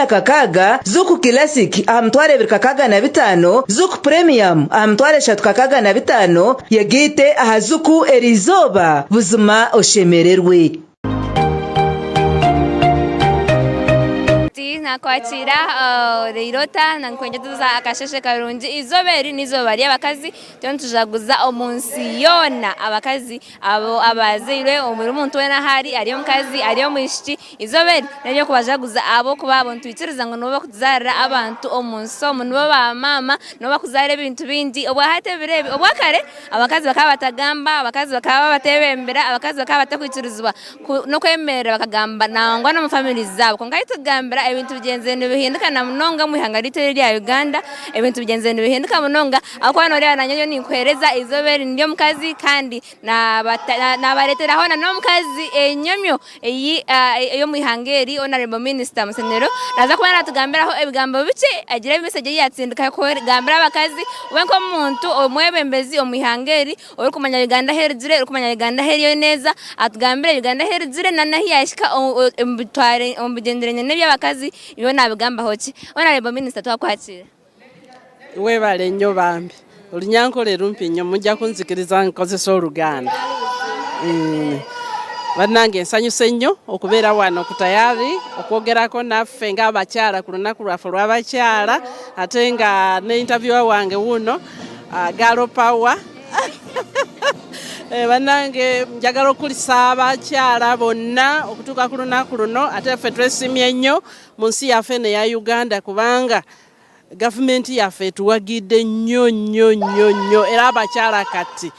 kakaga Zuku Classic ahamtware 250 Zuku Premium ahamtware 350 yagite aha Zuku Erizoba buzima oshemererwe. Nakwakira reirota nankwenje tuza akasheshe karungi izoberi nizobari abakazi tujaguza omunsi yona abakazi abo abazire omuri umuntu wena hari ariyo mukazi ariyo mwishiki izoberi naryo kubajaguza abo kuba abantu twitiriza ngo no bakuzarira abantu omunsi omuntu baba mama no bakuzarira ibintu bindi obwa hate birebi obwa kare abakazi bakaba batagamba abakazi bakaba batebembera abakazi bakaba batakwikirizwa no kwemera bakagamba nangwa no mu family zabo kongayitugambira ibintu bigenze nibihinduka na munonga muhangarite rya Uganda ibintu bigenze nibihinduka munonga akwana ori ananyo ninkwereza izoberi ndiyo mukazi kandi nabareteraho na no mukazi enyomyo eyi yo muhangeri honorable minister Musenero naza kuba natugambiraho ebigambo bice agira message yatsinduka ko gambira abakazi wenko muntu omwebembezi omuhangeri ori kumanya Uganda herzire ori kumanya Uganda heriyo neza atugambira Uganda herzire nanahiyashika ombitware ombigenderanye n'ebyabakazi iyo nabigamba hoki honorable minister twakwakira webale nnyo bambi olunyankole rumpi nnyo mujja kunzikiriza nkozesa Oluganda bannange nsanyuse nnyo okubeera wano kutayari okwogerako naffe ng'abakyala ku lunaku lwaffe lw'abakyala ate nga ne interviewer wange wuno Galo Power bannange njagala okulisa abakyala bonna okutuuka ku lunaku luno ate ffe twesimye nnyo mu nsi yaffe ne ya Uganda kubanga gavumenti yaffe etuwagidde nnyo era abakyala kati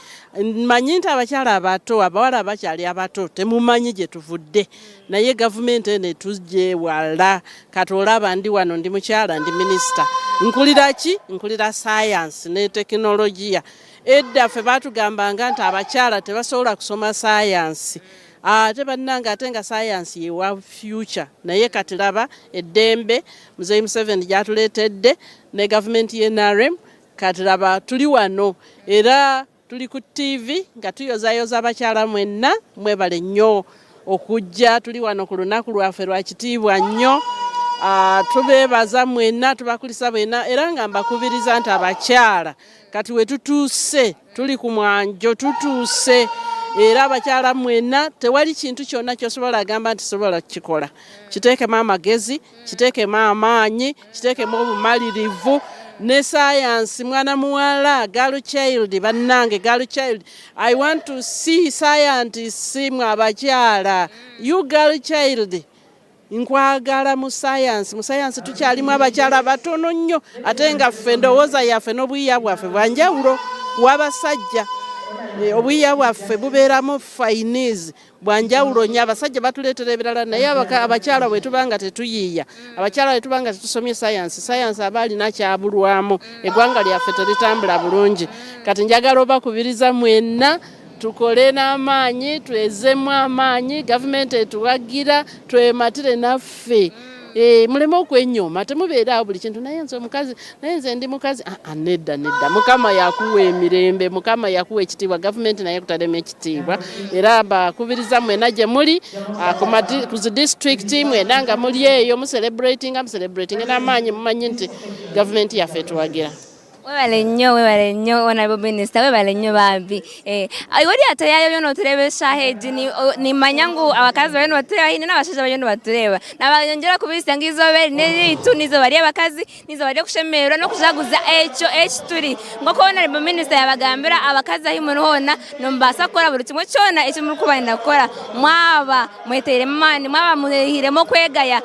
manyi nti abakyala abato abawala abakyali abato temumanyi gye tuvudde naye gavumenti eno etujje wala kati olaba ndi wano ndi mukyala ndi minisita nkulira ki nkulira science ne tekinologiya edda ffe batugambanga nti abakyala tebasobola kusoma science ate bannanga ate nga science yewa future naye kati laba eddembe Mzee Museveni gyatuleetedde ne gavumenti y'NRM kati laba tuli wano era tuli ku TV nga tuyozayoza abakyala mwenna mwebale nnyo okujja tuli wano ku lunaku lwaffe lwa kitiibwa nnyo tubeebaza mwenna tubakulisa bwenna era nga mbakubiriza nti abakyala kati we tutuuse tuli ku mwanjo tutuuse era abakyala mwenna tewali kintu kyonna kyosobola agamba nti sobola kukikola kiteekemu amagezi kiteekemu amaanyi kiteekemu obumalirivu ne science mwana muwala girl child bannange girl child I want to see scientists mwe abakyala you girl child nkwagala mu science tukyalimu abakyala batono nnyo ate nga ffe ndowooza yaffe n'obuyiya bwaffe bwanjawulo w'abasajja obuyiya bwaffe bubeeramu finance bwanjawulo nnyo abasajja batuleetera ebirala naye abakyala bwe tubanga tetuyiiya abakyala bwe tubanga tetusomye science aba alina kyabulwamu eggwanga lyaffe teritambula bulungi kati njagala obakubiriza mwenna tukole n'amaanyi twezemu amaanyi gavumenti etuwagira twematire naffe muleme okwenyoma temubeera awo buli kintu naye nze omukazi naye nze ndi mukazi nedda mukama yakuwa emirembe mukama yakuwa ekitiibwa gavumenti naye kutalema ekitiibwa era bakubiriza mwena gye muli ku zi district mwena nga muli eyo mucelebrating n'amaanyi mumanyi nti gavumenti yaffe etuwagira webale nnyo honorable minister webale nnyo bambi ayori atayayo byono turebesha heji ni manyangu abakazi bano batureba hino n'abashasha bano batureba nabanyongera kubisa ngizoberi n'itu nizo bari abakazi nizo bari kushemera no kujaguza echo H3 ngoko honorable minister yabagambira abakazi ahimwe hona nombasa kora buri kimwe cyona icyo muri kubanda gukora mwaba mwetere mani mwaba muhiremo kwegaya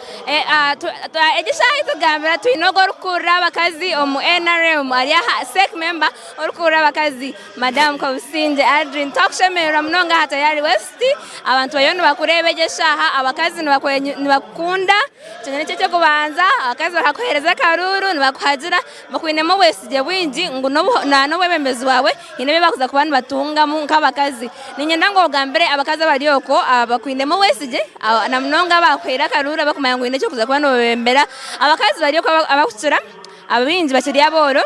egishahi tugambira twinogora ukura abakazi omu NRM sek member orukura abakazi madam Kabusinje Adrian takushemera mnonga hata yari West abantu bayono bakurebegeshaha abakazi nibakunda cyane cyo kubanza abakazi bakakohereza karuru nibakuhagira bakwinemo West je bwinji ngo no webembezi wawe inebe bakuza kubantu batunga mu nk'abakazi ninyenda ngo gambere abakazi bariyoko bakwinemo West je na mnonga bakwera karuru bakumanya ngo ine cyo kuza kubantu bembera abakazi bariyoko abakucura abinji bakiri aboro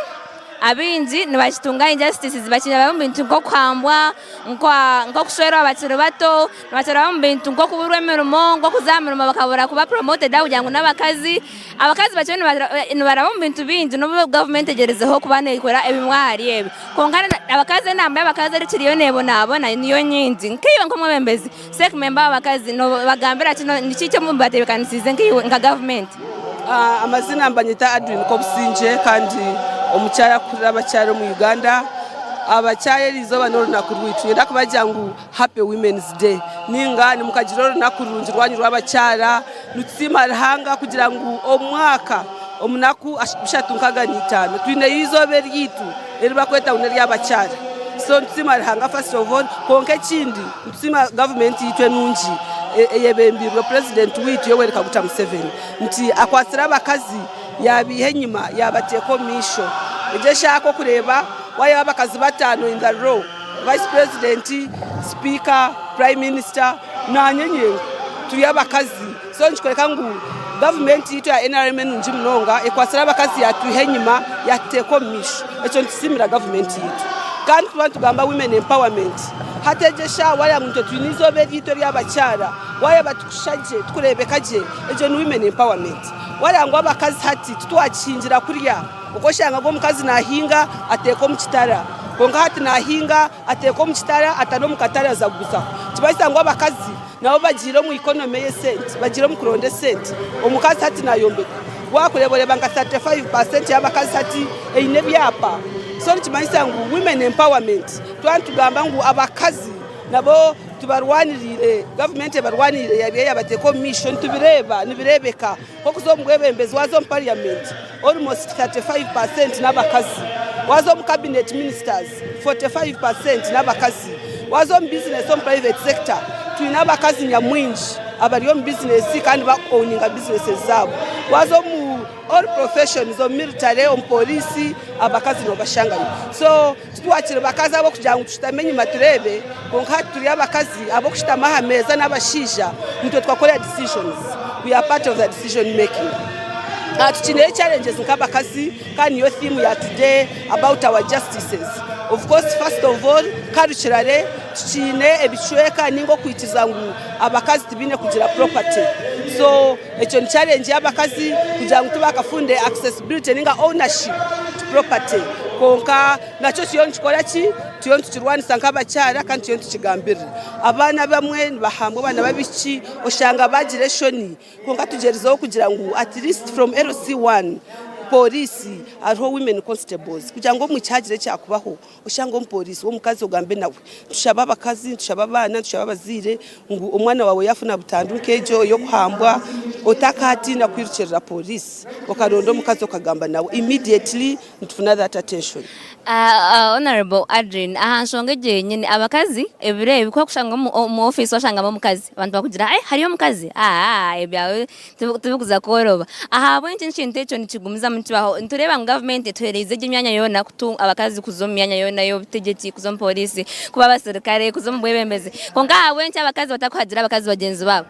abinji nibakitunga injustices bakinya mu bintu nko kwambwa nko kushwera abakiri bato batara mu bintu nko kuburwa imirimo nko kuzamura bakabura kuba promoted kugira ngo n'abakazi bakene baraba mu bintu bindi no government egerezeho kubana ikora ebimwari ebe kongana abakazi namba y'abakazi ari kiriyo nebo nabona niyo nyinzi nkiyo nko mwembezi sek member abakazi no bagambira kino nikike mu batebekanisize nkiyo nka government amazina mbanyita Adwin Kobusinje kandi omucyara kuri abacyaro mu Uganda abacyare rizoba no nakurwicu yenda kubajya ngo happy women's day ninga ni mukagiro nakurungi rwanyu rw'abacyara nutsima rahanga kugira ngo omwaka omunaku bishatunkaga nitano twine yizobe ryitu eriba kweta uneri abacyara so nutsima rahanga first of all konke kindi nutsima government yitwe nungi eyebembirwe president witu Yoweri Kaguta Museveni nti akwasira abakazi yabihe nyuma yabateko misho ejeshako kureba waye abakazi batano in the row vice president speaker prime minister nanyenye turi abakazi so nchikoreka ngo government yitu ya NRM nji mnonga ekwasira abakazi yatuhe nyuma yateko misho echo ntisimira government yitu kandi abantu gamba women empowerment hatejesha waya muntu twinizo berito ry'abacyara waya batushaje tukurebekaje ejo ni women empowerment waya ngo abakazi hati tutwakingira kuriya uko shanga ngo mukazi nahinga ateko mu kitara konga hati nahinga ateko mu kitara atano mu katara za gusa kibasa ngo abakazi nabo bagire mu economy yesent bagire mu kuronde sent omukazi hati nayombeka wakureboreba nga 35% y'abakazi hati eine byapa so nikimanyisa ngo women empowerment twantugamba ngo abakazi nabo tubarwanirire government barwanirire yabiye yabateko mission tubireba nibirebeka ko kuzomwebembezi wazo mu parliament almost 35% n'abakazi wazo mu cabinet ministers 45% n'abakazi wazo mu business on private sector twina abakazi nyamwinji abariyo mu business kandi owninga businesses zabo wazo mu all professions of military on police abakazi no bashanganye so twakire bakazi abo kugira ngo tutamenye maturebe konka turi abakazi abo kushitama hameza n'abashija nitwe twakora decisions we are part of the decision making tuchine challenges nk'abakazi kandi yo theme ya today about our justices of course first of all culturally tuchine ebichweka ningo kwitiza ngo abakazi tibine kugira property so echo challenge y'abakazi kugira ngo tubakafunde accessibility ninga ownership to property konka nacho cyo nchikora ki tiyo ntukirwanisa nk'abacyara kandi tiyo ntukigambira abana bamwe bahambwa bana babici oshanga bagire shoni konka tugerizaho kugira ngo at least from LC1 polisi ariho women constables kugira ngo mu cyagire cyakubaho ushanga umupolisi wo mukazi ugambe nawe tushaba abakazi tushaba abana tushaba abazire ngo umwana wawe yafuna butanduke ejo yo kuhambwa otakati na kwirukira polisi okarondo mukazi okagamba nawe immediately ntufuna that attention. Honorable Adrian ahanshonge nyine abakazi ebire biko kushanga mu office washanga mu mukazi abantu bakugira hariyo mukazi ebyawe tubukuza koroba ahabo inshinte cyo nikigumiza mutibaho ntureba ngo government tuhereze imyanya yona kutu abakazi kuzo myanya yona yo bitegeki kuzo polisi kuba basirikare kuzo mbwebembeze konga hawe nti abakazi batakuhagira abakazi bagenzi babo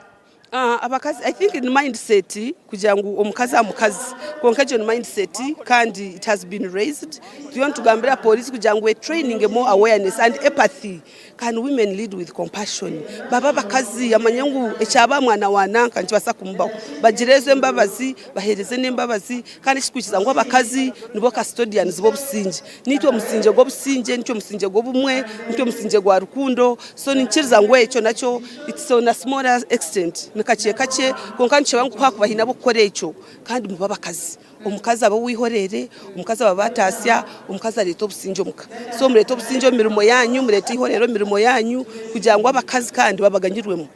abakazi I think in mindset kugira ngo omukazi amukazi konka je mindset kandi it has been raised you want to gambira police kugira ngo we training more awareness and empathy can women lead with compassion baba bakazi amanyengu ecyaba mwana wananka ntibasa kumbaho bagirezwe mbabazi bahereze nembabazi kandi shikukiza ngo abakazi nibo custodians bo businje nitwe musinje go businje nitwe musinje go bumwe nitwe musinje gwa rukundo so ninkiriza ngo echo nacho it's on a smaller extent nikaciye kace konka nceba ngo kwakubahina bukore echo kandi mu babakazi omukazi abo wihorere omukazi ababatasya omukazi areto businje muka so mureto businje mirimo yanyu mureti ihorero mirimo yanyu kugira ngo abakazi kandi babaganyirwemo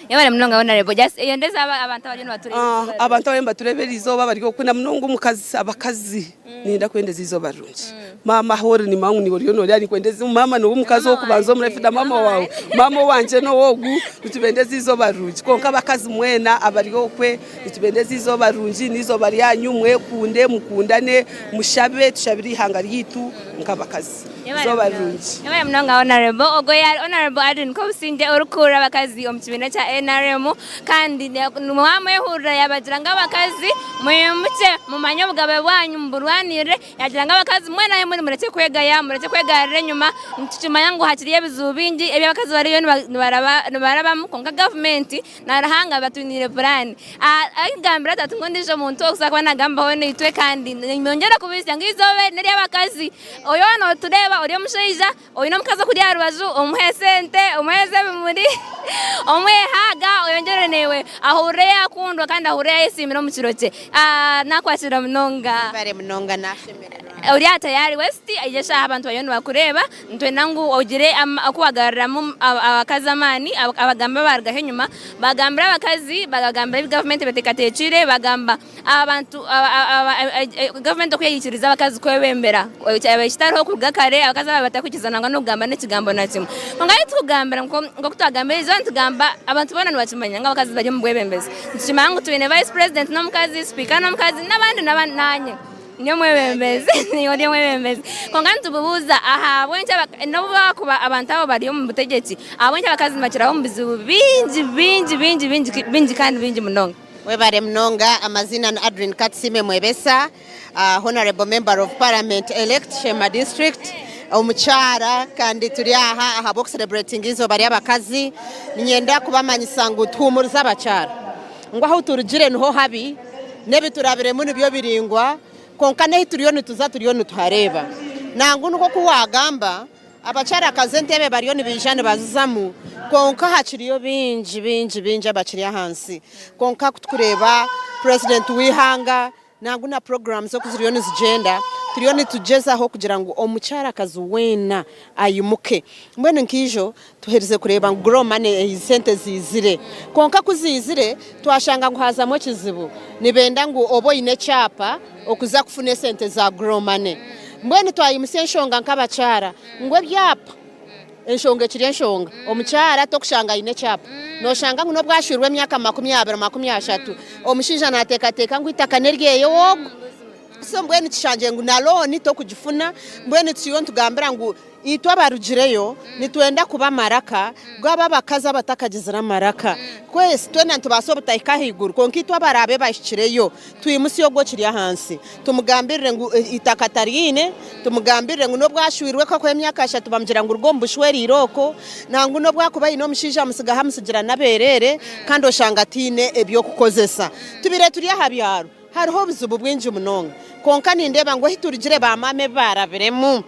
yabare mnonga honorable just iyo ndeza abantu abajene baturebe abantu abajene baturebe izoba bariko kuna mnongo mukazi abakazi ninda kwendeza izoba runji mama hore ni mangu ni boriyo no yari kwendeza mama no umukazi wo kubanza murefida mama wawe mama wanje no wogu tutibendeza izoba runji konka abakazi mwena abariyo kwe tutibendeza izoba runji nizo bari yanyu mwe kunde mukundane mushabe tushabiri hangari yitu nk'abakazi zoba rungi yabaye mnonga honorable ogoya honorable Adin ko usinde urukura abakazi omukibina cya NRM kandi numwamo yehurira yabagira ngabakazi muyimuce mu manyobwa bwanyu mburwanire yagira ngabakazi mwe naye muri mureke kwegarira nyuma ntukimanya ngo hakiriye bizubingi ebyabakazi bariyo baraba mukonga government narahanga batunire plan agambira atatu ngo ndije muntu okusakwa nagamba hone itwe kandi nyongera kubisya ngizobe nari abakazi oyo no tureba uri omushaija oyino mukaza kuri arubazu omuhesente omuheze bimuri omwehaga oyongere newe ahure yakundwa kandi ahure yesimira mu kiroche nakwashira mnonga bare mnonga nashemera uri atayari west ajesha abantu bayonu bakureba ntwe nangu ogire akubagarira mu abakazamani abagamba bargahe nyuma bagambira abakazi bagambira government betekatecire bagamba abantu government okuyikiriza abakazi kwebembera abashitaro kugakare abakazi batakukizana ngo nugamba n'ekigambo nakimwe ngai tukugambira ngo kutagambira izo ntugamba abantu bona nibakimanya ngo abakazi bajye mu bwebembezi ntimangu tuine vice president no mukazi speaker no mukazi nabandi nanye niyo mwebembezi niyo mwebembezi konga ntububuza aha bwenje nabo bakuba abantu abo bari mu butegetsi abwenje abakazi bakiraho mu bizu binji kandi binji munonga webare mnonga amazina na Adrian Katsime Mwebesa honorable member of parliament elect Shema district umuchara kandi turi aha box celebrating izo bari abakazi nyenda kubamanyisa ngo twumuriza abachara ngo aho turugire niho habi nebe turabire muri byo biringwa konka ne turiyoni tuzaturiyo tuhareba nangu nuko kuwagamba abachara kazentebe bariyo nibijane bazamu konka haciriyo binji abachiriya hansi konka kutureba president wihanga nangu na programs zo kuziriyoni zigenda turiyoni tugezaho kugira ngo omuchara kazi wena ayimuke mbene nkijo tuherize kureba ngo grow money sente zizire konka kuzizire twashanga ngo hazamo kizibu nibenda ngo obo ine chapa okuza kufune sente za grow money mbene twayimusiye nshonga nk'abachara ngwe byapa enshonga kiri enshonga omuchara tokushanga ine chapa no shanga ngo nobwashirwe myaka 20 omushinja nateka ngo itaka neryeyo wogo so mbene tishanje ngo na loan to kujifuna mbene tiyo ntugambira ngo itwa barugireyo nitwenda kuba maraka gwaba bakaza batakagizira maraka kwese twena ntubasobota ikahiguru konkitwa barabe bashikireyo tuyimusi yo gokiriya hansi tumugambirire ngo itakatarine tumugambirire ngo nobwashwirwe ko kwemyaka 3 bamgira ngo urgombushweri iroko nangu nobwakuba ino mshija musiga hamusigira naberere kandi oshangatine ebyo kukozesa tubire turi ahabyaro hariho bizubu bwinji munonga konka nindeba ngo hiturigire ba mame barabiremu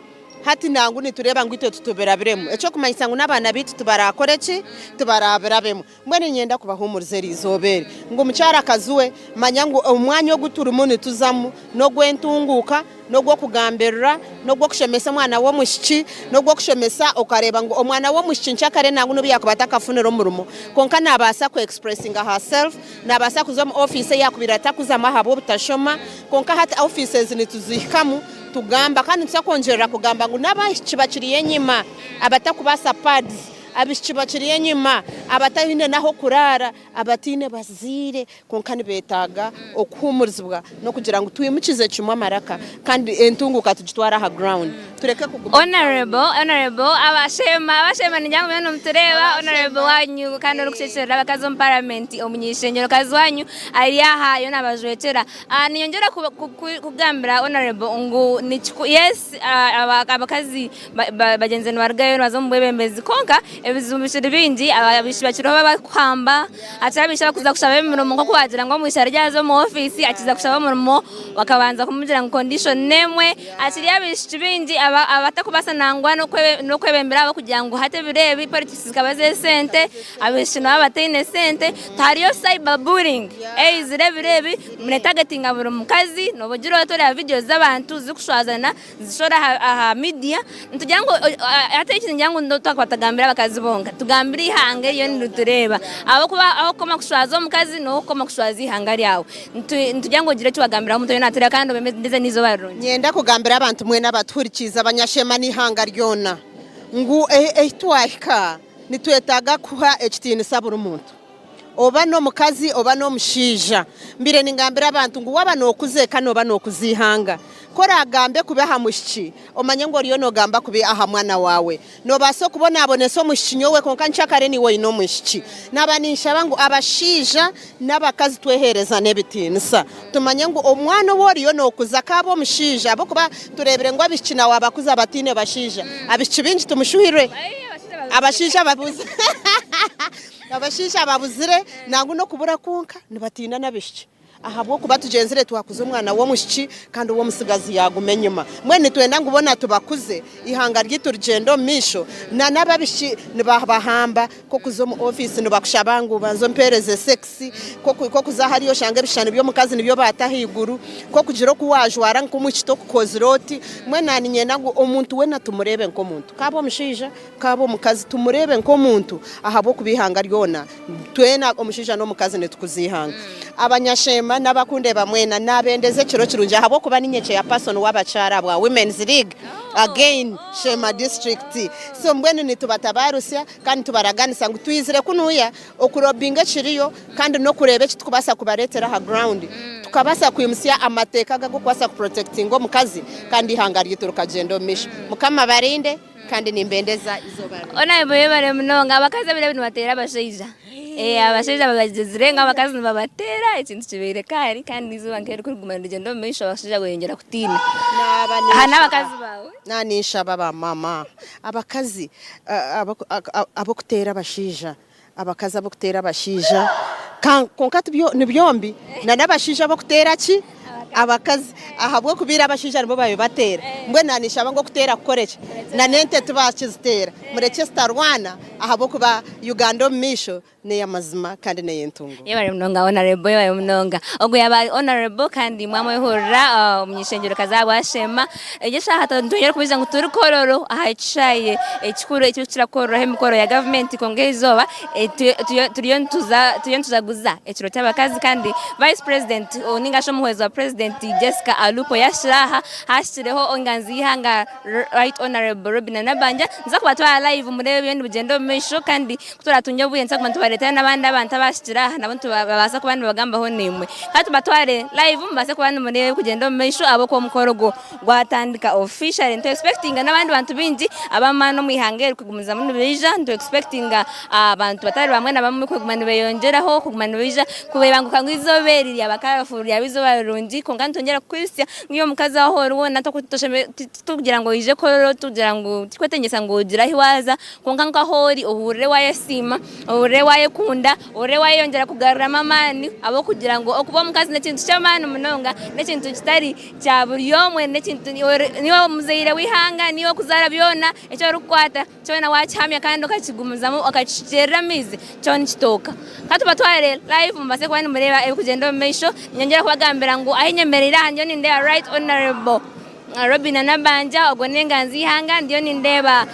hati nangu nitureba ngo ite tutuberabiremu eco kumanyisa ngo nabana bitu tubarakoreki tubarabirabemu mwene nyenda kubahumurize rizobere ngo mucara kazuwe manya ngo umwanya wo gutura umuntu tuzamu no gwentunguka no gwo kugambirira no gwo kushemesa mwana wo mushiki no gwo kushemesa okareba ngo omwana wo mushiki nchakare nangu no byakubata kafunero murumo konka nabasa ku expressing herself nabasa kuzoma office yakubirata kuzama habo butashoma konka hati offices nituzikamu tugamba kandi tsakongerera kugamba ngo nabashibakiriye nyima abatakubasa pads abishibakiriye nyima abatahine naho kurara abatine bazire konkani betaga okuhumurizwa no kugira ngo tuyimukize kimwe maraka kandi entunguka tugitwara ha ground tureke kuguma honorable abashema njyango beno mutureba honorable wanyu kandi rukucecera bakazo parliament omunyishengero kazwanyu ari yahayo nabajwetera niyongera kugambira honorable ngo yes abakazi bagenze nwargayo bazo mbwebembezi konka ebizumishira bindi abishibakiro bakwamba atabisha kuza kushaba imiromo nko kwagira ngo mwishara ryazo mu office akiza kushaba umuromo bakabanza kumugira ngo condition nemwe akiri abishibindi abatakubasa nangwa no kwebembera abo kugira ngo hate birebi politics kabaze sente abishino abatine sente tariyo cyberbullying birebi mune targeting aburo mukazi no bugiro tore video z'abantu zikushwazana zishora aha media ntugira ngo hate ikintu ngo ndo twakwatagambira bakazi bonga tugambira ihange yo ndutureba abo kuba aho koma kushwaza mukazi no koma kushwaza ihangari yawe ntugira ngo gire cyo bagambira muto natira kandi bemeze nizo baronye nyenda kugambira abantu mwe n'abaturikiza abanyashema n'ihanga ryona ngo twahika nitwetaga kuha HTN sabura umuntu oba no mukazi oba no mushija mbire ningambira abantu ngo waba no kuzeka no bano kuzihanga kora agambe kube hamushiki omanye ngo riyo no gamba kube aha mwana wawe no baso kubona aboneso mushinyo we konka nchakare ni we no mushiki nabanisha bangu abashija n'abakazi twehereza nebitinsa tumanye ngo omwana wo riyo no kuza kabo mushija abo kuba turebere ngo abishina wabakuza batine bashija abishibinji tumushuhirwe abashija babuze abashisha babuzire nangu no kubura konka nibatina nabishiki ahabwo kuba tugenzere twakuze umwana wo mushiki kandi uwo musigazi yagumenyuma mwene twenda ngubona tubakuze ihanga ry'iturugendo misho na nababishi nibahamba ko kuzo mu office nibakushabangu banzo mpereze sexy ko kuza hariyo shange bishana byo mukazi nibyo batahiguru ko kujiro kuwajwara nk'umuchito kukoziroti mwene nyena ngo omuntu we natumurebe nko muntu kabo mushija kabo mukazi tumurebe nko muntu ahabwo kubihanga ryona twena omushija no mukazi netukuzihanga abanyashema n'abakunde bamwena nabendeze kiro kirunje habo kuba ninyeche ya person w'abachara bwa Women's League again Shema district so mbwene nitubatabarusya kandi tubaraganisa ngo tuyizire kunuya okurobinga kiriyo kandi no kurebe kitukubasa kubaretera ha ground tukabasa kuyumsya amateka gago kwasa protecting omukazi kandi ihanga ryituruka gendo misho mukama barinde kandi nimbendeza izobara ona iboye bare munonga abakazi bire bintu batera abashija abashija babazirenga abakazi babatera ikintu kibere kari kandi izuba ngere kurugumana rugendo misho abashija goyengera kutina hana abakazi bawe nanisha baba mama abakazi abo kutera abashija abakazi abo kutera abashija konkati byo nibyombi na nabashija abo kutera ki abakazi ahabwo kubira abashija nibo bayo batera mbwe nanisha bango kutera kukoreche na nente tubakizitera mureke starwana ahabwo kuba Uganda misho ne yamazima kandi ne yentungo yebare munonga honorable yabaye munonga ogo yaba honorable kandi mwamwe hurra munyishengero kazabwa Shema egesha hatondongera kubiza ngo turi kororo ahacaye ekikuru icyo kirakorora Emikoro ya government kongezoba tuyentuzaguza ekiro cy'abakazi kandi vice president oningasho muhwezo wa president Jessica Alupo yashiraha hashireho onganzi ihanga right honorable Robina Nabanja nza kubatwa live murebe byo bugendo misho kandi kutora tunyo buyenza kubantu bareta n'abandi abantu abashiraha nabontu babasa kubandi bagambaho nimwe kandi batware live mbase kubandi murebe kugendo misho abo ko mukorogo gwatandika official into expecting n'abandi bantu binji abamano mwihangere kugumiza muri bija into expecting abantu batari bamwe na bamwe kugumana beyongeraho kugumana bija kubebanguka ngo izoberiri abakafuri yabizobarungi konga ntongera kwisia ngiyo mukazi aho rubona to tugira ngo ije kororo tugira ngo twetengesa ngo ugira hiwaza konga ngahori uhure waye sima uhure waye kunda uhure waye yongera kugarura mamani abo kugira ngo okuba mukazi nekintu cy'amana munonga nekintu kitari cya buriyomwe nekintu niwo muzeire wihanga niwo kuzara byona ecyo rukwata cyo na wacyamya kandi ukakigumuzamo akacicera mizi cyo nikitoka katubatware live mbase kwani mureba kugenda misho nyongera kubagambira ngo ahinyemerera hanyo ni nde right honorable Robina Nabanja ogonenganzi hanga ndio ni ndeba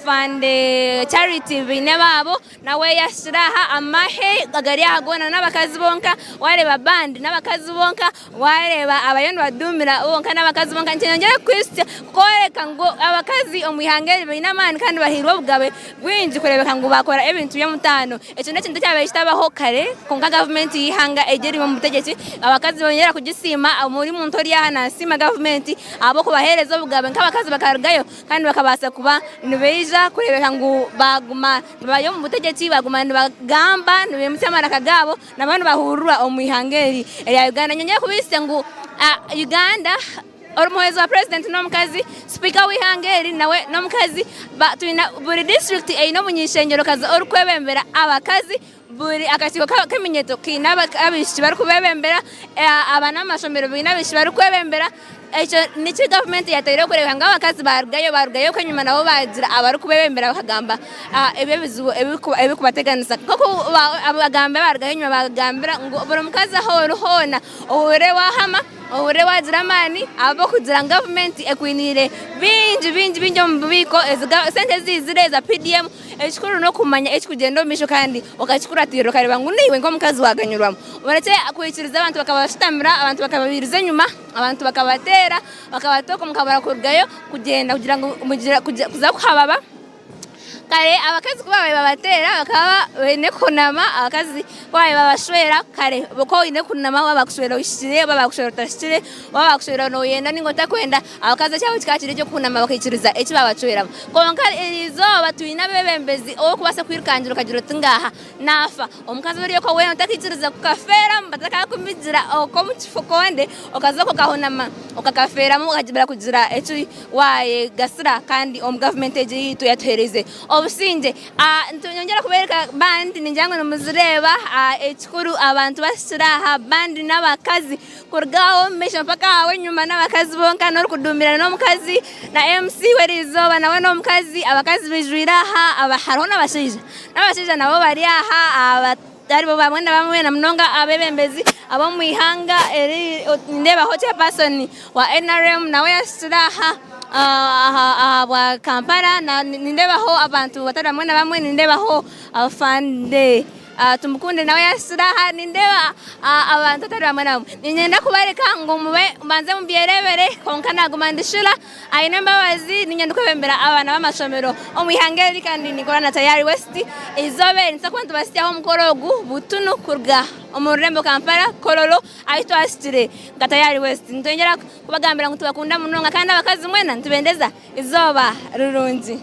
fande charity binebabo nawe yashiraha amahe agari agona n'abakazi bonka wareba band n'abakazi bonka wareba abayondo badumira bonka n'abakazi bonka nyongera kwistya koreka ngo abakazi omwihangere binamani kandi bahirwa bwabe bwinji kurebeka ngo bakora ebintu bya mutano eco ndetse ndacyabayishitabaho kare konka government yihanga egeri mu mutegetsi abakazi bongera kugisima muri muntu ori yana sima government abo kubahereza bugabe nk'abakazi bakargayo kandi bakabasa kuba nibeja kurebeka ngo baguma bayo mu butegetsi baguma bagamba nibemutsamara kagabo nabantu bahurura omwihangeri ya Uganda nyongera kubise ngo Uganda Ormohezo wa president no mukazi speaker wihangeri nawe no mukazi tuina buri district no munyishengero kaza orukwebembera abakazi buri akasiko kamenyeto kinaba abishi bari kubebembera abana amashomero binabishi bari kubebembera echo nichi government yatayire kureka ngo abakazi barugayo kanyuma nabo bagira abari kubebembera bakagamba ebebizu ebikubateganisa koko abagambe barugayo nyuma bagambira ngo buri mukazi aho ruhona uhure wahama uhure waziramani abo kugira government ekwinire binji mbiko sente zizireza PDM ekikuru no kumanya ekikugendo misho kandi okakikuratiro kareba ngo niwe ngo mukazi waganyurwamo baretse akwikiriza abantu bakabashitamira abantu bakababiriza nyuma abantu bakabatera bakabatoka mukabara kurgayo kugenda kugira ngo kuza kuhababa kare abakazi kuba babatera bakaba bene kunama abakazi kwaye babashwera kare boko ine kunama babakushwera ushire babakushwera utashire babakushwera no yenda ningota kwenda abakazi cyabo kikakire cyo kunama bakikiriza eki babacwera konka irizo batuyina bebembezi o kubasa kwirukangira ukagira utingaha nafa omukazi bari ko wewe utakikiriza kukafera mbataka kumijira ko mukifukonde okazako kahonama okakafera mu ukajibira kugira eki waye gasira kandi government ejitu yatuhereze obusinje ntonyongera kubereka bandi ninjangwe nomuzireba ekikuru abantu basiraha bandi n'abakazi kurgaho mesha mpaka awe nyuma n'abakazi bonka no kudumira n'omukazi na MC werizoba nawe n'omukazi abakazi bijwiraha abaharona n'abashija nabo bari aha aribo bamwe na bamwe na mnonga abebembezi abo muihanga eri ndeba hocha person wa NRM nawe yasiraha wa Kampala na nindebaho abantu batari bamwe na bamwe nindebaho afande tumukunde nawe yasiraha nindeba abantu batari bamwe na bamwe ninyenda kubareka ngo mube mbanze mubyerebere konka nagumandishira ayine mbabazi ninyenda kwebembera abana b'amashomero omwihangeri kandi nikorana tayari west izobe nsakwantu basyaho mukorogu butunu kurga omurembo Kampala kololo aito asitire gatayari west ntongera kubagambira ngo tubakunda munonga kandi abakazi mwena ntibendeza izoba rurungi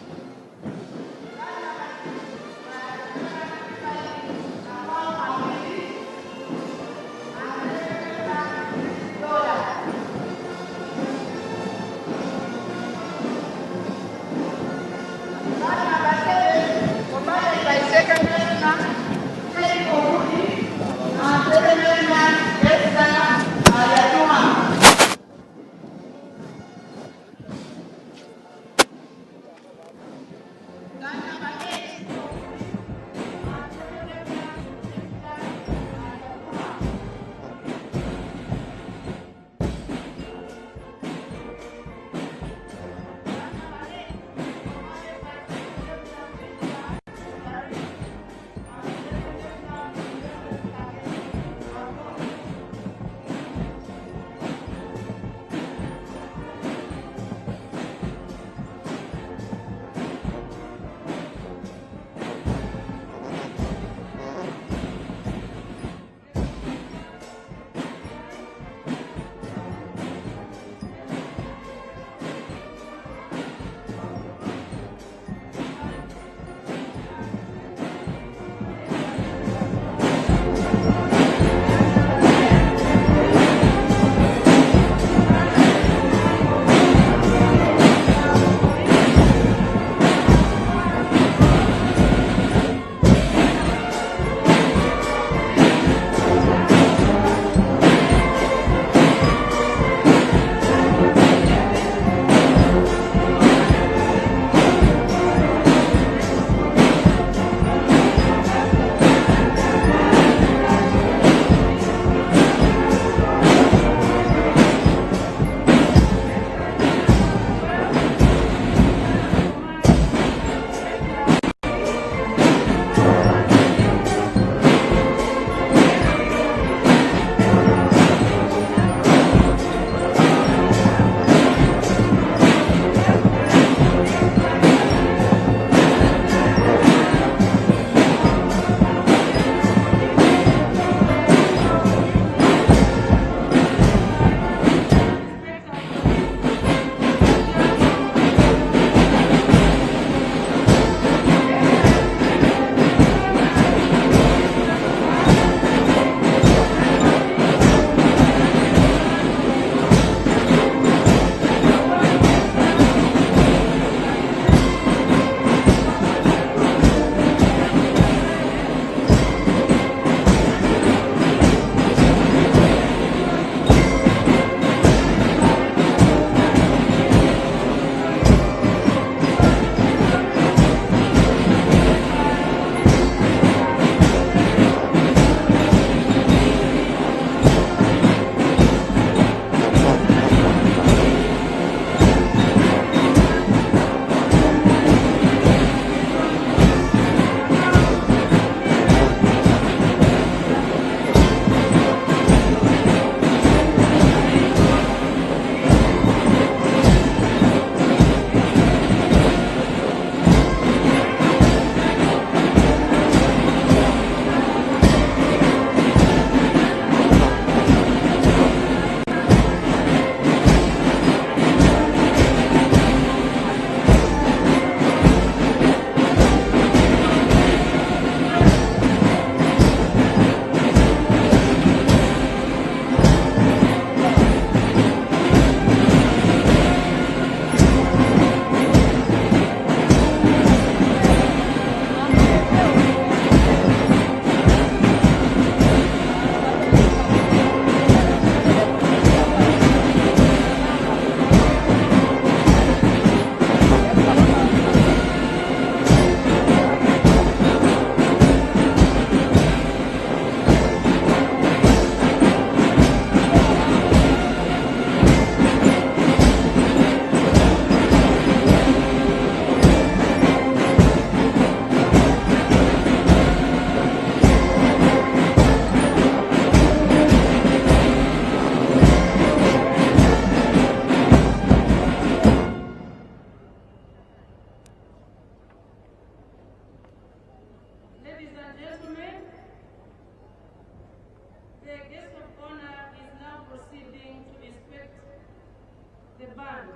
band.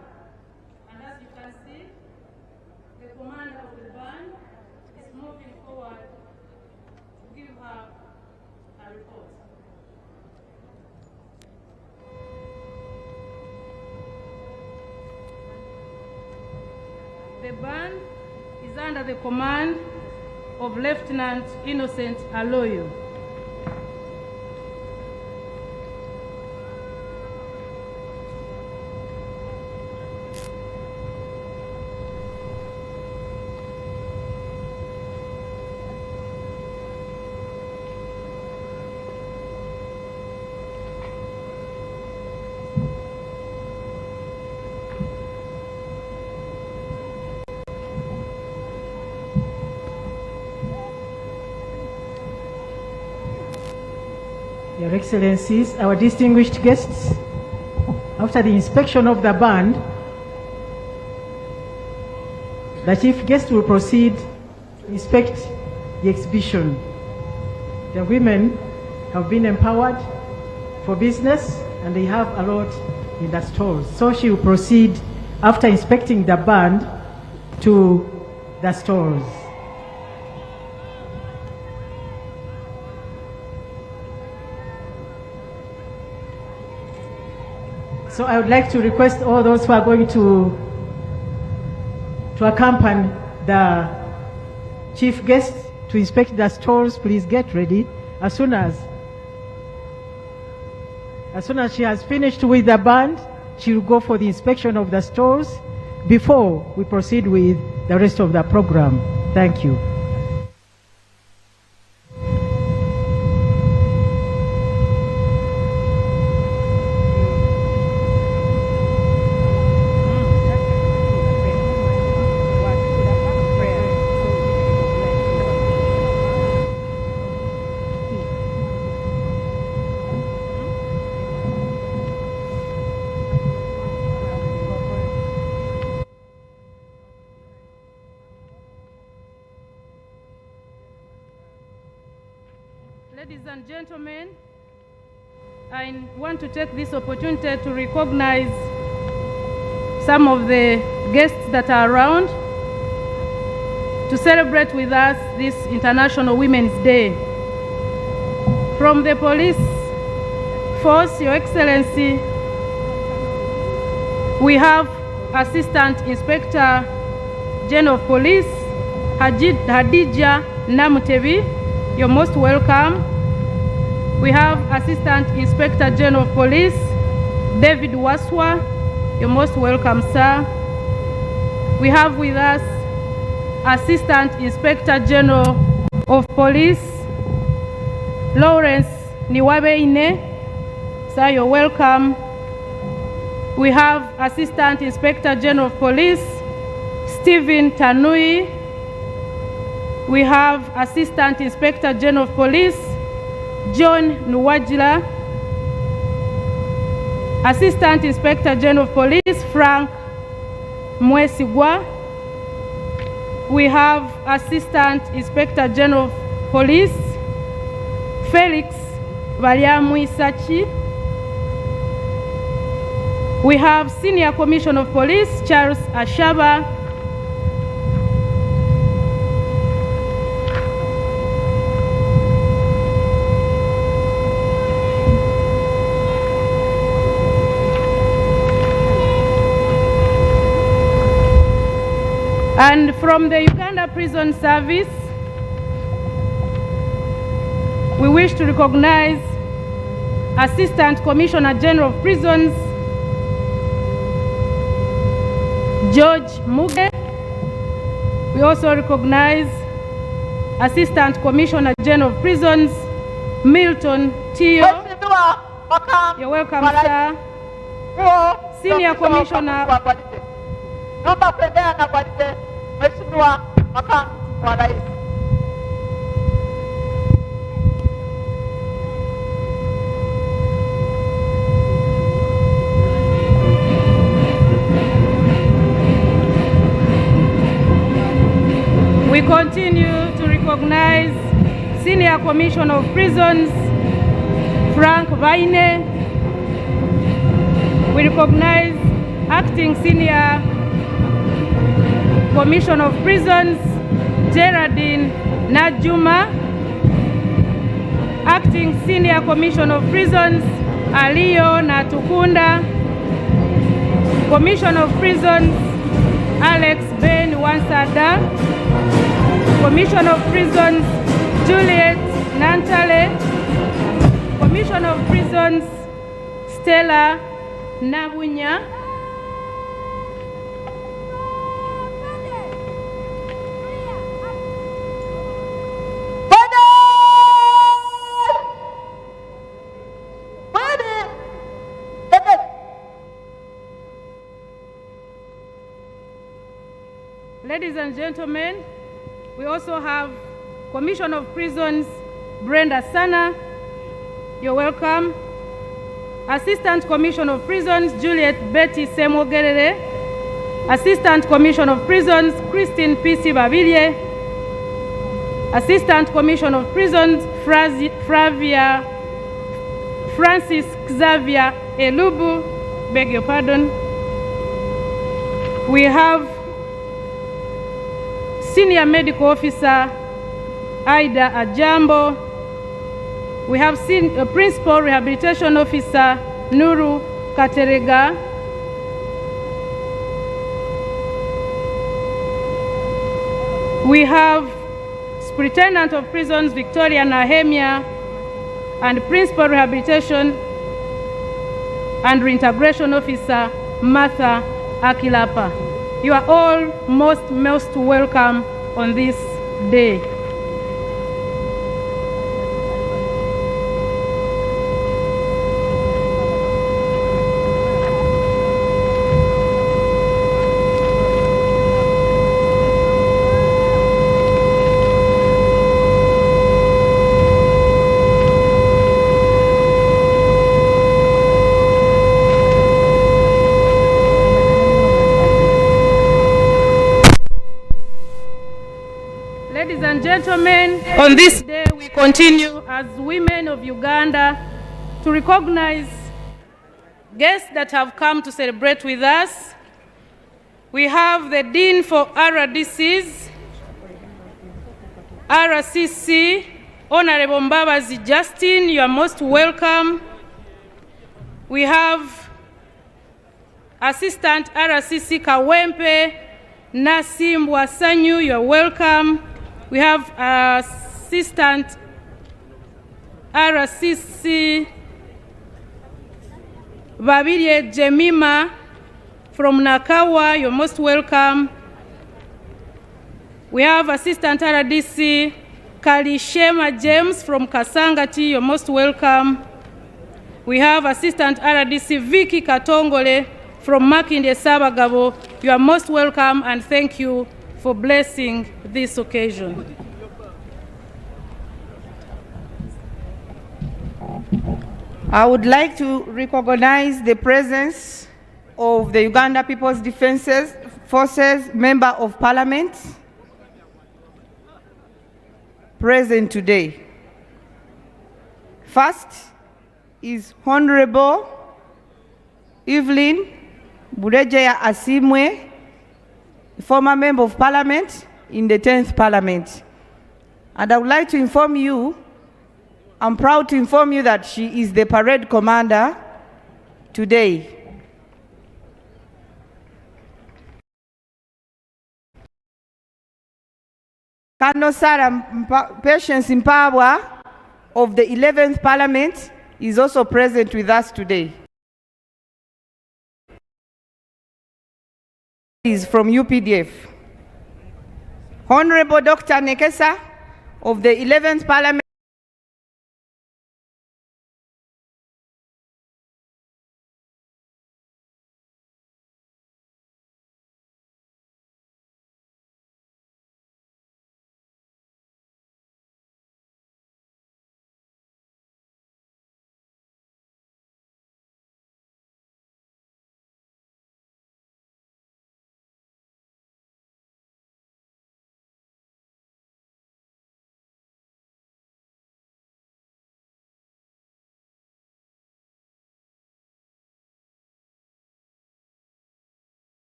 And as you can see, the commander of the band is moving forward to give her a report. The band is under the command of Lieutenant Innocent Aloyo. Your Excellencies, our distinguished guests, after the inspection of the band, the chief guest will proceed to inspect the exhibition. The women have been empowered for business and they have a lot in the stores. So she will proceed after inspecting the band to the stores. So I would like to request all those who are going to accompany the chief guest to inspect the stores, please get ready. As soon as she has finished with the band, she will go for the inspection of the stores before we proceed with the rest of the program. Thank you. Ladies and gentlemen, I want to take this opportunity to recognize some of the guests that are around to celebrate with us this International Women's Day. From the police force, Your Excellency, we have Assistant Inspector General of Police, Hadija Namutebi. You're most welcome. We have Assistant Inspector General of Police, David Waswa. You're most welcome, sir. We have with us Assistant Inspector General of Police, Lawrence Niwabeine. Sir, you're welcome. We have Assistant Inspector General of Police, Stephen Tanui. We have Assistant Inspector General of Police, John Nuwajila. Assistant Inspector General of Police, Frank Mwesigwa. We have Assistant Inspector General of Police, Felix Valiamuisachi. We have Senior Commissioner of Police, Charles Ashaba. And from the Uganda Prison Service, we wish to recognize Assistant Commissioner General of Prisons, George Muge. We also recognize Assistant Commissioner General of Prisons, Milton Tio. You're welcome, sir. Senior Commissioner. Mheshimiwa Makamu wa Rais. We continue to recognize Senior Commissioner of Prisons, Frank Vaine. We recognize Acting Senior Commissioner of Prisons, Geraldine Najuma. Acting Senior Commissioner of Prisons, Aliyo Natukunda. Commissioner of Prisons, Alex Ben Wansada. Commissioner of Prisons, Juliet Nantale. Commissioner of Prisons, Stella Nabunya. Ladies and gentlemen, we also have Commissioner of Prisons, Brenda Sana. You're welcome. Assistant Commissioner of Prisons, Juliet Betty Semogerere. Assistant Commissioner of Prisons, Christine P.C. Babilye. Assistant Commissioner of Prisons, Francis Xavier Elubu. Beg your pardon. We have Senior Medical Officer Aida Ajambo. We have Principal Rehabilitation Officer Nuru Katerega. We have Superintendent of Prisons Victoria Nahemia and Principal Rehabilitation and Reintegration Officer Martha Akilapa. You are all most welcome on this day. Ladies and gentlemen, on this day we continue as women of Uganda to recognize guests that have come to celebrate with us. We have the Dean for RDCs, RCC, Honorable Mbabazi Justin, you are most welcome. We have Assistant RCC Kawempe, Nasimbwa Sanyu, you are welcome. We have Assistant RCC Babilye Jemima from Nakawa, you're most welcome. We have Assistant RDC Kalishema James from Kasangati, you're most welcome. We have Assistant RDC Vicky Katongole from Makinde Sabagabo, you are most welcome and thank you for blessing this occasion. I would like to recognize the presence of the Uganda People's Defense Forces Member of Parliament present today. First is Honorable Evelyn Burejeya Asimwe, former Member of Parliament in the 10th Parliament. And I would like to inform you, I'm proud to inform you that she is the parade commander today. Colonel Sarah Patience Mpawa of the 11th Parliament is also present with us today. Is from UPDF. Honorable Dr. Nekesa of the 11th Parliament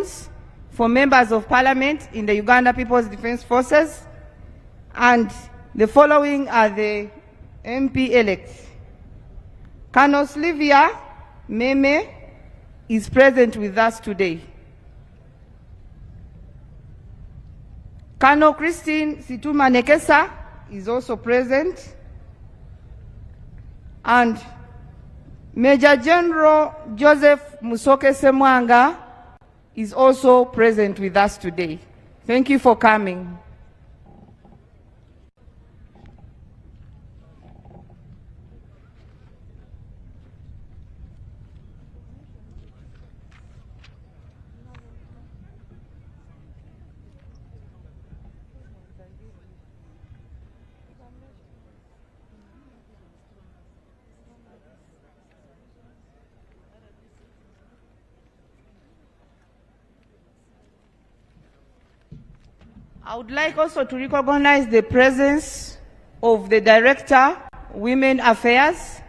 elections for members of parliament in the Uganda People's Defence Forces, and the following are the MP elects. Colonel Sylvia Meme is present with us today. Colonel Christine Situma Nekesa is also present, and Major General Joseph Musoke Semwanga is also present with us today. Thank you for coming. I would like also to recognize the presence of the Director, Women Affairs,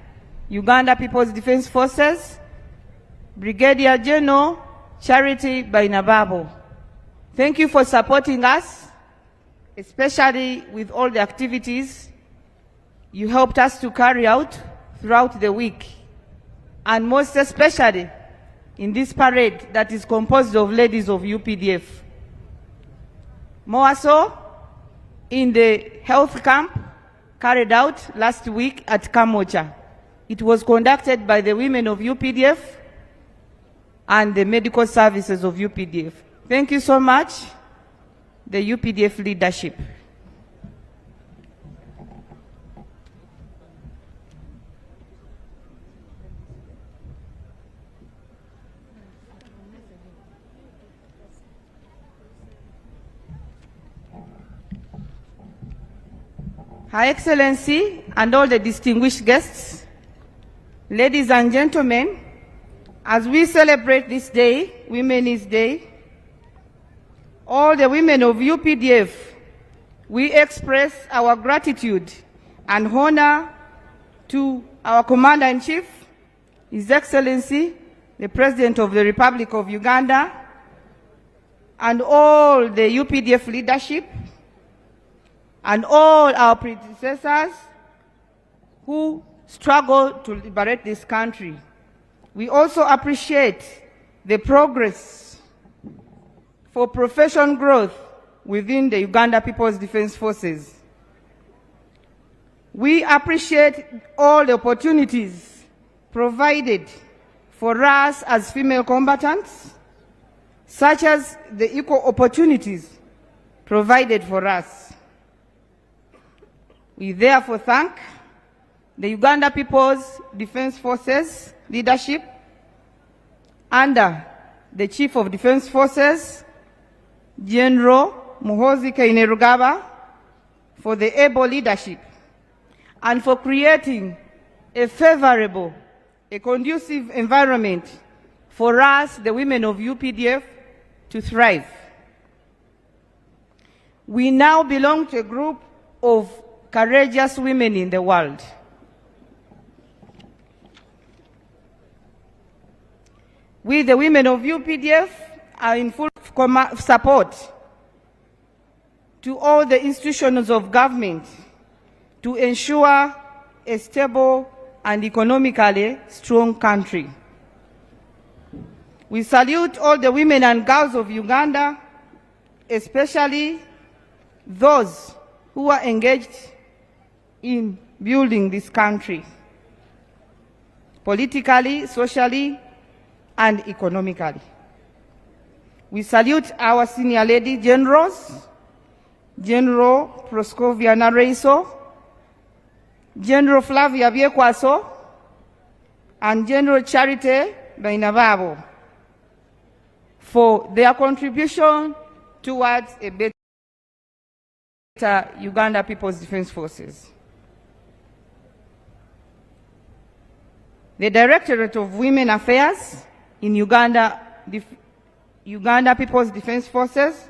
Uganda People's Defence Forces, Brigadier General Charity Bainababo. Thank you for supporting us, especially with all the activities you helped us to carry out throughout the week, and most especially in this parade that is composed of ladies of UPDF. More so, in the health camp carried out last week at Kamocha. It was conducted by the women of UPDF and the medical services of UPDF. Thank you so much, the UPDF leadership. Her Excellency and all the distinguished guests, ladies and gentlemen, as we celebrate this day, Women's Day, all the women of UPDF, we express our gratitude and honor to our Commander-in-Chief, His Excellency, the President of the Republic of Uganda, and all the UPDF leadership, and all our predecessors who struggled to liberate this country. We also appreciate the progress for professional growth within the Uganda People's Defence Forces. We appreciate all the opportunities provided for us as female combatants, such as the equal opportunities provided for us. We therefore thank the Uganda People's Defence Forces leadership under the Chief of Defence Forces, General Muhoozi Kainerugaba, for the able leadership and for creating a favorable, a conducive environment for us, the women of UPDF, to thrive. We now belong to a group of courageous women in the world. We, the women of UPDF, are in full support to all the institutions of government to ensure a stable and economically strong country. We salute all the women and girls of Uganda, especially those who are engaged in building this country, politically, socially, and economically. We salute our senior lady generals, General Proscovia Nareiso, General Flavia Biekwaso, and General Charity Bainababo for their contribution towards a better Uganda People's Defence Forces. The Directorate of Women Affairs in Uganda People's Defence Forces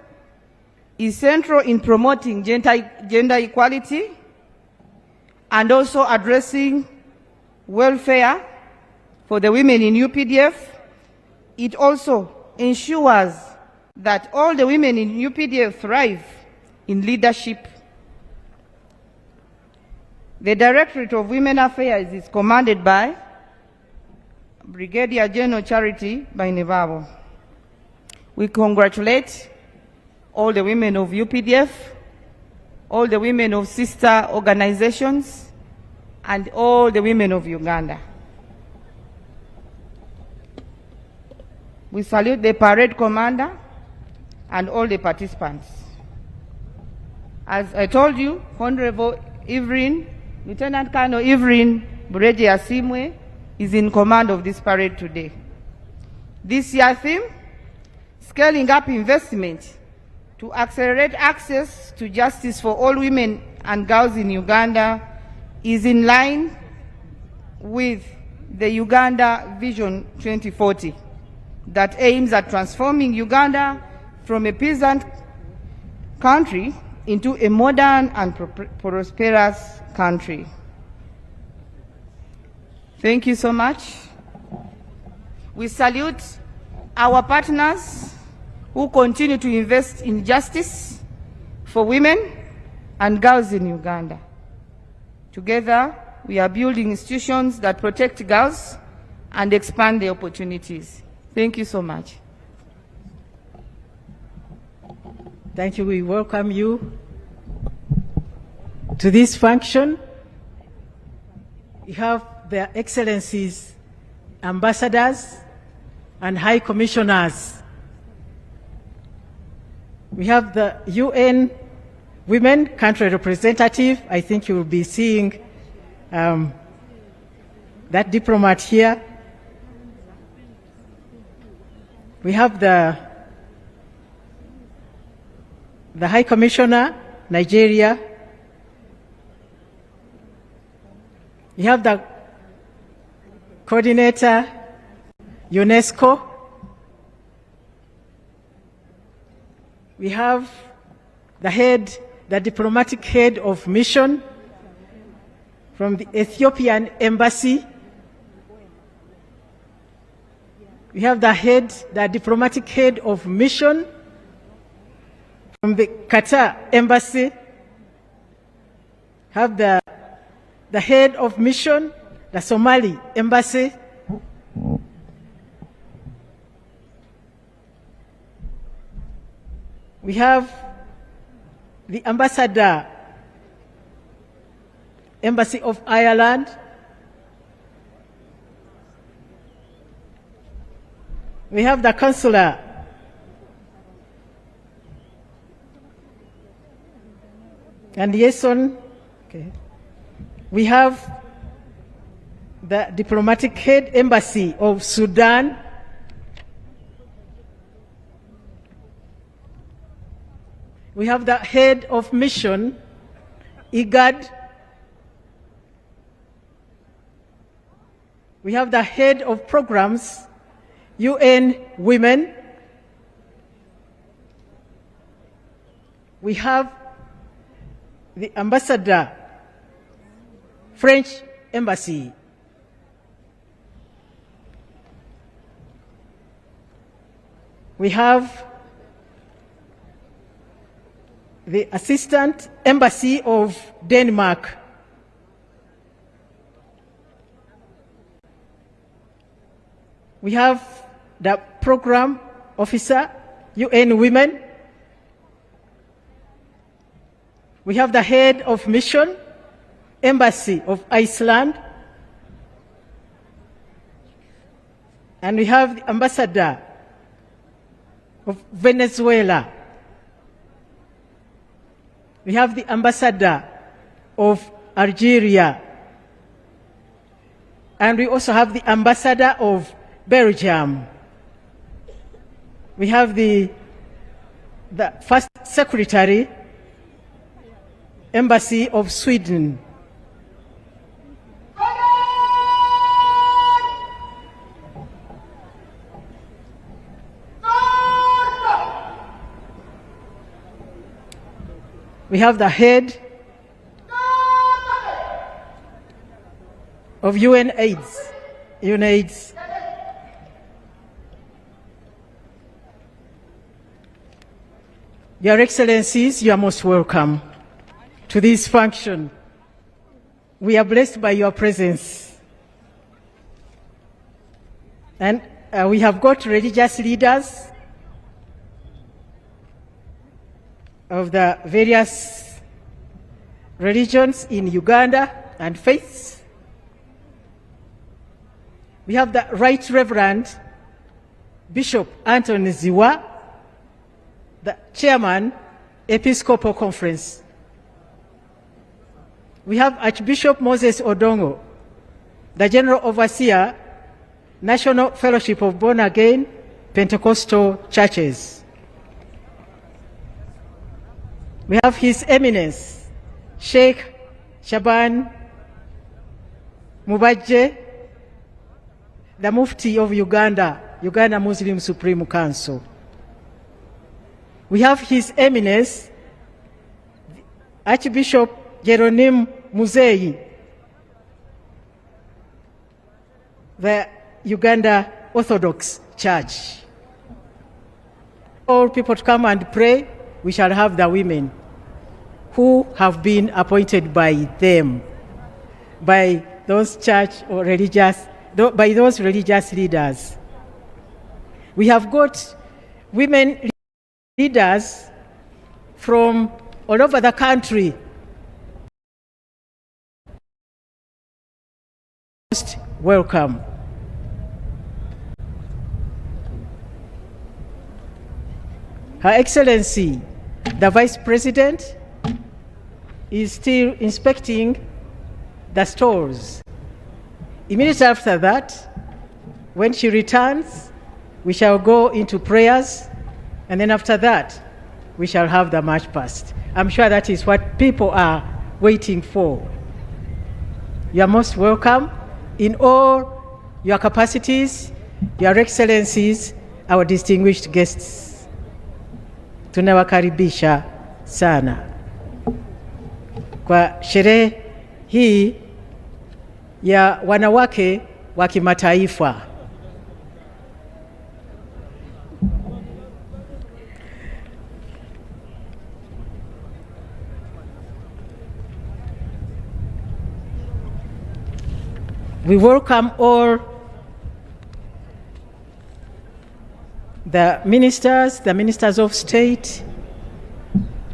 is central in promoting gender equality and also addressing welfare for the women in UPDF. It also ensures that all the women in UPDF thrive in leadership. The Directorate of Women Affairs is commanded by Brigadier General Charity Bainevabo. We congratulate all the women of UPDF, all the women of sister organizations, and all the women of Uganda. We salute the parade commander and all the participants. As I told you, Honorable Lieutenant Colonel Evelyn Bureje Asimwe is in command of this parade today. This year's theme, scaling up investment to accelerate access to justice for all women and girls in Uganda, is in line with the Uganda Vision 2040 that aims at transforming Uganda from a peasant country into a modern and prosperous country. Thank you so much. We salute our partners who continue to invest in justice for women and girls in Uganda. Together, we are building institutions that protect girls and expand their opportunities. Thank you so much. Thank you. We welcome you to this function. We have their excellencies, ambassadors, and high commissioners. We have the UN Women Country Representative. I think you will be seeing that diplomat here. We have the High Commissioner, Nigeria. We have the coordinator, UNESCO. We have the diplomatic head of mission from the Ethiopian embassy. We have the diplomatic head of mission from the Qatar embassy. Have the head of mission, the Somali embassy. We have the ambassador, Embassy of Ireland. We have the consular. And liaison. Okay. We have the diplomatic head embassy of Sudan. We have the head of mission, IGAD. We have the head of programs, UN Women. We have the ambassador, French embassy. We have the assistant embassy of Denmark. We have the program officer, UN Women. We have the head of mission, Embassy of Iceland. And we have the ambassador of Venezuela. We have the ambassador of Algeria. And we also have the ambassador of Belgium. We have the first secretary, Embassy of Sweden. We have the head of UNAIDS. Your Excellencies, you are most welcome to this function. We are blessed by your presence. And we have got religious leaders of the various religions in Uganda and faiths. We have the Right Reverend Bishop Anthony Ziwa, the Chairman, Episcopal Conference. We have Archbishop Moses Odongo, the General Overseer, National Fellowship of Born Again Pentecostal Churches. We have His Eminence, Sheikh Shaban Mubajje, the Mufti of Uganda, Uganda Muslim Supreme Council. We have His Eminence, Archbishop Jeronim Muzeyi, the Uganda Orthodox Church. All people to come and pray. We shall have the women who have been appointed by them, by those church or religious, by those religious leaders. We have got women leaders from all over the country. Most welcome. Her Excellency, the Vice President, is still inspecting the stores. Immediately after that, when she returns, we shall go into prayers, and then after that, we shall have the march past. I'm sure that is what people are waiting for. You are most welcome in all your capacities, Your Excellencies, our distinguished guests. Tunawakaribisha sana kwa sherehe hii ya wanawake wa kimataifa. We welcome all the ministers of state.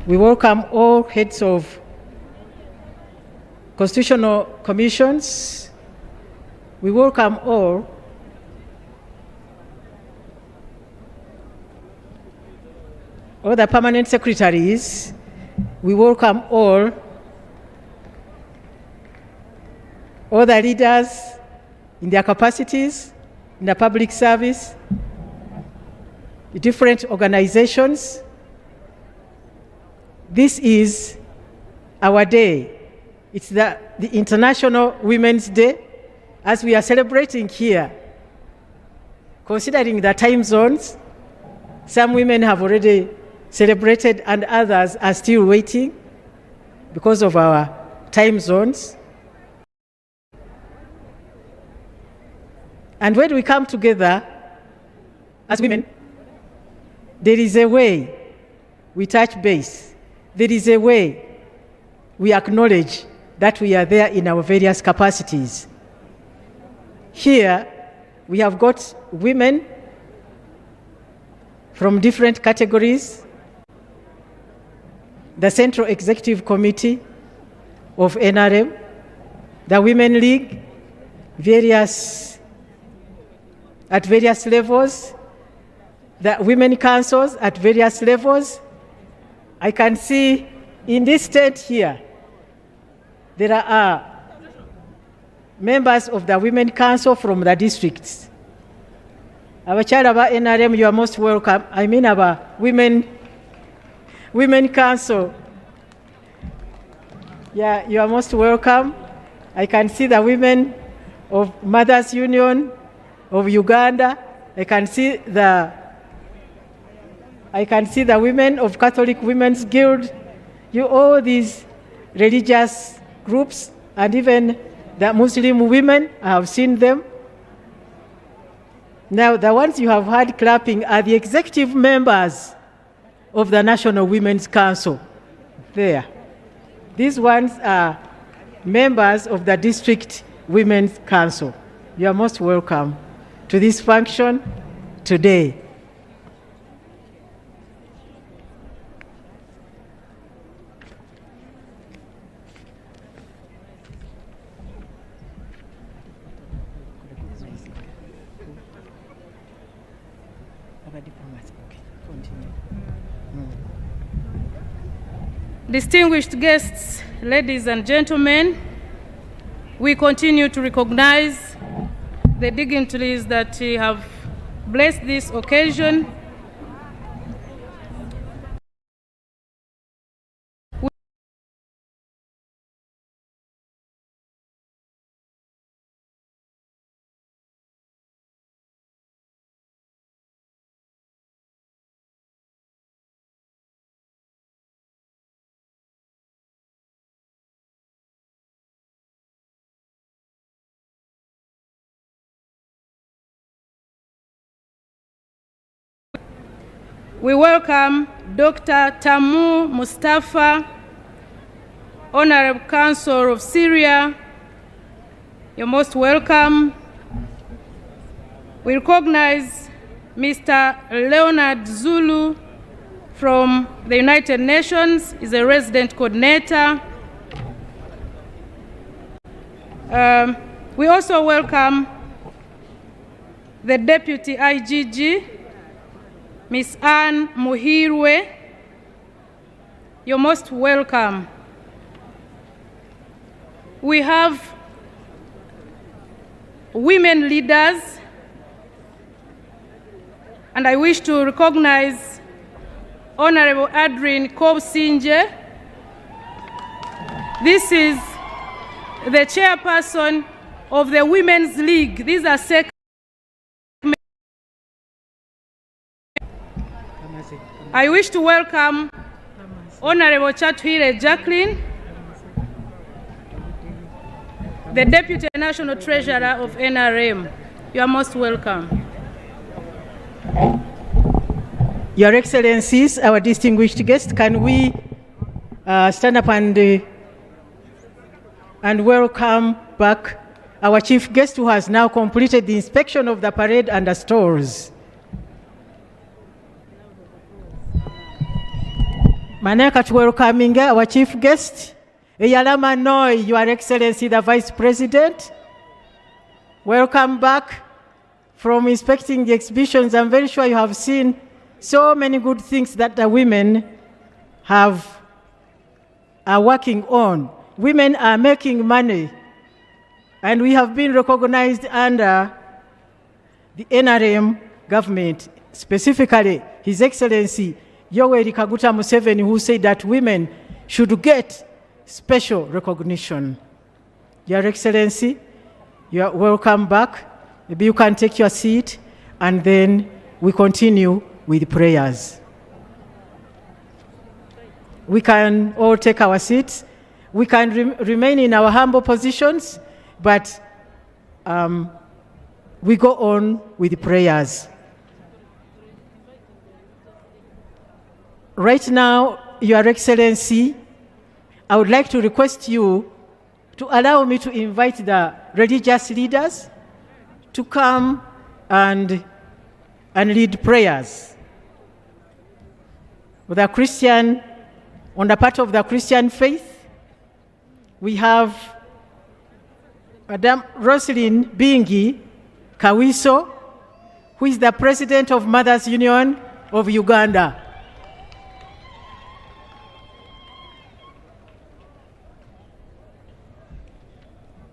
We welcome all heads of constitutional commissions. We welcome all the permanent secretaries. We welcome all the leaders in their capacities in the public service, the different organizations. This is our day. It's the International Women's Day, as we are celebrating here. Considering the time zones, some women have already celebrated and others are still waiting because of our time zones. And when we come together as women, there is a way we touch base. There is a way we acknowledge that we are there in our various capacities. Here, we have got women from different categories, the Central Executive Committee of NRM, the Women League, at various levels, the women councils at various levels. I can see in this state here, there are members of the Women Council from the districts. Our child of NRM, you are most welcome. I mean our Women Council. Yeah, you are most welcome. I can see the women of Mothers Union of Uganda. I can see the women of Catholic Women's Guild. You all these religious groups, and even the Muslim women, I have seen them. Now, the ones you have heard clapping are the executive members of the National Women's Council. There. These ones are members of the District Women's Council. You are most welcome to this function today. Distinguished guests, ladies and gentlemen, we continue to recognize the dignitaries that have blessed this occasion. We welcome Dr. Tamu Mustafa, Honorable Council of Syria. You're most welcome. We recognize Mr. Leonard Zulu from the United Nations. He's a resident coordinator. We also welcome the Deputy IGG, Ms. Anne Muhirwe. You're most welcome. We have women leaders, and I wish to recognize Honorable Adrien Kobsinje. This is the chairperson of the Women's League. These are I wish to welcome Honorable Chatuhire Jacqueline, the Deputy National Treasurer of NRM. You are most welcome. Your Excellencies, our distinguished guests, can we stand up and welcome back our chief guest who has now completed the inspection of the parade and the stores. Maneka to welcoming our chief guest, Eyalama Noi, Your Excellency, the Vice President. Welcome back from inspecting the exhibitions. I'm very sure you have seen so many good things that the women are working on. Women are making money, and we have been recognized under the NRM government, specifically His Excellency Yoweri Kaguta Museveni, who said that women should get special recognition. Your Excellency, you are welcome back. Maybe you can take your seat, and then we continue with prayers. We can all take our seats. We can remain in our humble positions, but we go on with prayers. Right now, Your Excellency, I would like to request you to allow me to invite the religious leaders to come and lead prayers. With the Christian, on the part of the Christian faith, we have Madame Roselyn Bingi Kawiso, who is the President of Mothers Union of Uganda.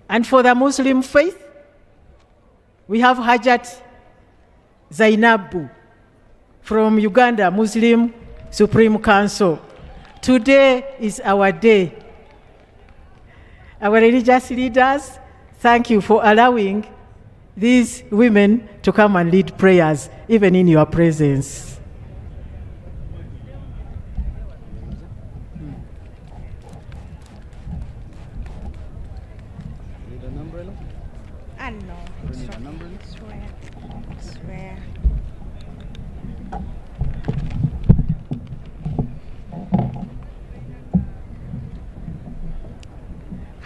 And for the Muslim faith, we have Hajat Zainabu from Uganda Muslim Supreme Council. Today is our day. Our religious leaders, thank you for allowing these women to come and lead prayers, even in your presence.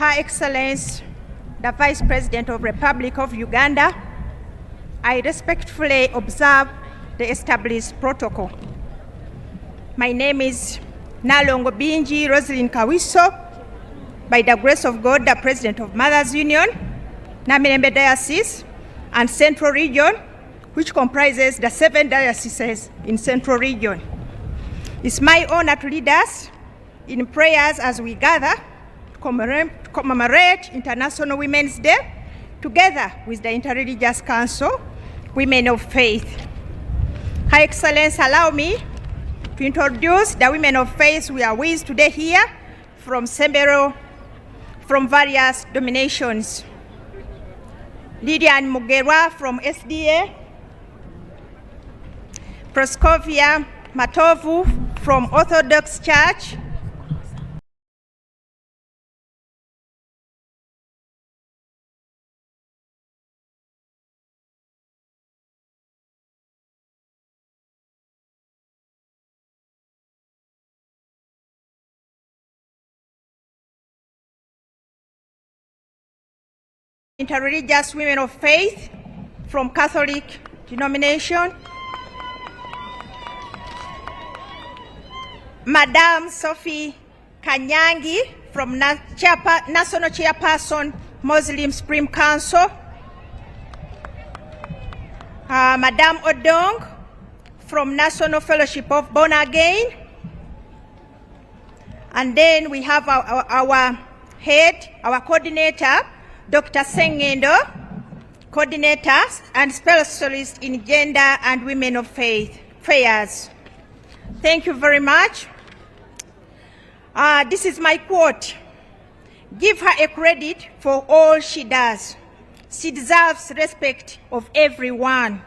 Her Excellency, the Vice President of Republic of Uganda, I respectfully observe the established protocol. My name is Nalongo Binji Rosalyn Kawiso, by the grace of God, the President of Mothers Union, Namirembe Diocese and Central Region, which comprises the 7 dioceses in Central Region. It's my honor to lead us in prayers as we gather to commemorate International Women's Day together with the Interreligious Council, Women of Faith. Her Excellency, allow me to introduce the women of faith we are with today here from several, from various denominations. Lydian Mugerwa from SDA, Proskovia Matovu from Orthodox Church, Interreligious Women of Faith from Catholic denomination, Madam Sophie Kanyangi from National Chairperson, Muslim Supreme Council, Madam Odong from National Fellowship of Born Again, and then we have our head, our coordinator, Dr. Sengendo, coordinator and specialist in gender and women of faith affairs. Thank you very much. This is my quote. Give her a credit for all she does. She deserves respect of everyone.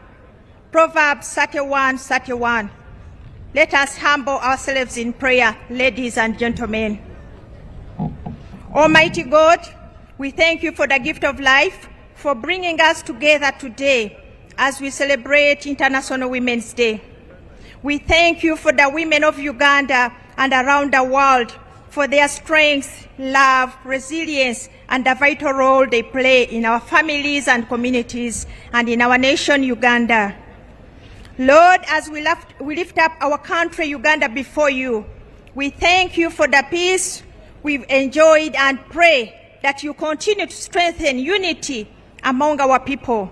Proverbs 31:31. Let us humble ourselves in prayer, ladies and gentlemen. Almighty God, we thank you for the gift of life, for bringing us together today as we celebrate International Women's Day. We thank you for the women of Uganda and around the world for their strength, love, resilience, and the vital role they play in our families and communities and in our nation, Uganda. Lord, as we lift up our country, Uganda, before you, we thank you for the peace we've enjoyed and pray that you continue to strengthen unity among our people.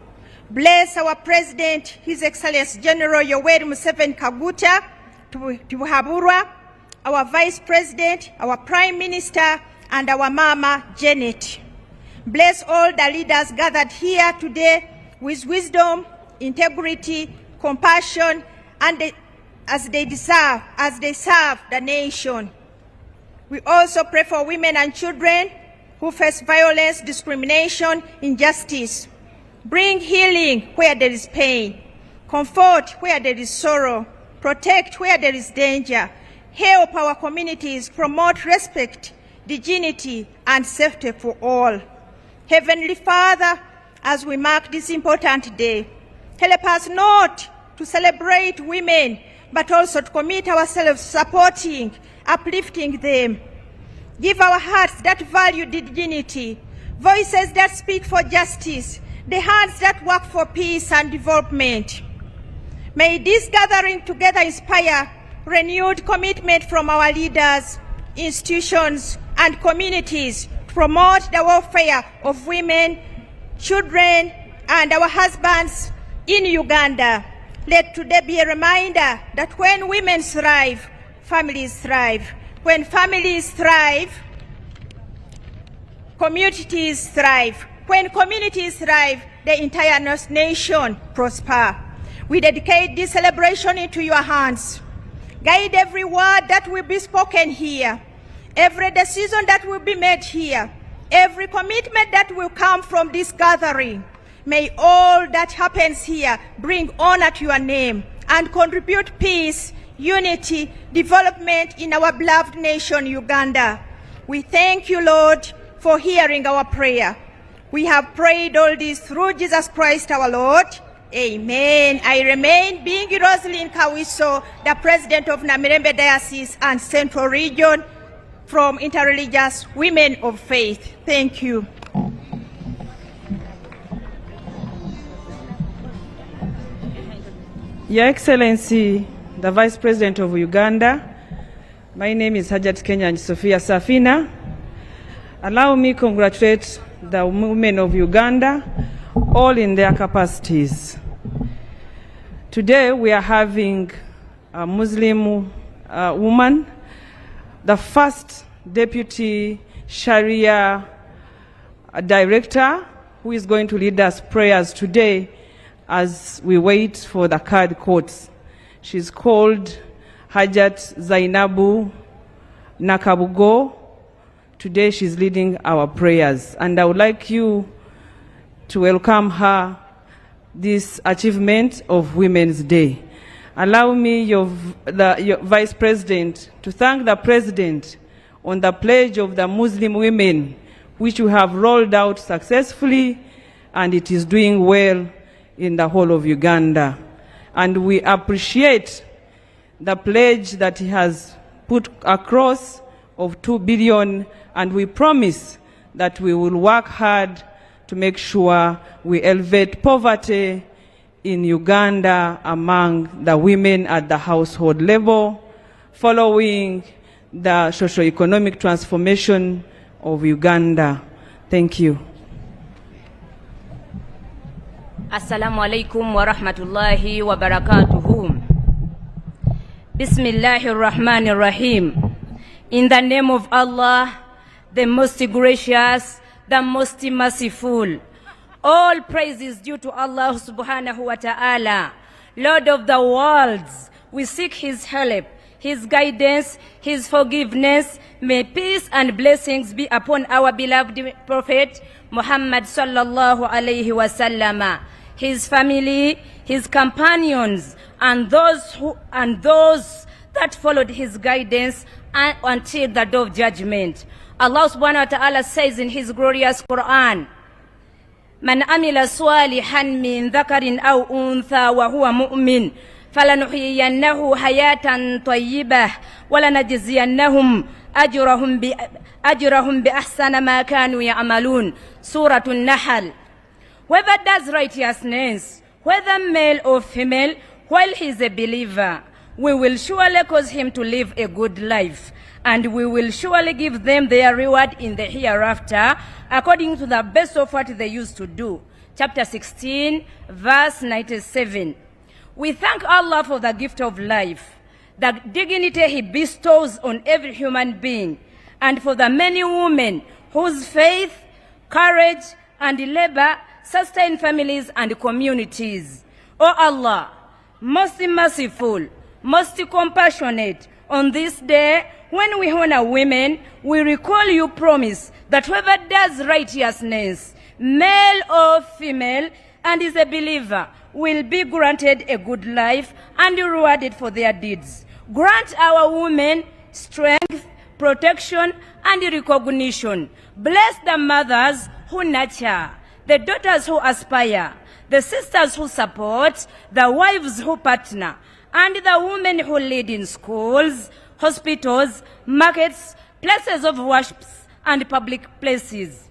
Bless our President, His Excellency General Yoweri Museveni Kaguta Tibuhaburwa, our Vice President, our Prime Minister, and our Mama Janet. Bless all the leaders gathered here today with wisdom, integrity, compassion, and as they serve the nation. We also pray for women and children who face violence, discrimination, injustice. Bring healing where there is pain, comfort where there is sorrow, protect where there is danger, help our communities, promote respect, dignity, and safety for all. Heavenly Father, as we mark this important day, help us not to celebrate women, but also to commit ourselves supporting, uplifting them. Give our hearts that value dignity, voices that speak for justice, the hands that work for peace and development. May this gathering together inspire renewed commitment from our leaders, institutions, and communities to promote the welfare of women, children, and our husbands in Uganda. Let today be a reminder that when women thrive, families thrive. When families thrive, communities thrive. When communities thrive, the entire nation prosper. We dedicate this celebration into your hands. Guide every word that will be spoken here, every decision that will be made here, every commitment that will come from this gathering. May all that happens here bring honor to your name and contribute peace, unity, development in our beloved nation, Uganda. We thank you, Lord, for hearing our prayer. We have prayed all this through Jesus Christ our Lord. Amen. I remain being Rosalyn Kawiso, the President of Namirembe Diocese and Central Region, from Interreligious Women of Faith. Thank you. Your Excellency, the Vice President of Uganda, my name is Hajat Kenya Sophia Safina. Allow me to congratulate the women of Uganda, all in their capacities. Today we are having a Muslim woman, the first Deputy Sharia Director, who is going to lead us prayers today as we wait for the card courts. She's called Hajat Zainabu Nakabugo. Today she's leading our prayers, and I would like you to welcome her this achievement of Women's Day. Allow me, your Vice President, to thank the President on the pledge of the Muslim women, which we have rolled out successfully, and it is doing well in the whole of Uganda. And we appreciate the pledge that he has put across of 2 billion, and we promise that we will work hard to make sure we elevate poverty in Uganda among the women at the household level, following the socio-economic transformation of Uganda. Thank you. Assalamu alaikum wa rahmatullahi wa barakatuhu. Bismillahir Rahmanir Rahim. In the name of Allah, the most gracious, the most merciful. All praise is due to Allah subhanahu wa ta'ala, Lord of the worlds. We seek His help, His guidance, His forgiveness. May peace and blessings be upon our beloved Prophet Muhammad sallallahu alayhi wa sallam, his family, his companions, and those that followed his guidance until the day of judgment. Allah subhanahu wa ta'ala says in His glorious Quran, Man amila salihan min dhakarin aw untha wa huwa mu'min falanuhyiyannahu hayatan tayyibah wa lanajziyannahum ajrahum bi ahsana ma kanu ya'malun. Surah An-Nahl. Whoever does righteousness, whether male or female, while he is a believer, we will surely cause him to live a good life, and we will surely give them their reward in the hereafter, according to the best of what they used to do. Chapter 16, verse 97. We thank Allah for the gift of life, the dignity He bestows on every human being, and for the many women whose faith, courage, and labor sustain families and communities. O Allah, most merciful, most compassionate, on this day, when we honor women, we recall your promise that whoever does righteousness, male or female, and is a believer, will be granted a good life and rewarded for their deeds. Grant our women strength, protection, and recognition. Bless the mothers who nurture, the daughters who aspire, the sisters who support, the wives who partner, and the women who lead in schools, hospitals, markets, places of worship, and public places.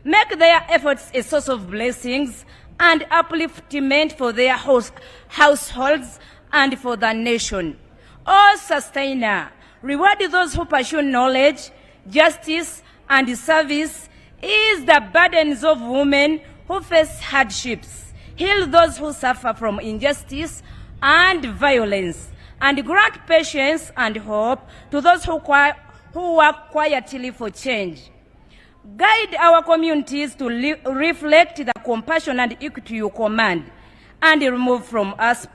Make their efforts a source of blessings and upliftment for their households and for the nation. O Sustainer, reward those who pursue knowledge, justice, and service, ease the burdens of women who face hardships, heal those who suffer from injustice and violence, and grant patience and hope to those who work quietly for change. Guide our communities to reflect the compassion and equity you command, and remove from us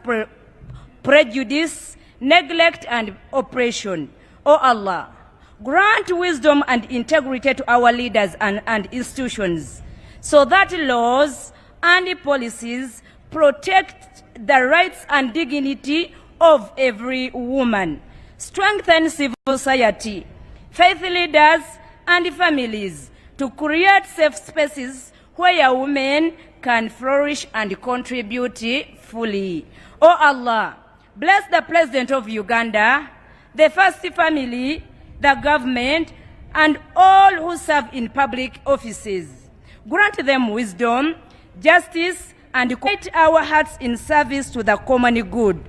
prejudice, neglect, and oppression. O Allah, grant wisdom and integrity to our leaders and institutions, so that laws and policies protect the rights and dignity of every woman. Strengthen civil society, faith leaders, and families to create safe spaces where women can flourish and contribute fully. O Allah, bless the President of Uganda, the first family, the government, and all who serve in public offices. Grant them wisdom, justice, and quiet our hearts in service to the common good.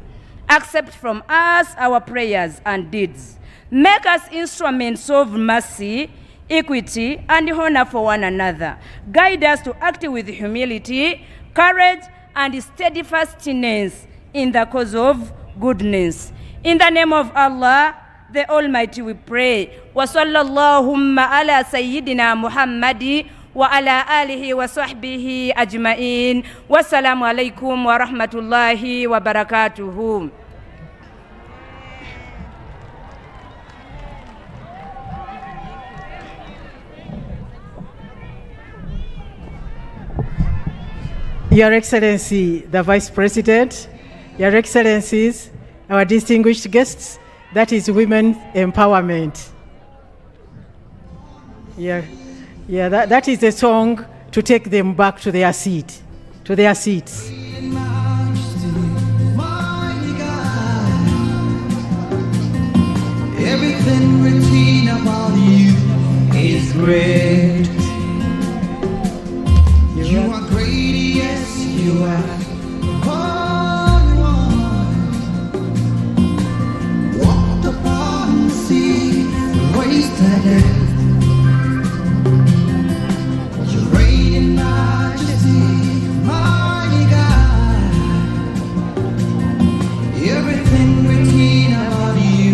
Accept from us our prayers and deeds. Make us instruments of mercy, equity, and honor for one another. Guide us to act with humility, courage, and steadfastness in the cause of goodness. In the name of Allah, the Almighty, we pray. Wa sallallahu ala sayyidina Muhammadi wa ala alihi wa sahbihi ajma'in. Wassalamu alaikum wa rahmatullahi wa barakatuhu. Your Excellency, the Vice President, Your Excellencies, our distinguished guests, that is women empowerment. That is a song to take them back to their seats. Everything written about you is great. You are great, yes, you are. Holy One, walked upon the sea, wasted it. You reign in majesty, mighty God. Everything written about you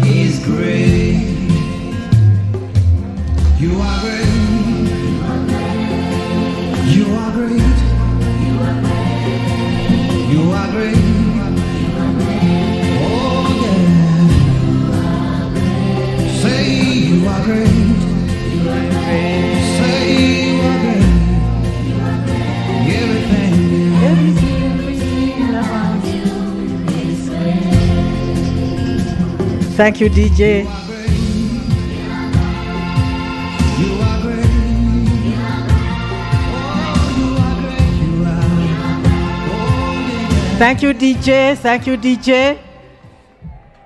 is great. You are great. You are great. You are great. Oh yeah. Say you are great. Say you are great. Everything about you is great. Thank you, DJ. Thank you, DJ. Thank you, DJ.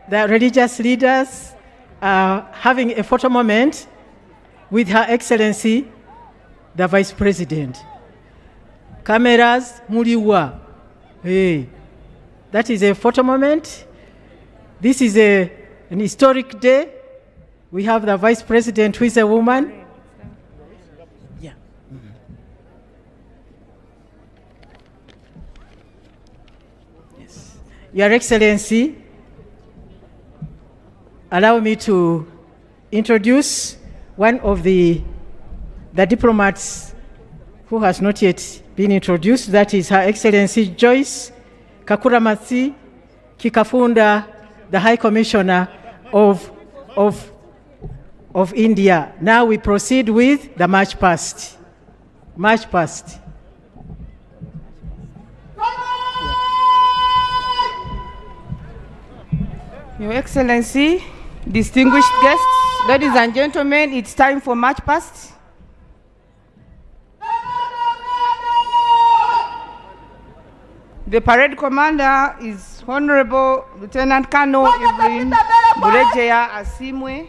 The religious leaders are having a photo moment with Her Excellency, the Vice President. Cameras, muliwa. Hey, that is a photo moment. This is an historic day. We have the Vice President, who is a woman. Yeah. Your Excellency, allow me to introduce one of the diplomats who has not yet been introduced. That is Her Excellency Joyce Kakuramatsi Kikafunda, the High Commissioner of India. Now we proceed with the march past. March past. Your Excellency, distinguished guests, ladies and gentlemen, it's time for march past. The parade commander is Honorable Lieutenant Colonel Evelyn Burejeya Asimwe.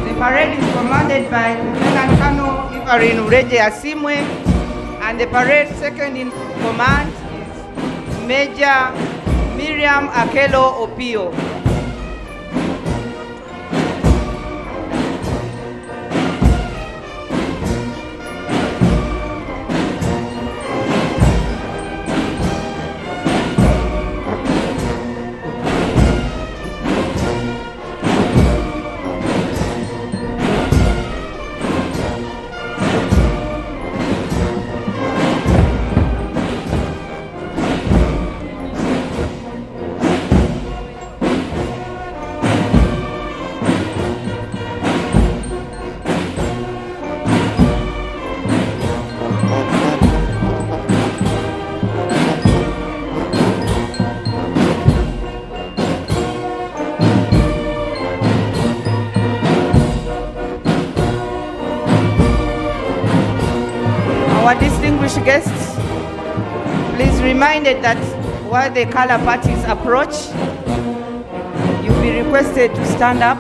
The parade is commanded by Lieutenant Colonel Evelyn Burejeya Asimwe, and the parade second in command is Major Miriam Ekiro Opio. Our distinguished guests, please reminded that while the color parties approach, you'll be requested to stand up.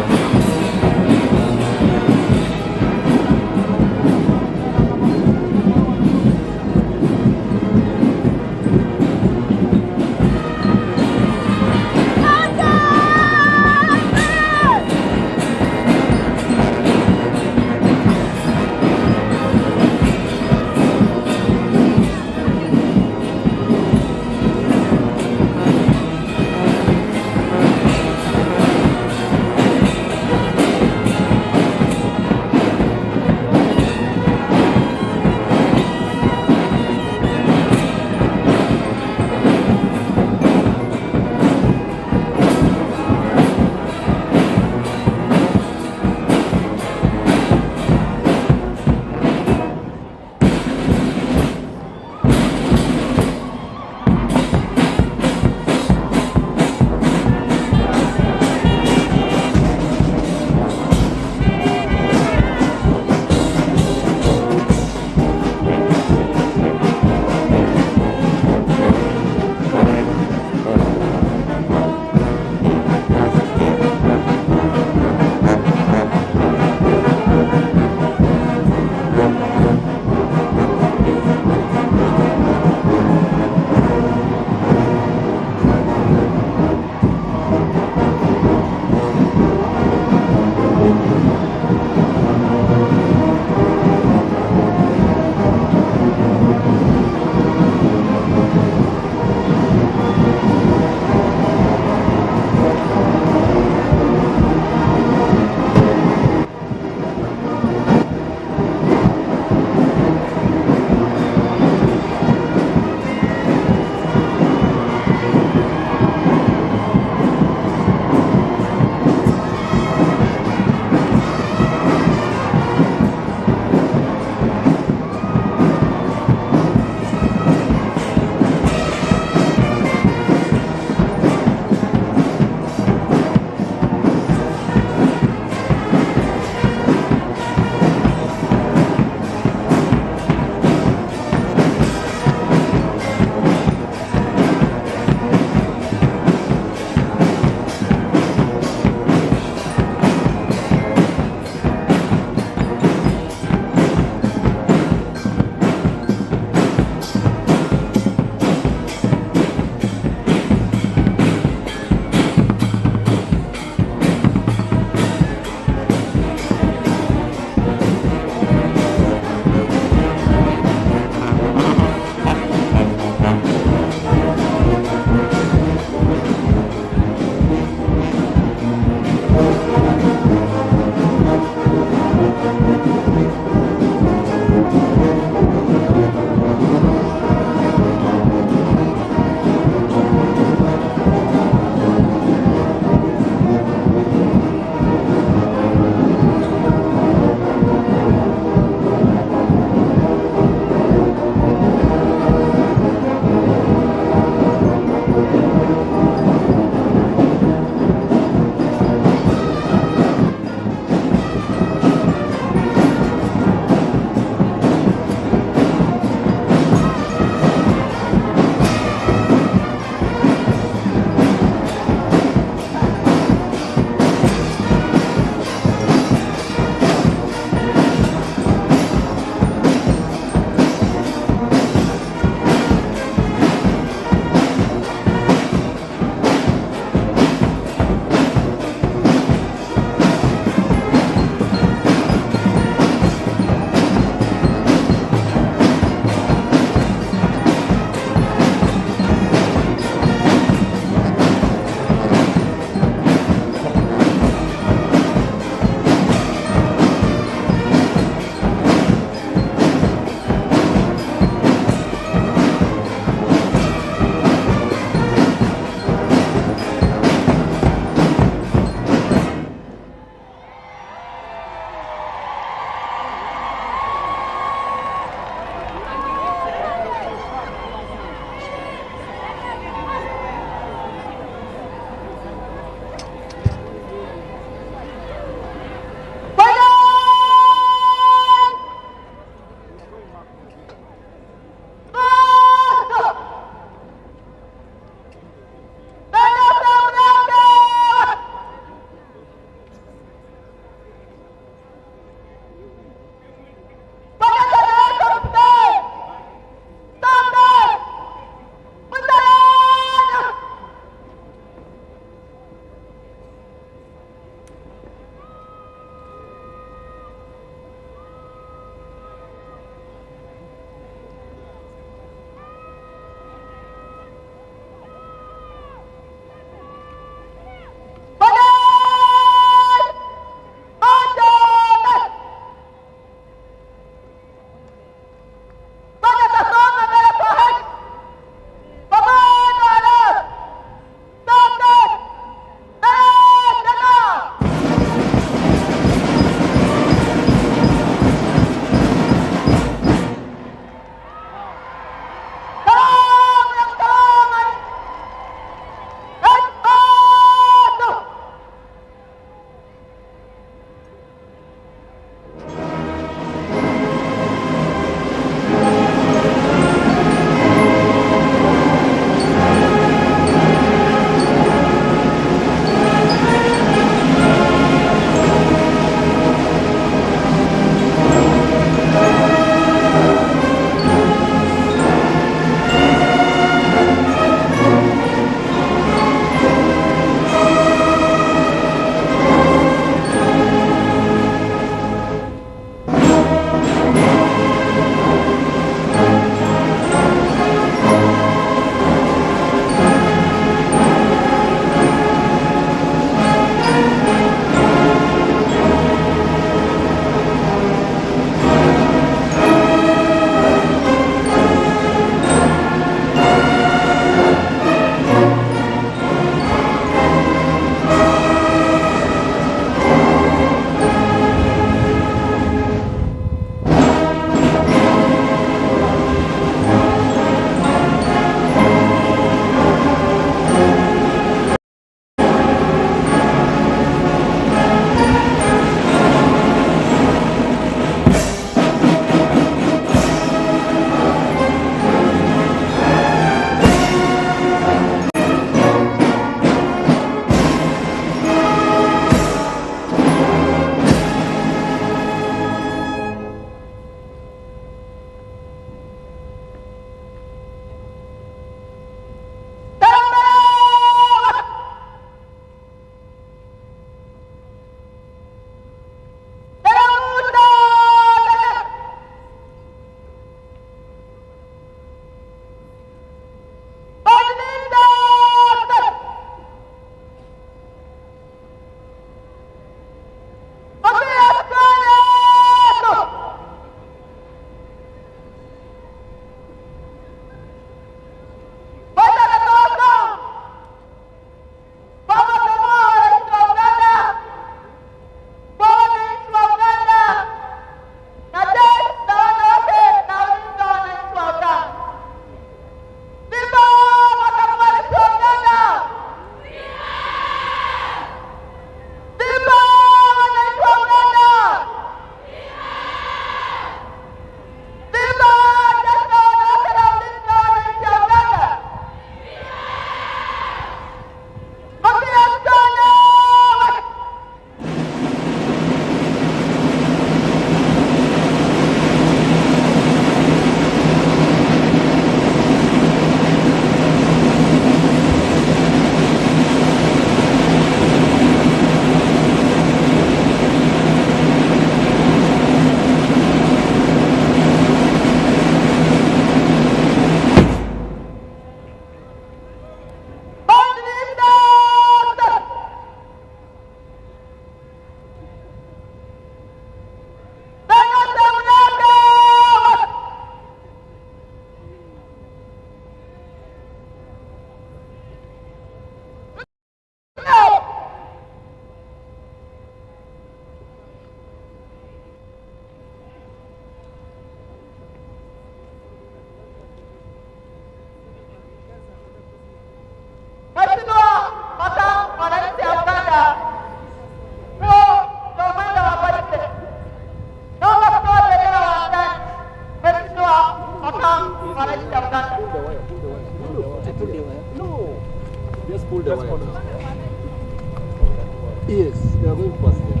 Yes, they are going past them.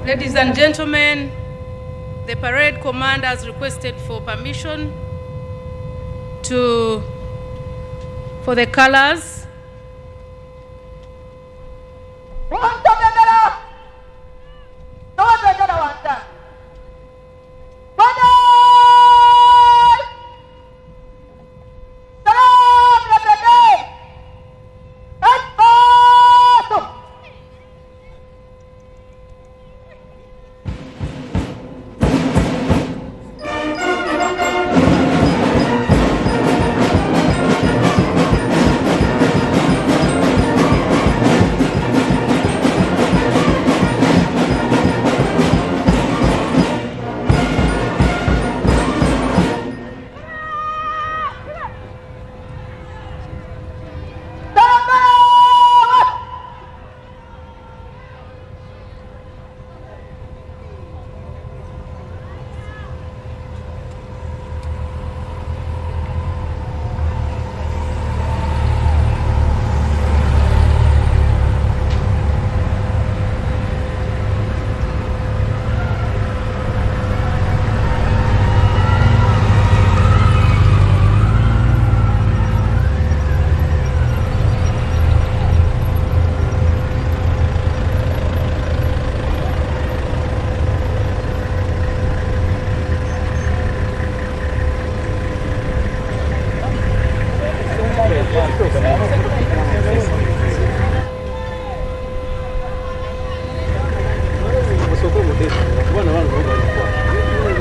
Ladies and gentlemen, the parade commander has requested for permission for the colors.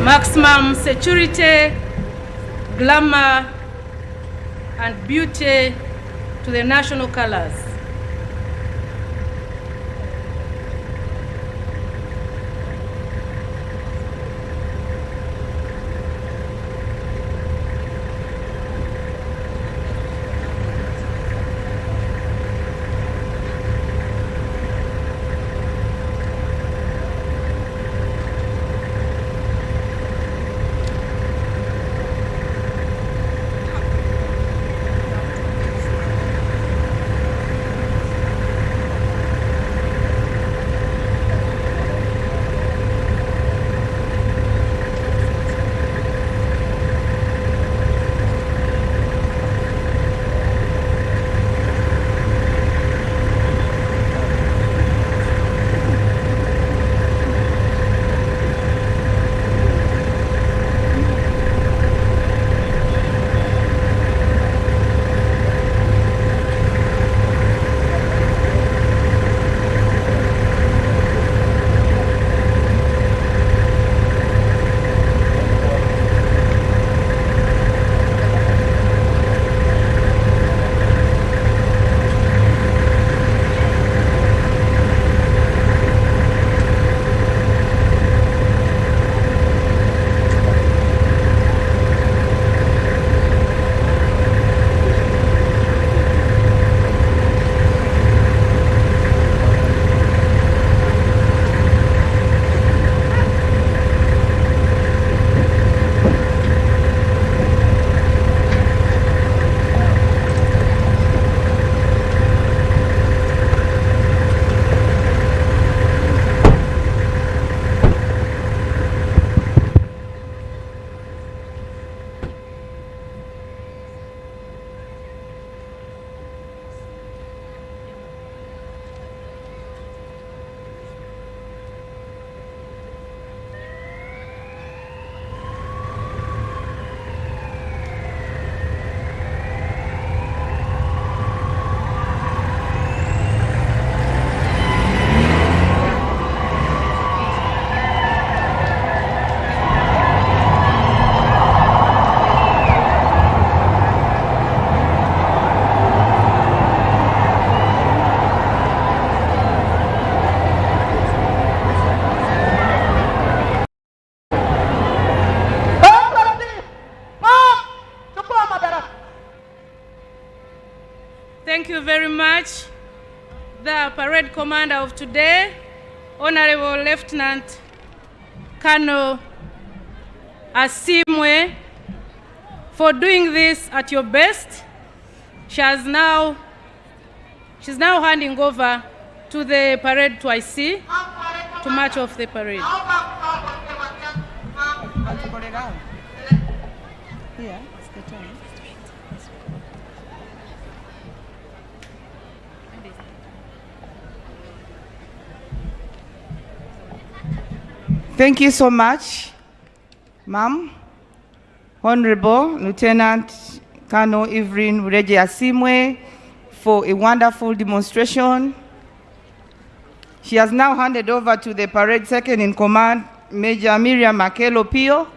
Maximum security, glamour, and beauty to the national colors. Thank you very much, the parade commander of today, Honorable Lieutenant Colonel Asimwe, for doing this at your best, she's now handing over to the parade to IC to march off the parade. Thank you so much, Ma'am. Honorable Lieutenant Colonel Evelyn Bureje Asimwe, for a wonderful demonstration. She has now handed over to the parade second in command, Major Miriam Makelo Pio.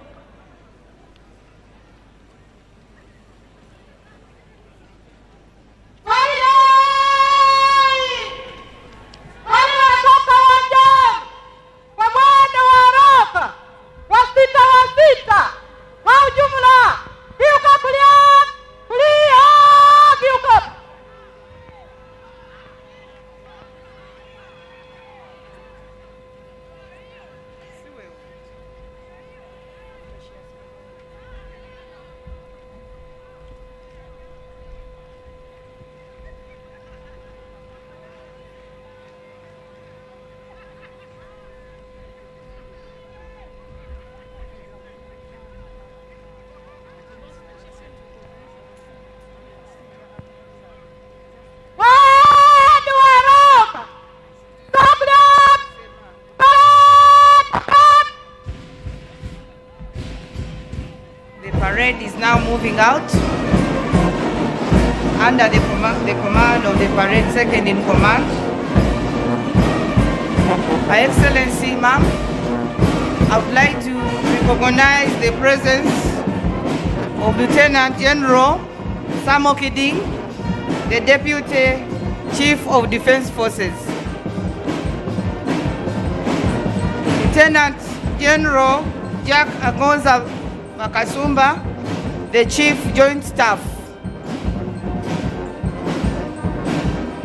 Is now moving out under the command of the parade second in command. Her Excellency, Ma'am, I would like to recognize the presence of Lieutenant General Samo Kiding, the Deputy Chief of Defense Forces. Lieutenant General Jack Agonza Makasumba, the Chief Joint Staff.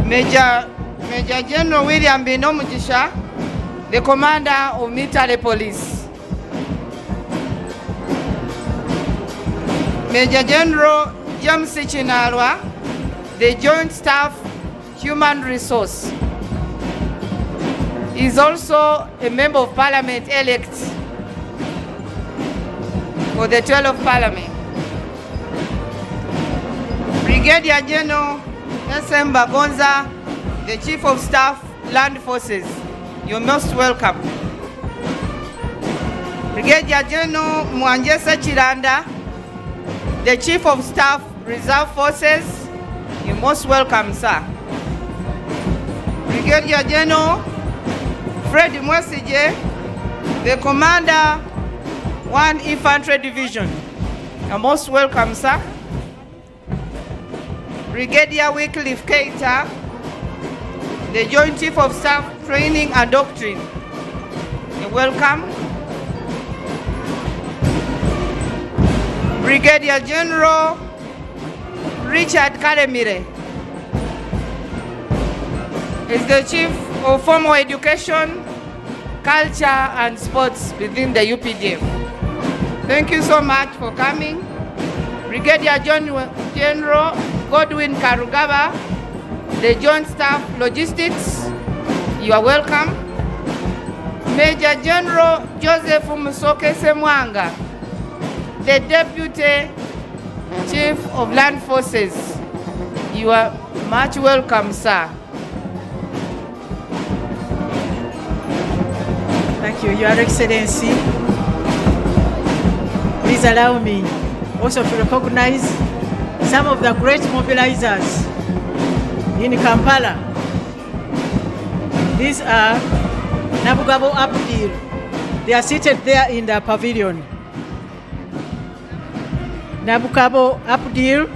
Major General William Bino Mujisha, the Commander of Military Police. Major General James Chinarwa, the Joint Staff Human Resource. He is also a Member of Parliament elect for the 12th Parliament. Brigadier General S.M. Bagonza, the Chief of Staff, Land Forces. You're most welcome. Brigadier General Mwanjesa Chiranda, the Chief of Staff, Reserve Forces. You're most welcome, sir. Brigadier General Fred Mwesije, the Commander, 1 Infantry Division. You're most welcome, sir. Brigadier Wycliffe Keita, the Joint Chief of Staff, Training and Doctrine. You're welcome. Brigadier General Richard Karemire is the Chief of Formal Education, Culture and Sports within the UPDF. Thank you so much for coming. Brigadier General Godwin Karugaba, the Joint Staff Logistics, you are welcome. Major General Joseph Musoke Semwanga, the Deputy Chief of Land Forces, you are much welcome, sir. Thank you, Your Excellency. Please allow me also to recognize some of the great mobilizers in Kampala. These are Nabugabo Abdil. They are seated there in the pavilion. Nabugabo Abdil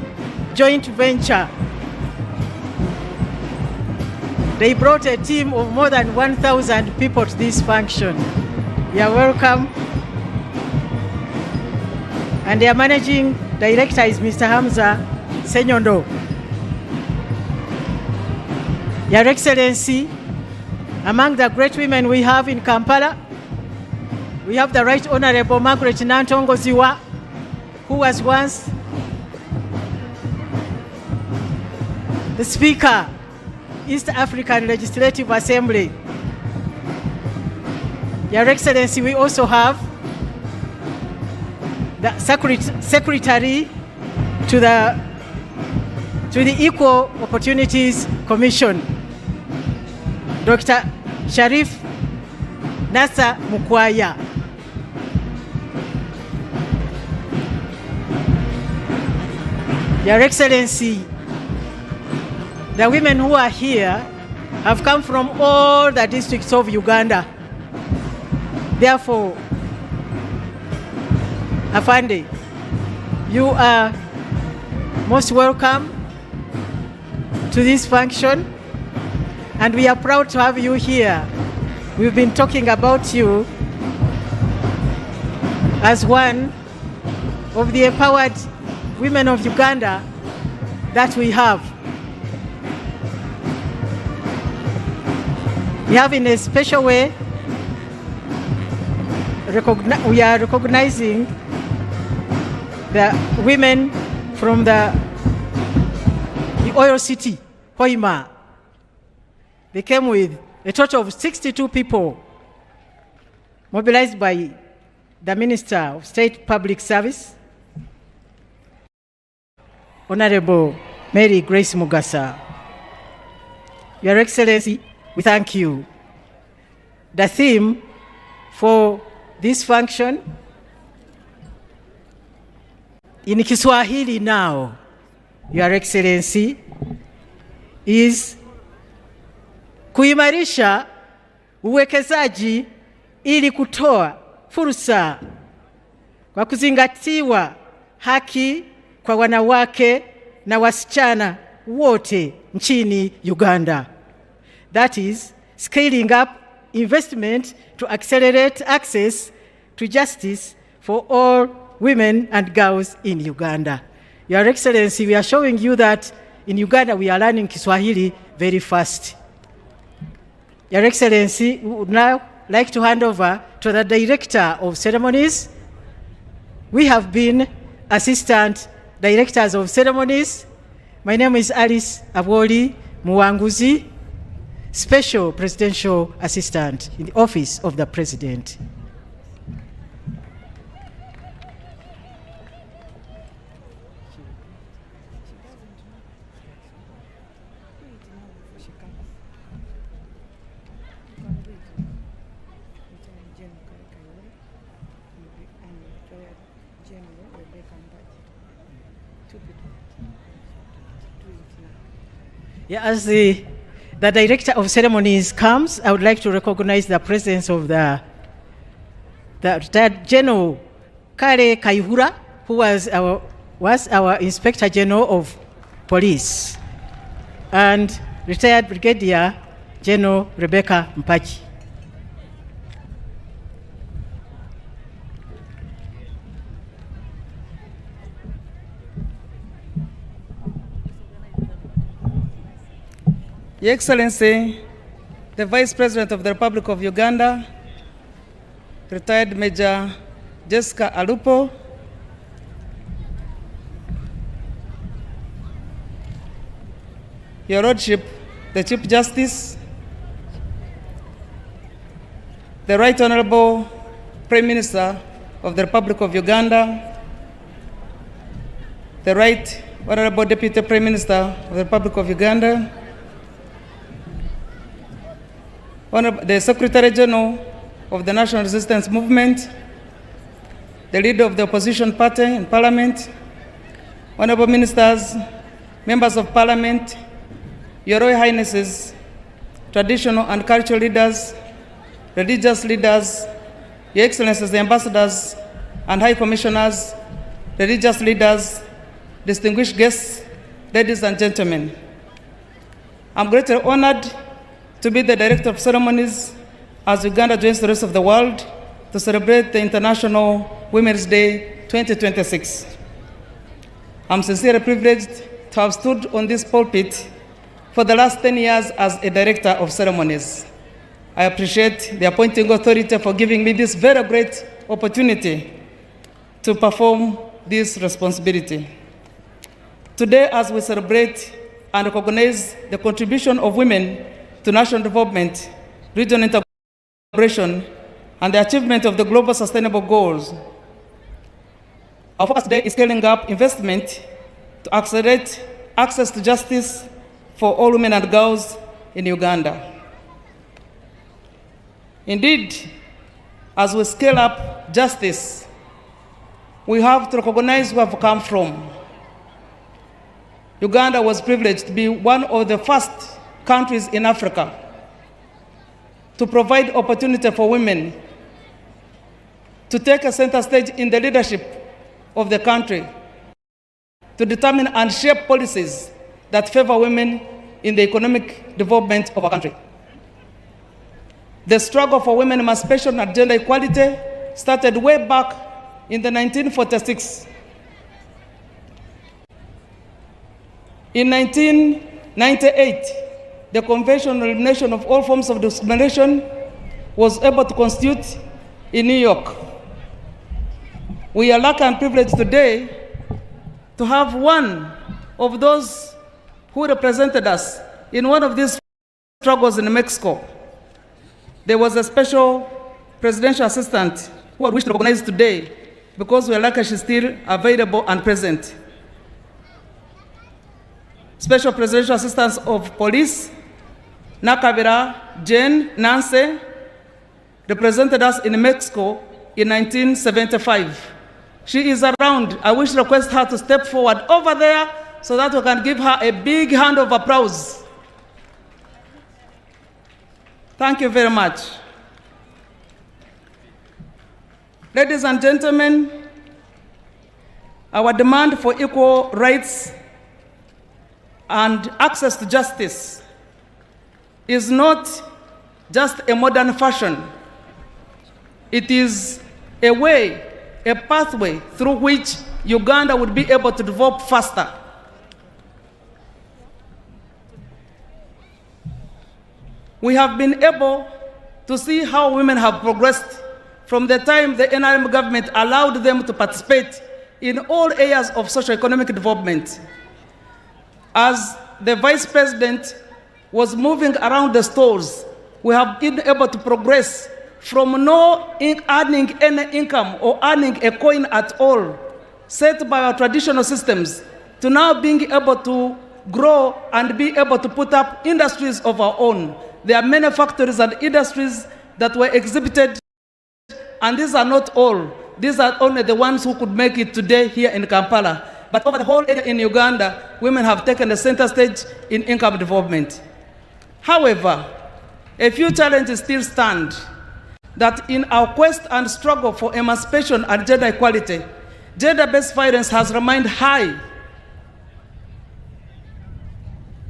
Joint Venture. They brought a team of more than 1,000 people to this function. You are welcome. And their managing director is Mr. Hamza Senyondo. Your Excellency, among the great women we have in Kampala, we have the Right Honorable Margaret Nantongo Ziwa, who was once the Speaker, East African Legislative Assembly. Your Excellency, we also have the Secretary to the Equal Opportunities Commission, Dr. Sharif Nasa Mukwaya. Your Excellency, the women who are here have come from all the districts of Uganda. Therefore, Afande, you are most welcome to this function, and we are proud to have you here. We've been talking about you as one of the empowered women of Uganda that we have. We have, in a special way, we are recognizing the women from the oil city, Hoima. They came with a total of 62 people mobilized by the Minister of State Public Service, Honorable Mary Grace Mugasa. Your Excellency, we thank you. The theme for this function in Kiswahili now, Your Excellency, is kuimarisha uwekezaji ili kutoa fursa kwa kuzingatiwa haki kwa wanawake na wasichana wote nchini Uganda. That is, scaling up investment to accelerate access to justice for all women and girls in Uganda. Your Excellency, we are showing you that in Uganda we are learning Kiswahili very fast. Your Excellency, we would now like to hand over to the Director of Ceremonies. We have been Assistant Directors of Ceremonies. My name is Alice Abwoli Muwanguzi, Special Presidential Assistant in the Office of the President. Yeah, as the Director of Ceremonies comes, I would like to recognize the presence of the retired General Kale Kaihura, who was our Inspector General of Police, and retired Brigadier General Rebecca Mpachi. Your Excellency, the Vice President of the Republic of Uganda, retired Major Jessica Alupo, Your Lordship, the Chief Justice, the Right Honorable Prime Minister of the Republic of Uganda, the Right Honorable Deputy Prime Minister of the Republic of Uganda, the Secretary General of the National Resistance Movement, the leader of the opposition party in Parliament, Honorable Ministers, Members of Parliament, Your Royal Highnesses, traditional and cultural leaders, religious leaders, Your Excellencies, the ambassadors and high commissioners, religious leaders, distinguished guests, ladies and gentlemen. I'm greatly honored to be the Director of Ceremonies as Uganda joins the rest of the world to celebrate the International Women's Day 2026. I'm sincerely privileged to have stood on this pulpit for the last 10 years as a Director of Ceremonies. I appreciate the appointing authority for giving me this very great opportunity to perform this responsibility. Today, as we celebrate and recognize the contribution of women to national development, regional integration, and the achievement of the global sustainable goals. Our focus today is scaling up investment to accelerate access to justice for all women and girls in Uganda. Indeed, as we scale up justice, we have to recognize where we've come from. Uganda was privileged to be one of the first countries in Africa to provide opportunity for women to take a center stage in the leadership of the country, to determine and shape policies that favor women in the economic development of our country. The struggle for women emancipation and gender equality started way back in the 1946. In 1998, the Convention on Elimination of All Forms of Discrimination was able to constitute in New York. We are lucky and privileged today to have one of those who represented us in one of these struggles in Mexico. There was a special presidential assistant who I wish to recognize today because we are lucky she's still available and present. Special presidential assistants of police, Nakabira Jane Nance, represented us in Mexico in 1975. She is around. I wish to request her to step forward over there so that we can give her a big hand of applause. Thank you very much. Ladies and gentlemen, our demand for equal rights and access to justice is not just a modern fashion. It is a way, a pathway through which Uganda would be able to develop faster. We have been able to see how women have progressed from the time the NRM government allowed them to participate in all areas of socio-economic development. As the vice president was moving around the stores, we have been able to progress from no earning any income or earning a coin at all, set by our traditional systems, to now being able to grow and be able to put up industries of our own. There are many factories and industries that were exhibited, and these are not all. These are only the ones who could make it today here in Kampala. But over the whole area in Uganda, women have taken the center stage in income development. However, a few challenges still stand that in our quest and struggle for emancipation and gender equality, gender-based violence has remained high.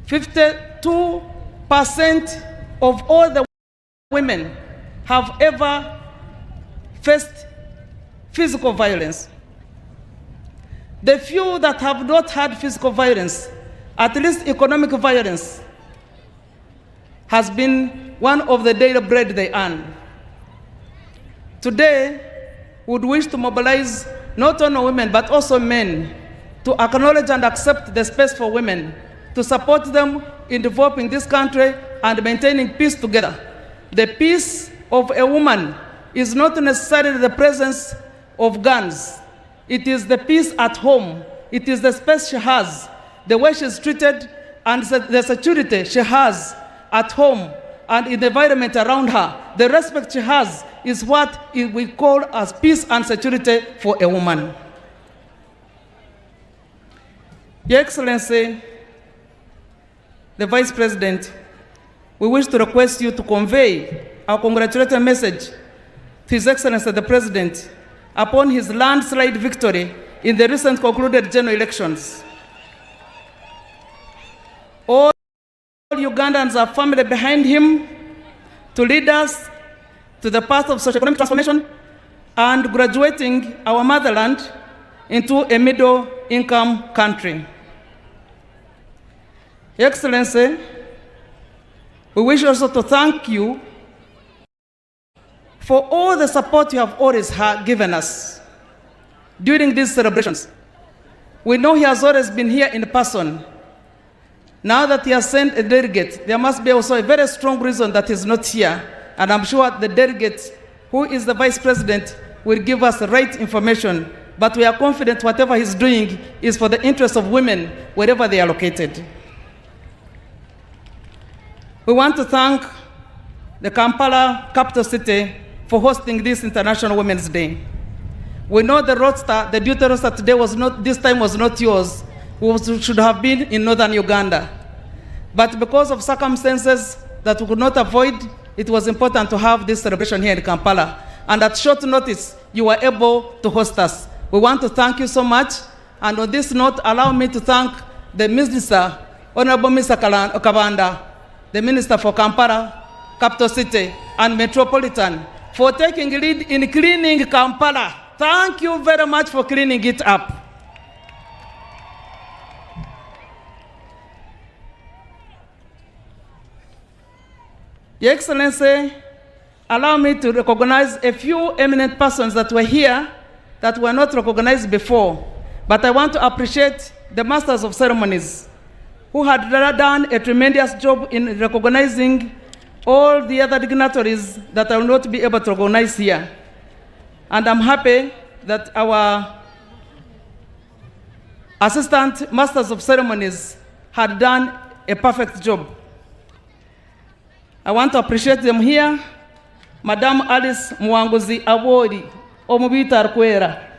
52% of all the women have ever faced physical violence. The few that have not had physical violence, at least economic violence, has been one of the daily bread they earn. Today, we would wish to mobilize not only women, but also men to acknowledge and accept the space for women, to support them in developing this country and maintaining peace together. The peace of a woman is not necessarily the presence of guns. It is the peace at home. It is the space she has, the way she's treated, and the security she has at home and in the environment around her. The respect she has is what we call as peace and security for a woman. Your Excellency, the Vice President, we wish to request you to convey our congratulatory message to His Excellency the President upon his landslide victory in the recent concluded general elections. All Ugandans are firmly behind him to lead us to the path of socio-economic transformation and graduating our motherland into a middle-income country. Your Excellency, we wish also to thank you for all the support you have always given us during these celebrations. We know he has always been here in person, Now that he has sent a delegate, there must be also a very strong reason that he's not here. And I'm sure the delegate, who is the vice president, will give us the right information. But we are confident whatever he's doing is for the interest of women wherever they are located. We want to thank the Kampala capital city for hosting this International Women's Day. We know the roster, the duty roster today this time was not yours. We should have been in northern Uganda. But because of circumstances that we could not avoid, it was important to have this celebration here in Kampala. And at short notice, you were able to host us. We want to thank you so much. And on this note, allow me to thank the Minister, Honorable Mr. Kabanda, the Minister for Kampala, Capital City, and Metropolitan, for taking lead in cleaning Kampala. Thank you very much for cleaning it up. Your Excellency, allow me to recognize a few eminent persons that were here that were not recognized before. But I want to appreciate the Masters of Ceremonies, who had done a tremendous job in recognizing all the other dignitaries that I will not be able to recognize here. And I'm happy that our Assistant Masters of Ceremonies had done a perfect job. I want to appreciate them here. Madam Alice Mwanguzi Awori, Omubita Arkwera.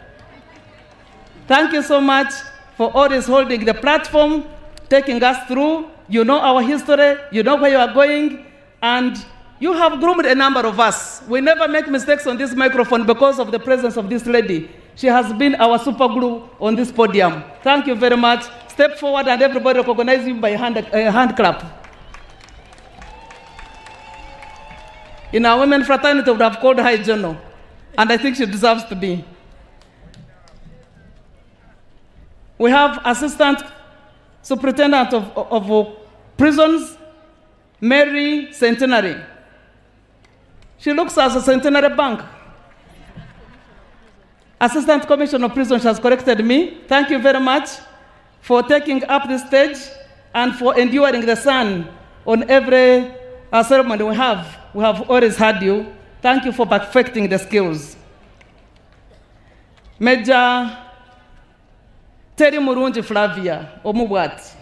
Thank you so much for always holding the platform, taking us through. You know our history, you know where you are going, and you have groomed a number of us. We never make mistakes on this microphone because of the presence of this lady. She has been our super glue on this podium. Thank you very much. Step forward and everybody recognize you by hand clap. In our women fraternity, would have called her a journal, and I think she deserves to be. We have Assistant Superintendent of Prisons, Mary Centenary. She looks as a centenary bank. Assistant Commissioner of Prisons has corrected me. Thank you very much for taking up the stage and for enduring the sun on every ceremony we have. We have always had you. Thank you for perfecting the skills. Major Terry Murunji Flavia Omubwati.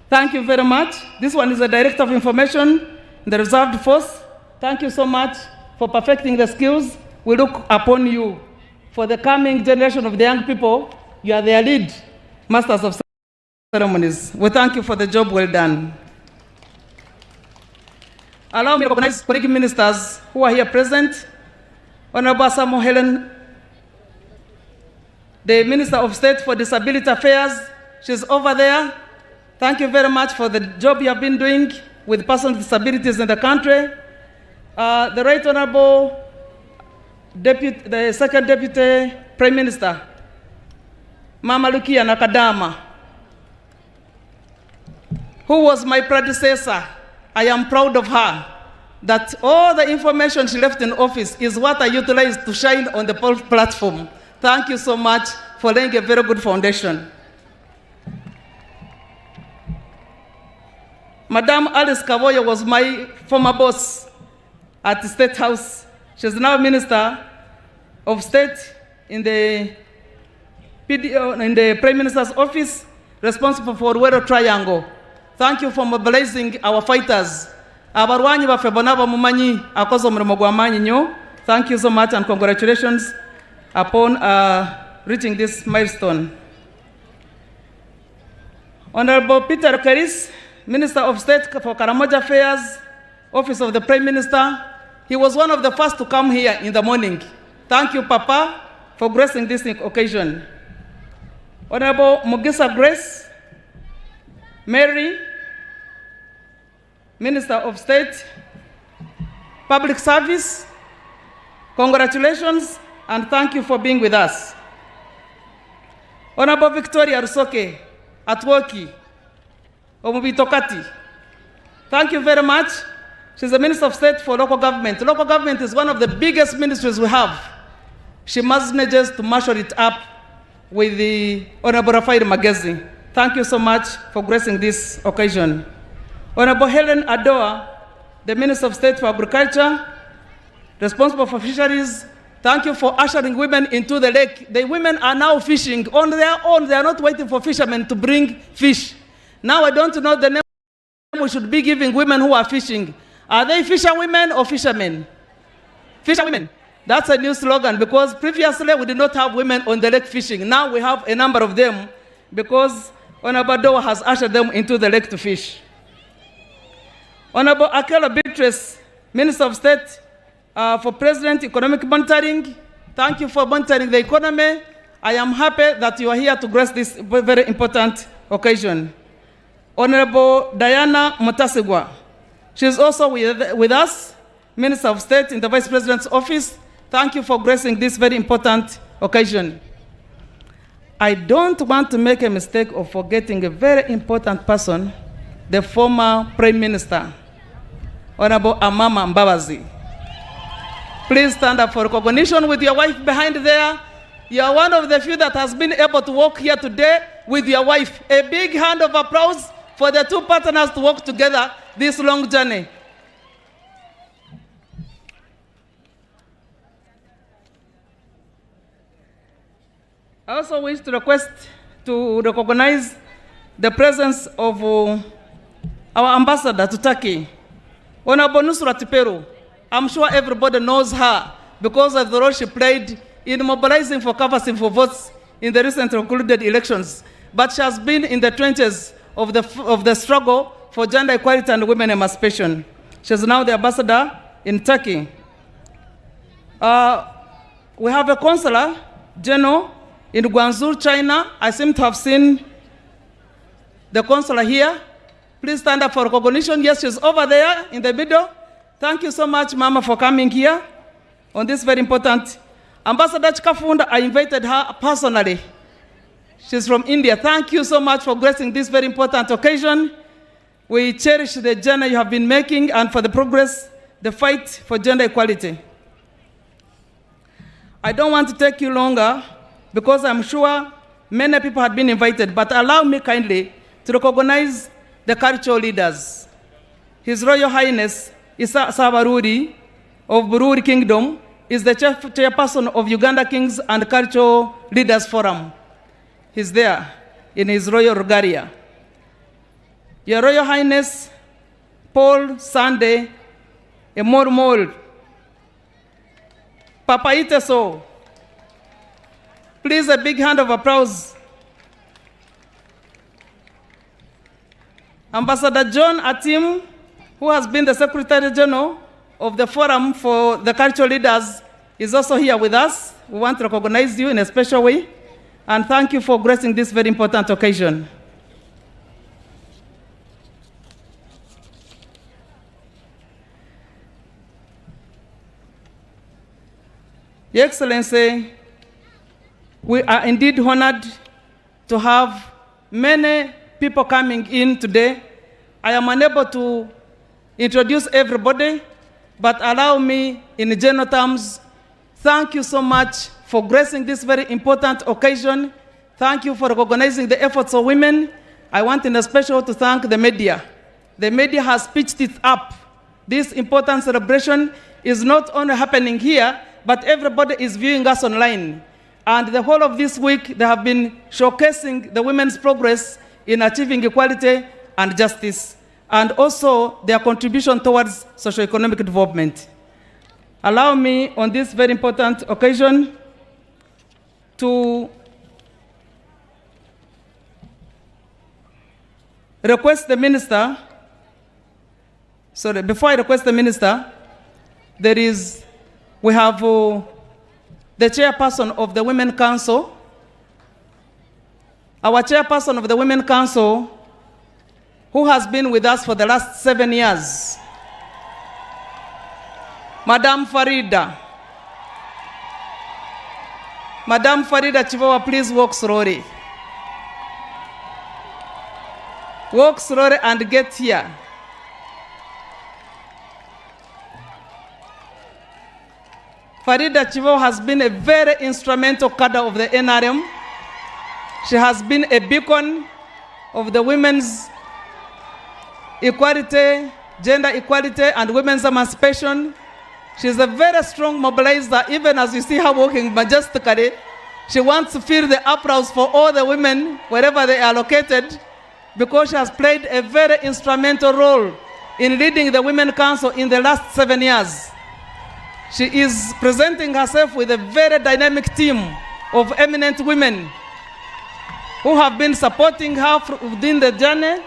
Thank you very much. This one is the Director of Information in the Reserved Force. Thank you so much for perfecting the skills. We look upon you for the coming generation of the young people. You are their lead Masters of Ceremonies. We thank you for the job well done. Allow me to recognize colleague ministers who are here present. Honorable Samuel Helen, the Minister of State for Disability Affairs. She's over there. Thank you very much for the job you have been doing with persons with disabilities in the country. The Right Honorable the Second Deputy Prime Minister, Mama Lukia Nakadama, who was my predecessor. I am proud of her, that all the information she left in office is what I utilized to shine on the platform. Thank you so much for laying a very good foundation. Madam Alice Kavoya was my former boss at the State House. She's now Minister of State in the Prime Minister's office, responsible for Ruero Triangle. Thank you for mobilizing our fighters. Abarwanyi bafe bonaba mumanyi akozo murimo gwamanyi nyo. Thank you so much and congratulations upon reaching this milestone. Honorable Peter Karis, Minister of State for Karamoja Affairs, Office of the Prime Minister. He was one of the first to come here in the morning. Thank you, Papa, for gracing this occasion. Honorable Mugisa Grace, Mary, Minister of State, Public Service, congratulations and thank you for being with us. Honorable Victoria Rusoke, Atwoki, Omubitokati, thank you very much. She's the Minister of State for Local Government. Local government is one of the biggest ministries we have. She manages to marshal it up with the Honorable Rafael Magezi. Thank you so much for gracing this occasion. Honorable Helen Adoa, the Minister of State for Agriculture, responsible for fisheries, thank you for ushering women into the lake. The women are now fishing on their own. They are not waiting for fishermen to bring fish. Now I don't know the name we should be giving women who are fishing. Are they fisherwomen or fishermen? Fisherwomen. That's a new slogan because previously we did not have women on the lake fishing. Now we have a number of them because Honorable Adoa has ushered them into the lake to fish. Honorable Ekiro Beatrice, Minister of State for President Economic Monitoring, thank you for monitoring the economy. I am happy that you are here to grace this very important occasion. Honorable Diana Mutasigwa, she is also with us, Minister of State in the Vice President's office. Thank you for gracing this very important occasion. I don't want to make a mistake of forgetting a very important person, the former Prime Minister, Honorable Amama Mbabazi. Please stand up for recognition with your wife behind there. You are one of the few that has been able to walk here today with your wife. A big hand of applause for the two partners to walk together this long journey. I also wish to recognize the presence of our ambassador to Turkey, Honorable Nusrat Peru. I'm sure everybody knows her because of the role she played in mobilizing for canvassing for votes in the recent concluded elections. But she has been in the trenches of the struggle for gender equality and women emancipation. She is now the ambassador in Turkey. We have a consular general in Guangzhou, China. I seem to have seen the consular here. Please stand up for recognition. Yes, she's over there in the middle. Thank you so much, Mama, for coming here on this very important. Ambassador Chikafunda, I invited her personally. She's from India. Thank you so much for gracing this very important occasion. We cherish the journey you have been making and for the progress, the fight for gender equality. I don't want to take you longer because I'm sure many people had been invited, but allow me kindly to recognize the cultural leaders. His Royal Highness Isa Sabaruri of Bururi Kingdom is the chairperson of Uganda Kings and Cultural Leaders Forum. He's there in his royal regalia. Your Royal Highness Paul Sunday Emormol Papa Iteso. Please, a big hand of applause. Ambassador John Atim, who has been the Secretary General of the Forum for the Cultural Leaders, is also here with us. We want to recognize you in a special way, and thank you for gracing this very important occasion. Your Excellency, we are indeed honored to have many people coming in today. I am unable to introduce everybody, but allow me in general terms, thank you so much for gracing this very important occasion. Thank you for recognizing the efforts of women. I want in a special to thank the media. The media has pitched it up. This important celebration is not only happening here, but everybody is viewing us online. And the whole of this week, they have been showcasing the women's progress in achieving equality and justice, and also their contribution towards socio-economic development. Allow me on this very important occasion to request the minister, before I request the minister, we have the chairperson of the Women Council. Our chairperson of the Women Council, who has been with us for the last 7 years, Madam Farida. Madam Farida Chivawa, please walk slowly. Walk slowly and get here. Farida Chivawa has been a very instrumental cadre of the NRM. She has been a beacon of the women's equality, gender equality, and women's emancipation. She's a very strong mobilizer, even as you see her walking majestically. She wants to feel the applause for all the women, wherever they are located, because she has played a very instrumental role in leading the Women Council in the last 7 years. She is presenting herself with a very dynamic team of eminent women who have been supporting her within the journey.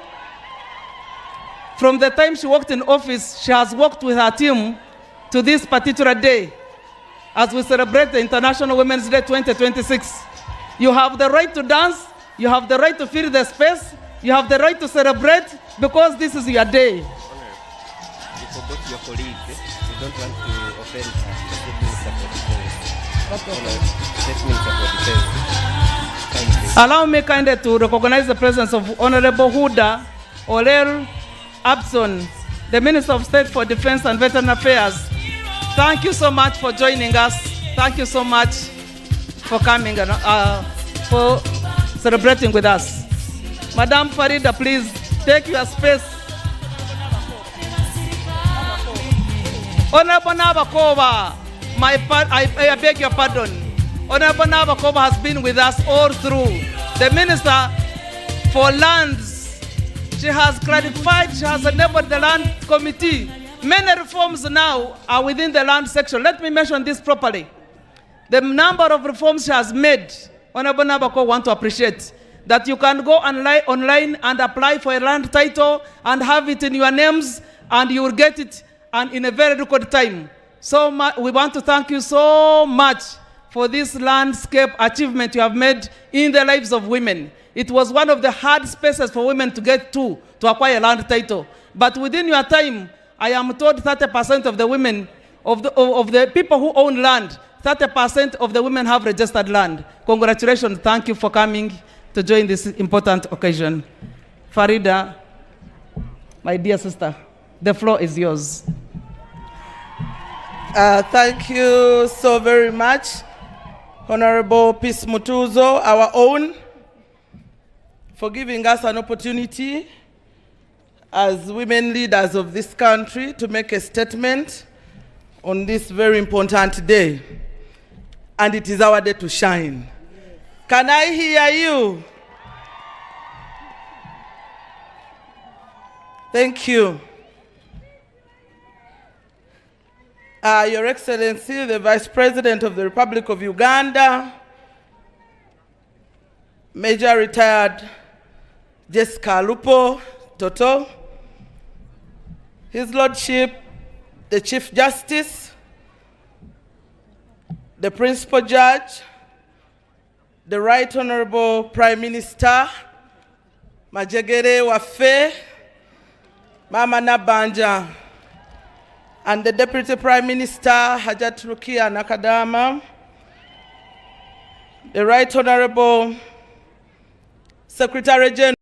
From the time she walked in office, she has worked with her team to this particular day as we celebrate the International Women's Day 2026. You have the right to dance, you have the right to fill the space, you have the right to celebrate because this is your day. You forgot your colleague. You don't want to offend her. Allow me kindly to recognize the presence of Honorable Huda Olel Abson, the Minister of State for Defense and Veteran Affairs. Thank you so much for joining us. Thank you so much for coming and for celebrating with us. Madam Farida, please take your space. Honorable Nabakova, I beg your pardon. Honorable Nabakova has been with us all through. The Minister for Lands, she has clarified, she has enabled the Land Committee. Many reforms now are within the land section. Let me mention this properly. The number of reforms she has made, Honorable Nabakova want to appreciate, that you can go online and apply for a land title and have it in your names and you will get it and in a very record time. So we want to thank you so much for this landscape achievement you have made in the lives of women. It was one of the hard spaces for women to get to acquire a land title. But within your time, I am told 30% of the women, of the people who own land, 30% of the women have registered land. Congratulations, thank you for coming to join this important occasion. Farida, my dear sister, the floor is yours. Thank you so very much, Honorable Peace Mutuzo, our own, for giving us an opportunity as women leaders of this country to make a statement on this very important day. And it is our day to shine. Can I hear you? Thank you. Your Excellency, the Vice President of the Republic of Uganda, Major Retired Jessica Lupo Toto, His Lordship, the Chief Justice, the Principal Judge, the Right Honorable Prime Minister, Majegere Wafe, Mama Nabanja, and the Deputy Prime Minister, Hajat Rukia Nakadama, the Right Honorable Secretary General,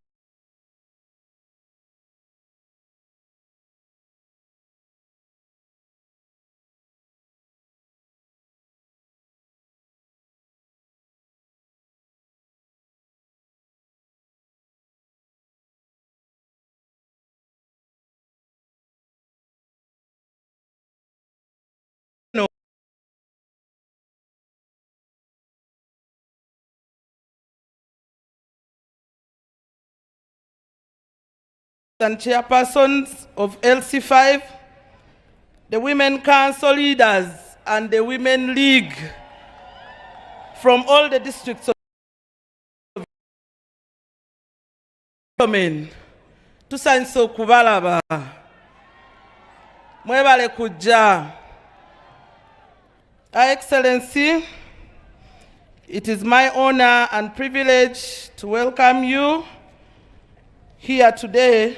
and chairpersons of LC5, the Women Council leaders, and the Women League from all the districts of women. Tusanso kubalaba. Mwebale kujja. Excellency, it is my honor and privilege to welcome you here today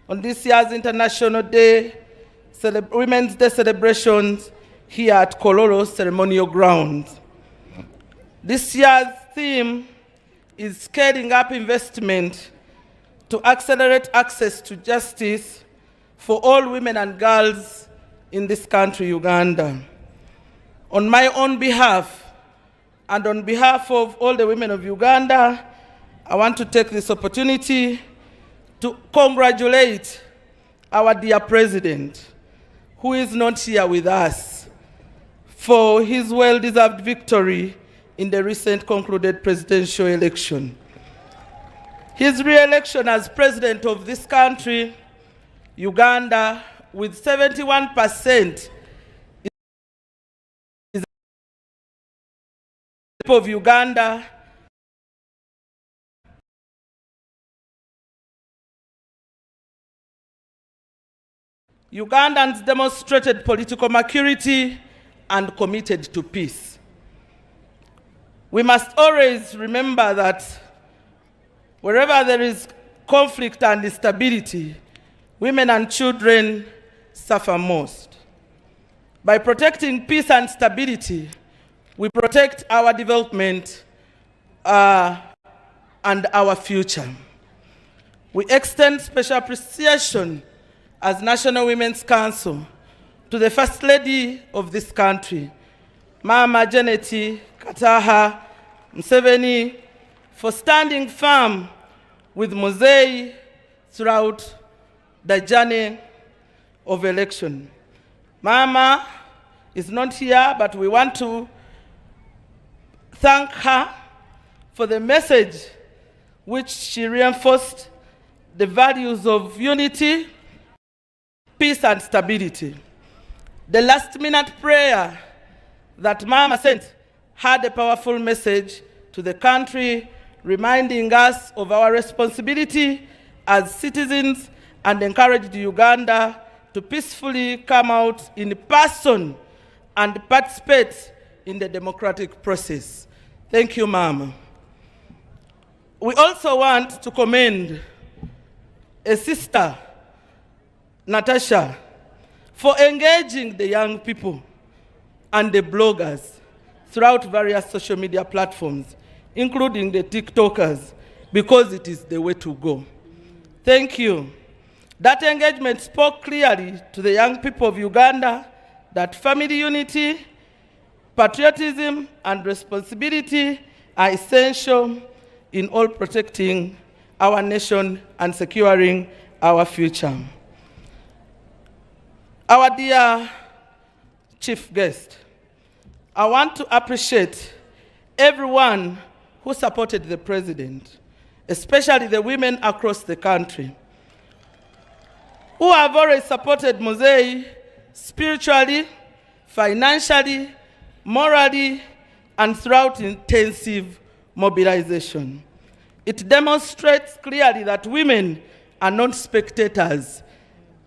on this year's International Day, Women's Day celebrations here at Kololo Ceremonial Grounds. This year's theme is scaling up investment to accelerate access to justice for all women and girls in this country, Uganda. On my own behalf, and on behalf of all the women of Uganda, I want to take this opportunity to congratulate our dear president, who is not here with us, for his well-deserved victory in the recent concluded presidential election. His re-election as president of this country, Uganda, with 71% of Uganda Ugandans demonstrated political maturity and committed to peace. We must always remember that wherever there is conflict and instability, women and children suffer most. By protecting peace and stability, we protect our development and our future. We extend special appreciation as National Women's Council to the First Lady of this country, Mama Janeti Kataha Museveni, for standing firm with Muzei throughout the journey of election. Mama is not here, but we want to thank her for the message which she reinforced, the values of unity, peace and stability. The last-minute prayer that Mama sent had a powerful message to the country, reminding us of our responsibility as citizens and encouraged Uganda to peacefully come out in person and participate in the democratic process. Thank you, Mama. We also want to commend a sister, Natasha, for engaging the young people and the bloggers throughout various social media platforms, including the TikTokers, because it is the way to go. Thank you. That engagement spoke clearly to the young people of Uganda that family unity, patriotism, and responsibility are essential in all protecting our nation and securing our future. Our dear chief guest, I want to appreciate everyone who supported the president, especially the women across the country, who have always supported Muzei spiritually, financially, morally, and throughout intensive mobilization. It demonstrates clearly that women are not spectators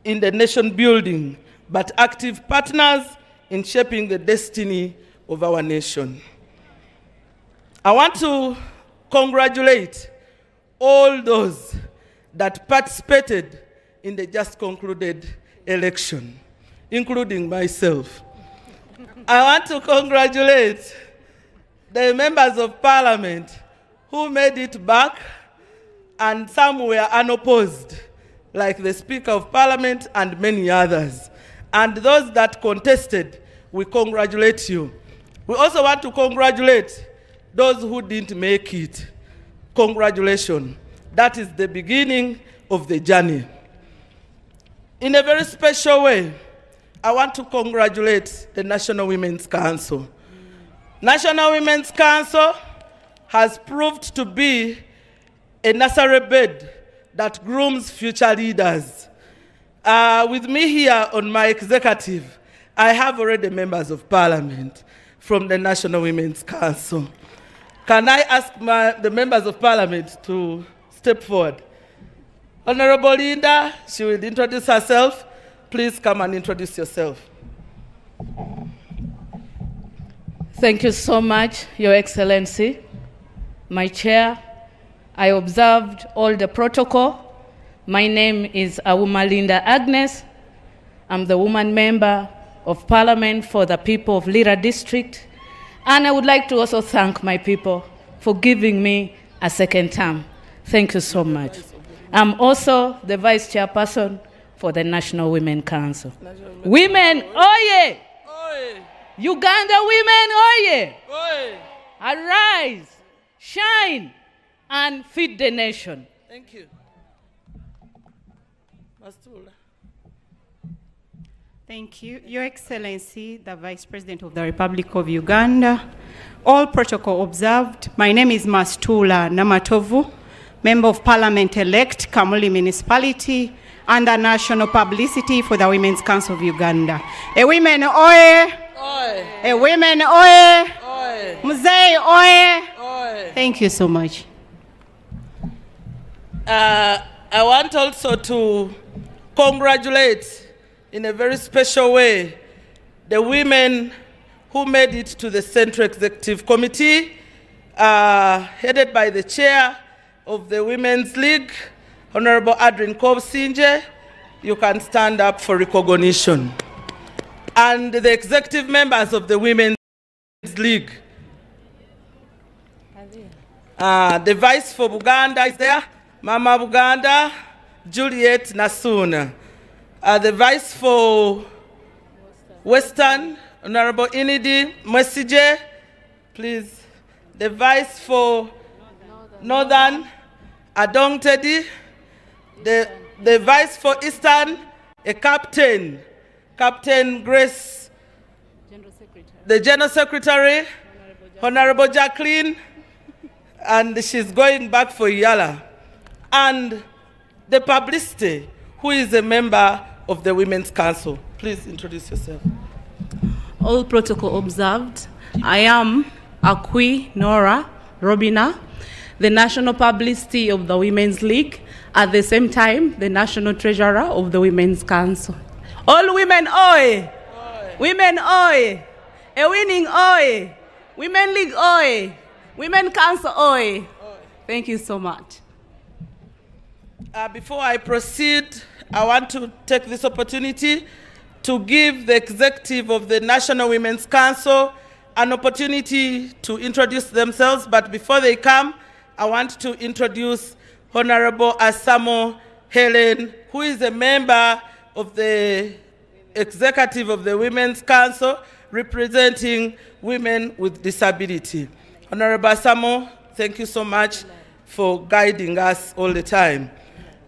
in the nation building, but active partners in shaping the destiny of our nation. I want to congratulate all those that participated in the just concluded election, including myself. I want to congratulate the members of parliament who made it back, and some were unopposed, like the Speaker of Parliament and many others. And those that contested, we congratulate you. We also want to congratulate those who didn't make it. Congratulations. That is the beginning of the journey. In a very special way, I want to congratulate the National Women's Council. National Women's Council has proved to be a nursery bed that grooms future leaders. With me here on my executive, I have already members of parliament from the National Women's Council. Can I ask the members of parliament to step forward? Honorable Linda, she will introduce herself. Please come and introduce yourself. Thank you so much, Your Excellency. My chair, I observed all the protocol. My name is Awuma Linda Agnes. I'm the woman member of Parliament for the people of Lira District. And I would like to also thank my people for giving me a second term. Thank you so much. I'm also the vice chairperson for the National Women Council. Women, oye! Oye! Uganda women, oye! Oye! Arise, shine, and feed the nation. Thank you. Mastula. Thank you. Your Excellency, the Vice President of the Republic of Uganda, all protocol observed. My name is Mastula Namatovu, Member of Parliament-elect, Kamuli Municipality, under National Publicity for the Women's Council of Uganda. A women oye! Oye! A women oye! Oye! Mzee oye! Oye! Thank you so much. I want also to congratulate in a very special way the women who made it to the Central Executive Committee, headed by the chair of the Women's League, Honorable Adrian Kobsinje. You can stand up for recognition. And the executive members of the Women's League. The vice for Buganda is there, Mama Buganda, Juliet Nasuna. The vice for Western, Honorable Inidi Mwesije, please. The vice for Northern, Adong Teddy. The vice for Eastern, a captain, Captain Grace. The General Secretary, Honorable Jacqueline, and she's going back for Yala. And the publicity, who is a member of the Women's Council. Please introduce yourself. All protocol observed. I am Akwi Nora Robina, the National Publicity of the Women's League, at the same time, the National Treasurer of the Women's Council. All women, oi! Women, oi! A winning, oi! Women League, oi! Women Council, oi! Thank you so much. Before I proceed, I want to take this opportunity to give the executive of the National Women's Council an opportunity to introduce themselves. But before they come, I want to introduce Honorable Asamo Helen, who is a member of the executive of the Women's Council representing women with disability. Honorable Asamo, thank you so much for guiding us all the time.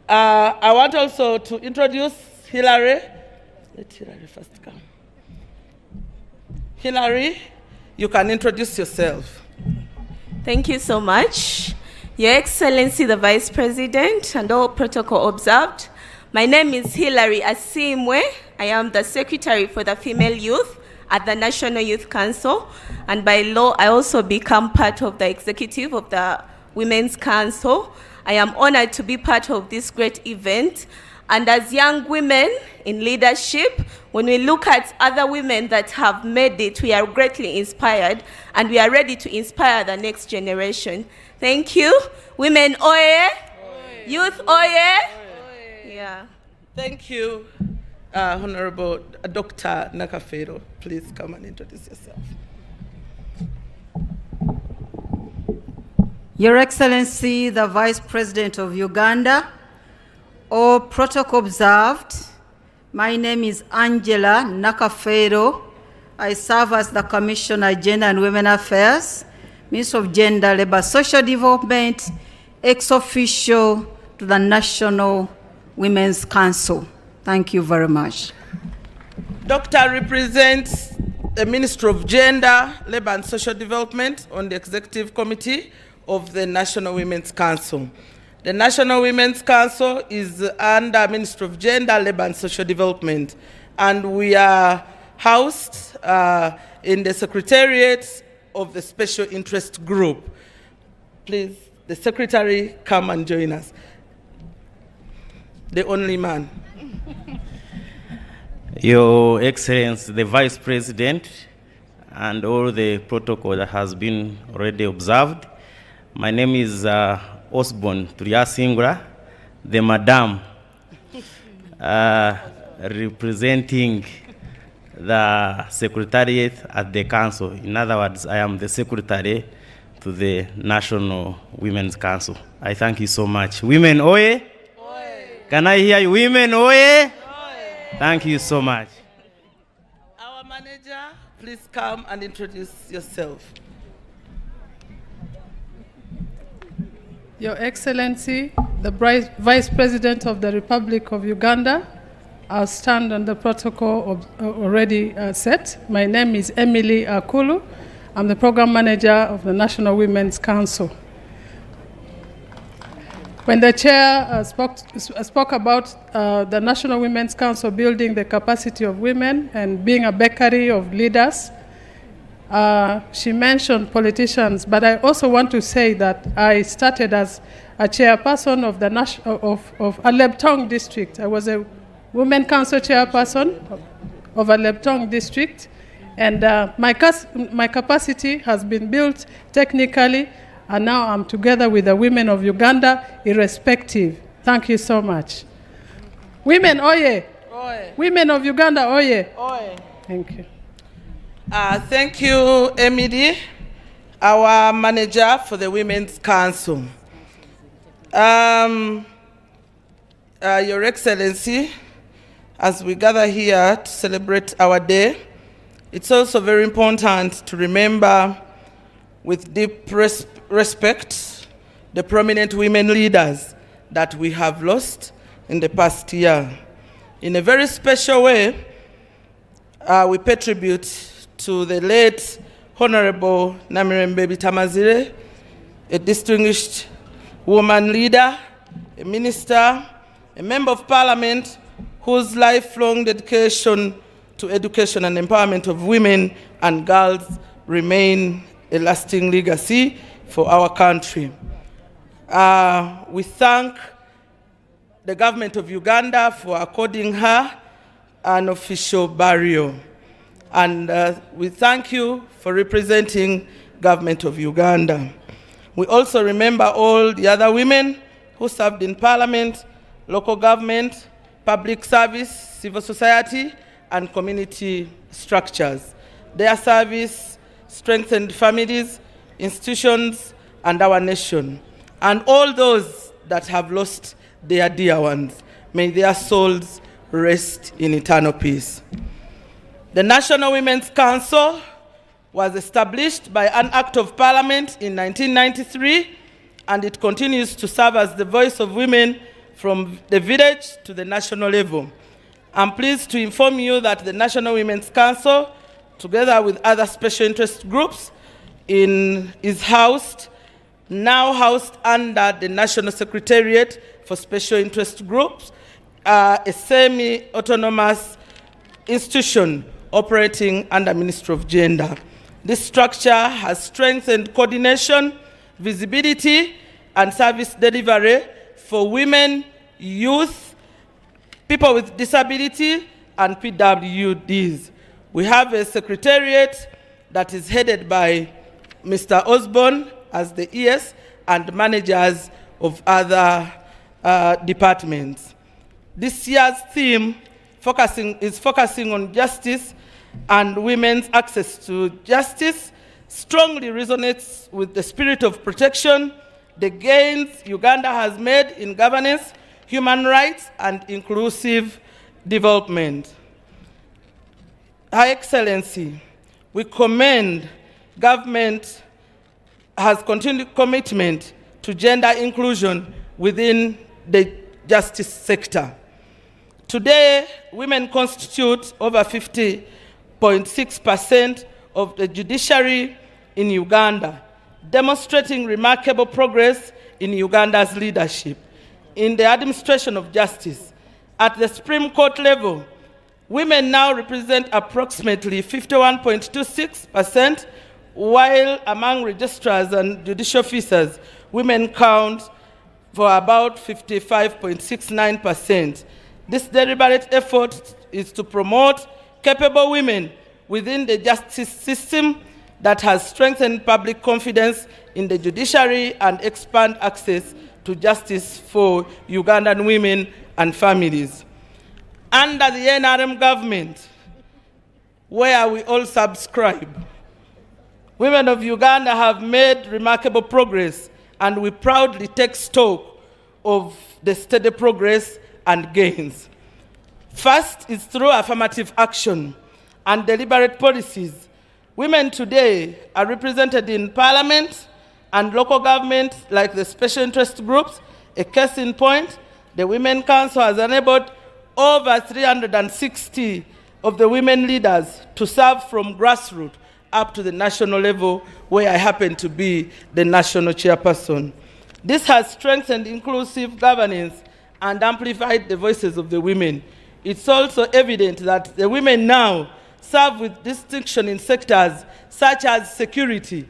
I want also to introduce Hillary. Let Hillary first come. Hillary, you can introduce yourself. Thank you so much. Your Excellency, the Vice President, and all protocol observed. My name is Hillary Asimwe. I am the Secretary for the Female Youth at the National Youth Council, and by law, I also become part of the executive of the Women's Council. I am honored to be part of this great event. And as young women in leadership, when we look at other women that have made it, we are greatly inspired, and we are ready to inspire the next generation. Thank you. Women, oye. Youth, oye. Yeah. Thank you, Honorable Dr. Nakafero. Please come and introduce yourself. Your Excellency, the Vice President of Uganda, all protocol observed. My name is Angela Nakafero. I serve as the Commissioner Gender and Women Affairs, Minister of Gender, Labor, Social Development, ex-officio to the National Women's Council. Thank you very much. Doctor represents the Minister of Gender, Labor and Social Development on the Executive Committee of the National Women's Council. The National Women's Council is under Ministry of Gender, Labor and Social Development, and we are housed in the Secretariat of the Special Interest Group. Please, the Secretary, come and join us. The only man. Your Excellency, the Vice President, and all the protocol that has been already observed. My name is Osborne Turiasingura, the Madam, representing the Secretariat at the Council. In other words, I am the Secretary to the National Women's Council. I thank you so much. Women, oye? Oye. Can I hear you? Women, oye? Oye. Thank you so much. Our manager, please come and introduce yourself. Your Excellency, the Vice President of the Republic of Uganda, I'll stand on the protocol already set. My name is Emily Akulu. I'm the Program Manager of the National Women's Council. When the Chair spoke about the National Women's Council building the capacity of women and being a bakery of leaders, she mentioned politicians, but I also want to say that I started as a chairperson of the of Alebtong district. I was a Women Council chairperson of Alebtong district, and my capacity has been built technically, and now I'm together with the women of Uganda, irrespective. Thank you so much. Women, oye! Oye. Women of Uganda, oye! Oye. Thank you. Thank you, Emily, our manager for the Women's Council. Your Excellency, as we gather here to celebrate our day, it's also very important to remember with deep respect the prominent women leaders that we have lost in the past year. In a very special way, we pay tribute to the late Honorable Namirembe Bitamazire, a distinguished woman leader, a minister, a member of parliament, whose lifelong dedication to education and empowerment of women and girls remain a lasting legacy for our country. We thank the government of Uganda for according her an official burial. And we thank you for representing government of Uganda. We also remember all the other women who served in parliament, local government, public service, civil society, and community structures. Their service strengthened families, institutions, and our nation. And all those that have lost their dear ones, may their souls rest in eternal peace. The National Women's Council was established by an Act of Parliament in 1993, and it continues to serve as the voice of women from the village to the national level. I'm pleased to inform you that the National Women's Council, together with other special interest groups, is now housed under the National Secretariat for Special Interest Groups, a semi-autonomous institution operating under Ministry of Gender. This structure has strengthened coordination, visibility, and service delivery for women, youth, people with disability, and PWDs. We have a secretariat that is headed by Mr. Osborne as the ES and managers of other departments. This year's theme is focusing on justice, and women's access to justice strongly resonates with the spirit of protection, the gains Uganda has made in governance, human rights, and inclusive development. Her Excellency, we commend government has continued commitment to gender inclusion within the justice sector. Today, women constitute over 50.6% of the judiciary in Uganda, demonstrating remarkable progress in Uganda's leadership. In the administration of justice, at the Supreme Court level, women now represent approximately 51.26%, while among registrars and judicial officers, women count for about 55.69%. This deliberate effort is to promote capable women within the justice system that has strengthened public confidence in the judiciary and expand access to justice for Ugandan women and families. Under the NRM government, where we all subscribe, women of Uganda have made remarkable progress, and we proudly take stock of the steady progress and gains. First is through affirmative action and deliberate policies. Women today are represented in parliament, and local governments like the special interest groups. A case in point, the Women Council has enabled over 360 of the women leaders to serve from grassroots up to the national level, where I happen to be the national chairperson. This has strengthened inclusive governance and amplified the voices of the women. It's also evident that the women now serve with distinction in sectors such as security,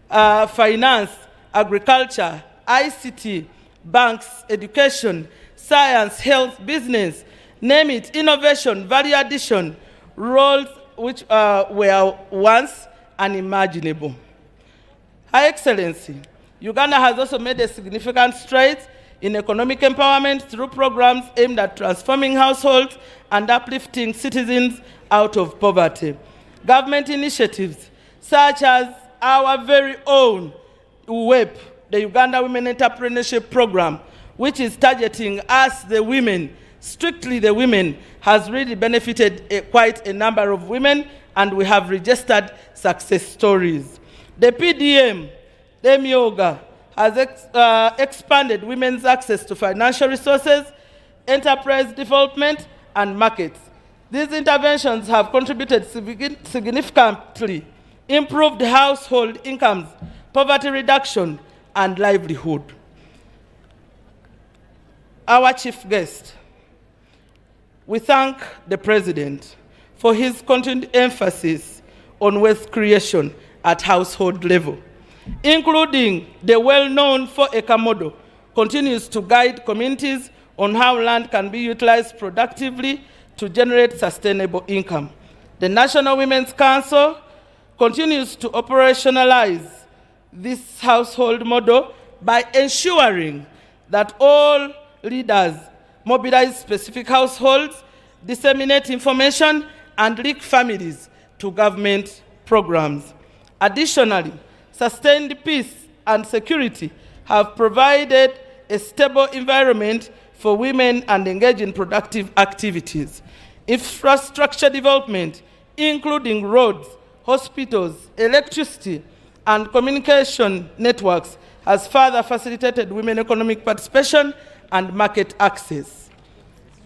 finance, agriculture, ICT, banks, education, science, health, business, name it, innovation, value addition, roles which were once unimaginable. High Excellency, Uganda has also made a significant strides in economic empowerment through programs aimed at transforming households and uplifting citizens out of poverty. Government initiatives such as our very own WEP, the Uganda Women Entrepreneurship Program, which is targeting us, the women, strictly the women, has really benefited quite a number of women, and we have registered success stories. The PDM, the Emikoro, has expanded women's access to financial resources, enterprise development, and markets. These interventions have contributed significantly, improved household incomes, poverty reduction, and livelihood. Our chief guest, we thank the President for his continued emphasis on wealth creation at household level, including the well-known 4-acre model, continues to guide communities on how land can be utilized productively to generate sustainable income. The National Women's Council continues to operationalize this household model by ensuring that all leaders mobilize specific households, disseminate information, and link families to government programs. Additionally, sustained peace and security have provided a stable environment for women and engage in productive activities. Infrastructure development, including roads, hospitals, electricity, and communication networks, has further facilitated women economic participation and market access.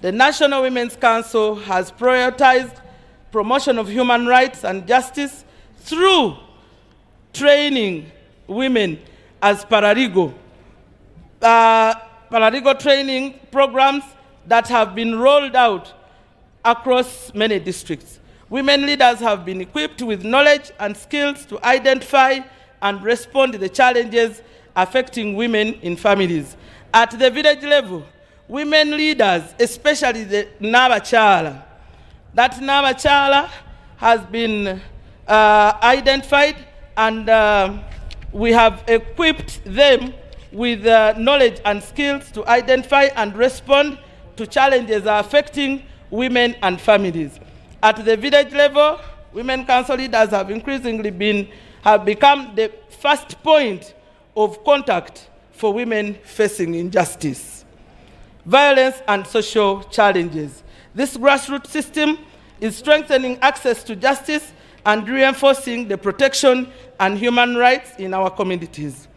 The National Women's Council has prioritized promotion of human rights and justice through training women as paralegal training programs that have been rolled out across many districts. Women leaders have been equipped with knowledge and skills to identify and respond to the challenges affecting women in families. At the village level, women leaders, especially the Nabachala, that Nabachala has been identified, and we have equipped them with knowledge and skills to identify and respond to challenges affecting women and families. At the village level, women council leaders have increasingly become the first point of contact for women facing injustice, violence, and social challenges. This grassroots system is strengthening access to justice and reinforcing the protection and human rights in our communities.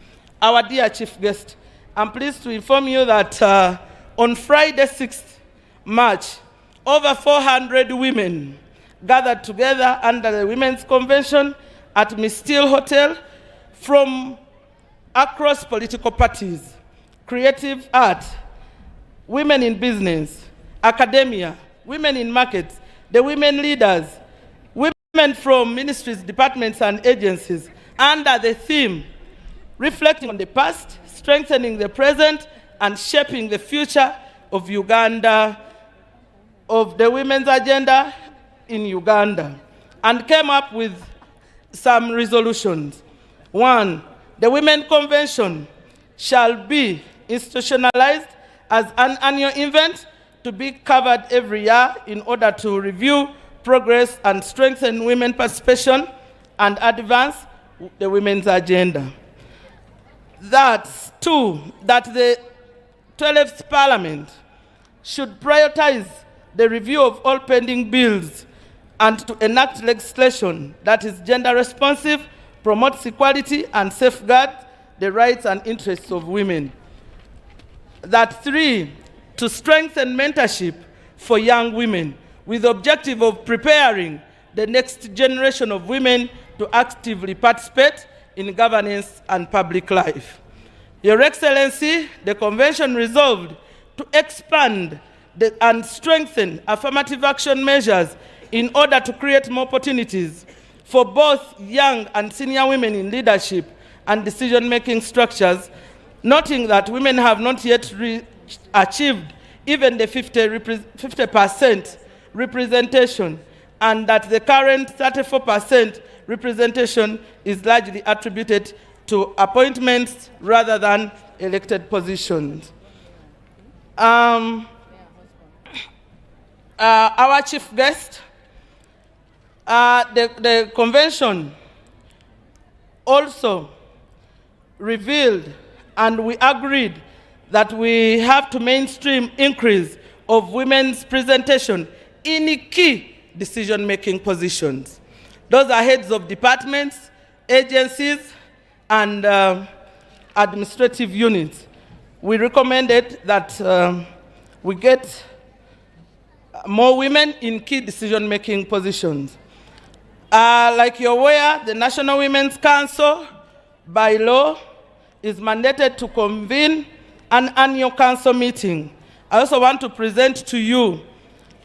Our dear chief guest, I'm pleased to inform you that on Friday, 6th March, over 400 women gathered together under the Women's Convention at Miss Steele Hotel from across political parties, creative art, women in business, academia, women in markets, the women leaders, women from ministries, departments, and agencies, under the theme, reflecting on the past, strengthening the present, and shaping the future of Uganda, of the women's agenda in Uganda, and came up with some resolutions. 1, the Women Convention shall be institutionalized as an annual event to be covered every year in order to review progress and strengthen women participation and advance the women's agenda. That's 2, that the 12th Parliament should prioritize the review of all pending bills and to enact legislation that is gender responsive, promotes equality, and safeguards the rights and interests of women. That 3, to strengthen mentorship for young women with the objective of preparing the next generation of women to actively participate in governance and public life. Your Excellency, the Convention resolved to expand and strengthen affirmative action measures in order to create more opportunities for both young and senior women in leadership and decision-making structures, noting that women have not yet achieved even the 50% representation, and that the current 34% representation is largely attributed to appointments rather than elected positions. Our chief guest, the convention also revealed, and we agreed, that we have to mainstream increase of women's presentation in key decision-making positions. Those are heads of departments, agencies, and administrative units. We recommended that we get more women in key decision-making positions. Like you're aware, the National Women's Council, by law, is mandated to convene an annual council meeting. I also want to present to you,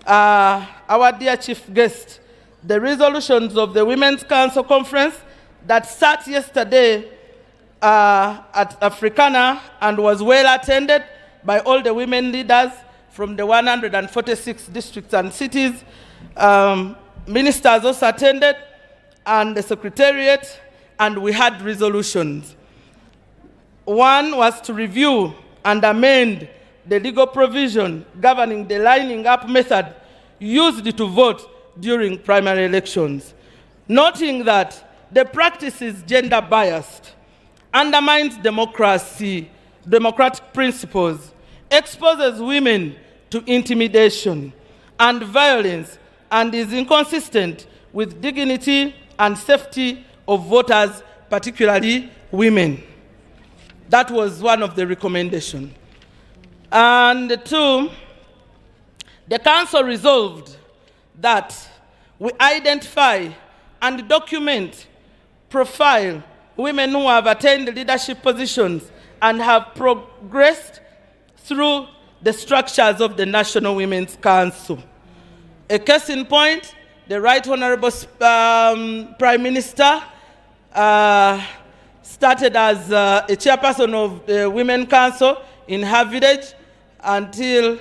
our dear chief guest, the resolutions of the Women's Council Conference that sat yesterday at Africana and was well attended by all the women leaders from the 146 districts and cities. Ministers also attended, and the Secretariat, and we had resolutions. One was to review and amend the legal provision governing the lining up method used to vote during primary elections, noting that the practice is gender biased, undermines democratic principles, exposes women to intimidation and violence, and is inconsistent with dignity and safety of voters, particularly women. That was one of the recommendations. And 2, the Council resolved that we identify and document, profile women who have attained leadership positions and have progressed through the structures of the National Women's Council. A case in point, the Right Honorable Prime Minister started as a chairperson of the Women's Council in her village until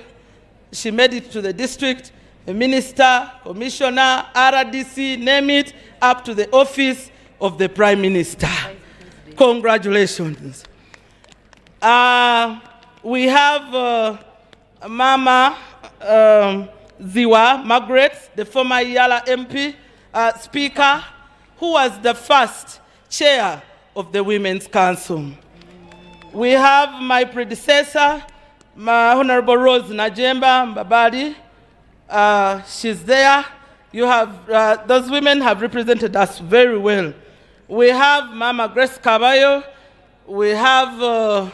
she made it to the district, a minister, commissioner, RDC, name it, up to the office of the Prime Minister. Congratulations. We have Mama Ziwa Margaret, the former Yala MP Speaker, who was the first chair of the Women's Council. We have my predecessor, my Honorable Rose Najemba Mbabali. She's there. You have, those women have represented us very well. We have Mama Grace Caballo. We have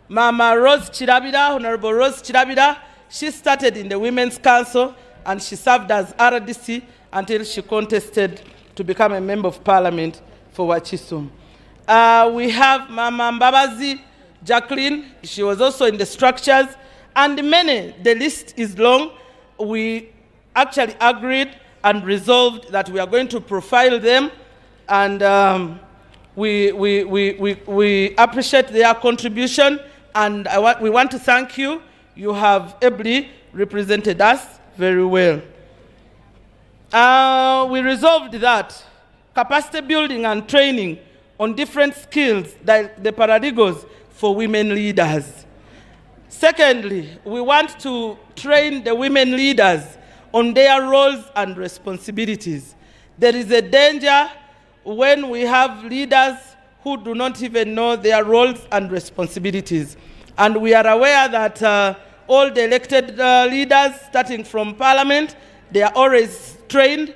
Mama Rose Chirabida, Honorable Rose Chirabida. She started in the Women's Council and she served as RDC until she contested to become a member of Parliament for Wachisum. We have Mama Mbabazi Jacqueline. She was also in the structures, and many. The list is long. We actually agreed and resolved that we are going to profile them, and we appreciate their contribution, and we want to thank you. You have ably represented us very well. We resolved that capacity building and training on different skills, like the paradigms for women leaders. Secondly, we want to train the women leaders on their roles and responsibilities. There is a danger when we have leaders who do not even know their roles and responsibilities. And we are aware that all the elected leaders, starting from Parliament, they are always trained.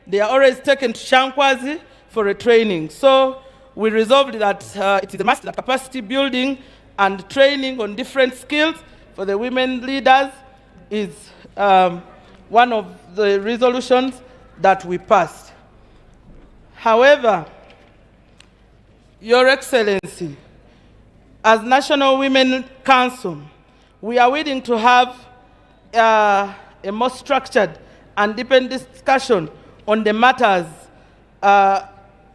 They are always taken to Shankwazi for a training. So we resolved that it is a must that capacity building and training on different skills for the women leaders is one of the resolutions that we passed. However, Your Excellency, as National Women Council, we are willing to have a more structured and deepened discussion on the matters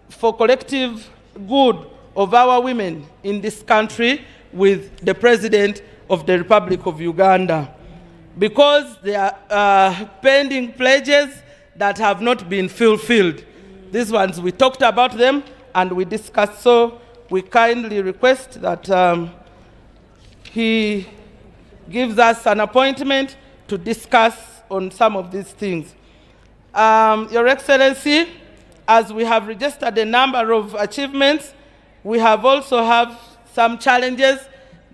for collective good of our women in this country with the President of the Republic of Uganda, because there are pending pledges that have not been fulfilled. These ones, we talked about them and we discussed, so we kindly request that he gives us an appointment to discuss on some of these things. Your Excellency, as we have registered a number of achievements, we have also have some challenges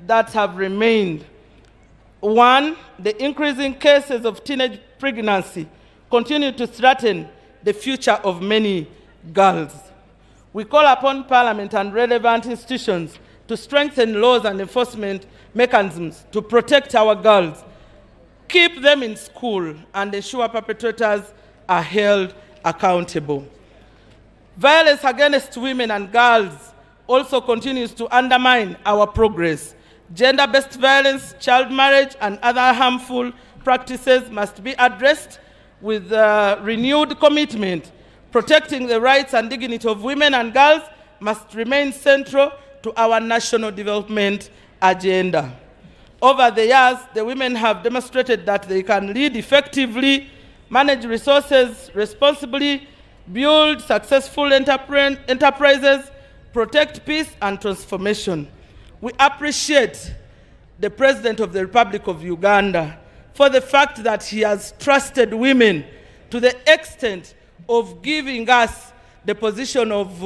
that have remained. One, the increasing cases of teenage pregnancy continue to threaten the future of many girls. We call upon Parliament and relevant institutions to strengthen laws and enforcement mechanisms to protect our girls, keep them in school, and ensure perpetrators are held accountable. Violence against women and girls also continues to undermine our progress. Gender-based violence, child marriage, and other harmful practices must be addressed with renewed commitment. Protecting the rights and dignity of women and girls must remain central to our national development agenda. Over the years, the women have demonstrated that they can lead effectively, manage resources responsibly, build successful enterprises, protect peace and transformation. We appreciate the President of the Republic of Uganda for the fact that he has trusted women to the extent of giving us the position of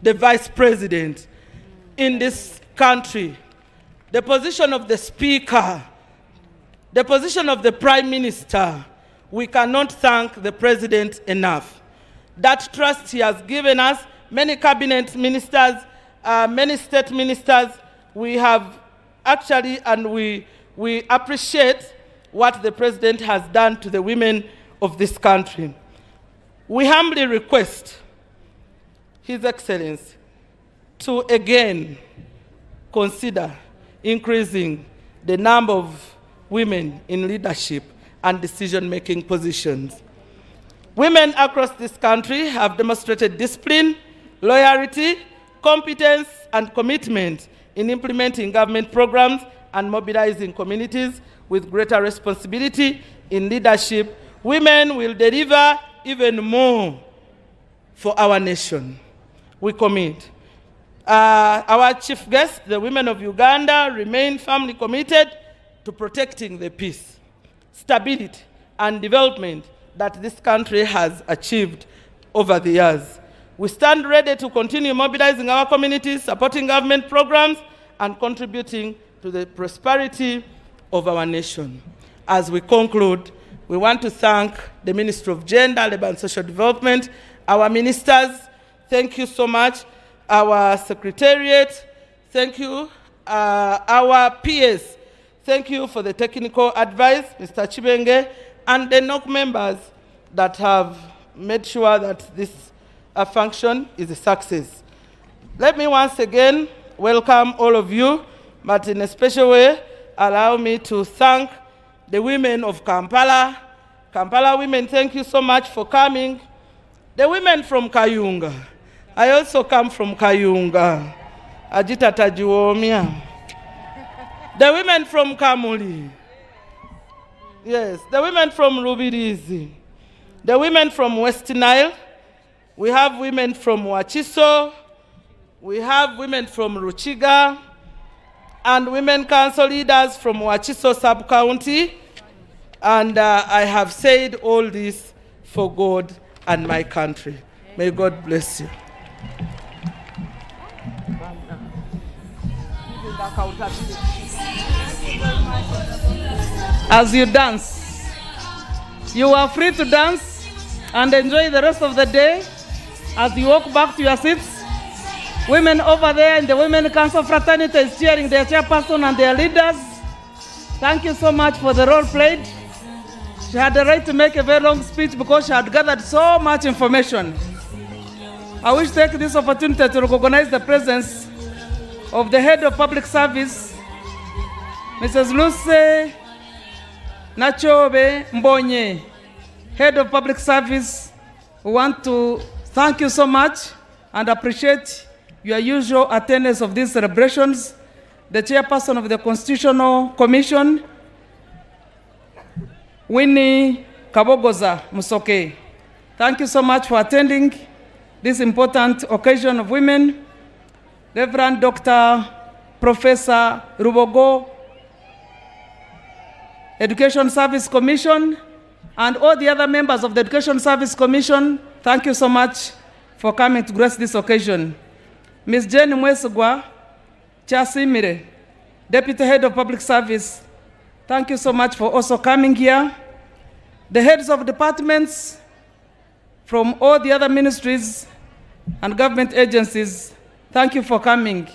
the Vice President in this country, the position of the Speaker, the position of the Prime Minister. We cannot thank the President enough. That trust he has given us, many cabinet ministers, many state ministers, we have actually, and we appreciate what the President has done to the women of this country. We humbly request His Excellency to again consider increasing the number of women in leadership and decision-making positions. Women across this country have demonstrated discipline, loyalty, competence, and commitment in implementing government programs and mobilizing communities with greater responsibility in leadership. Women will deliver even more for our nation. We commit. Our chief guest, the women of Uganda, remain firmly committed to protecting the peace, stability, and development that this country has achieved over the years. We stand ready to continue mobilizing our communities, supporting government programs, and contributing to the prosperity of our nation. As we conclude, we want to thank the Ministry of Gender, Labour and Social Development, our ministers, thank you so much, our Secretariat, thank you, our peers, thank you for the technical advice, Mr. Chibenge, and the NOC members that have made sure that this function is a success. Let me once again welcome all of you, but in a special way, allow me to thank the women of Kampala. Kampala women, thank you so much for coming. The women from Kayunga. I also come from Kayunga. Ajita Tajuomia. The women from Kamuli. Yes, the women from Rubirizi. The women from West Nile. We have women from Wachiso. We have women from Ruchiga. And women council leaders from Wachiso sub-county. And I have said all this for God and my country. May God bless you. As you dance, you are free to dance and enjoy the rest of the day as you walk back to your seats. Women over there in the Women Council fraternity is cheering their chairperson and their leaders. Thank you so much for the role played. She had the right to make a very long speech because she had gathered so much information. I wish to take this opportunity to recognize the presence of the head of public service, Mrs. Lucy Nachobe Mbonye, head of public service. We want to thank you so much and appreciate your usual attendance of these celebrations. The chairperson of the Constitutional Commission, Winnie Kabogoza Musoke. Thank you so much for attending this important occasion of women. Reverend Dr. Professor Rubogo, Education Service Commission, and all the other members of the Education Service Commission, thank you so much for coming to grace this occasion. Ms. Jane Mwesugwa Chasimire, Deputy Head of Public Service, thank you so much for also coming here. The heads of departments from all the other ministries and government agencies, thank you for coming.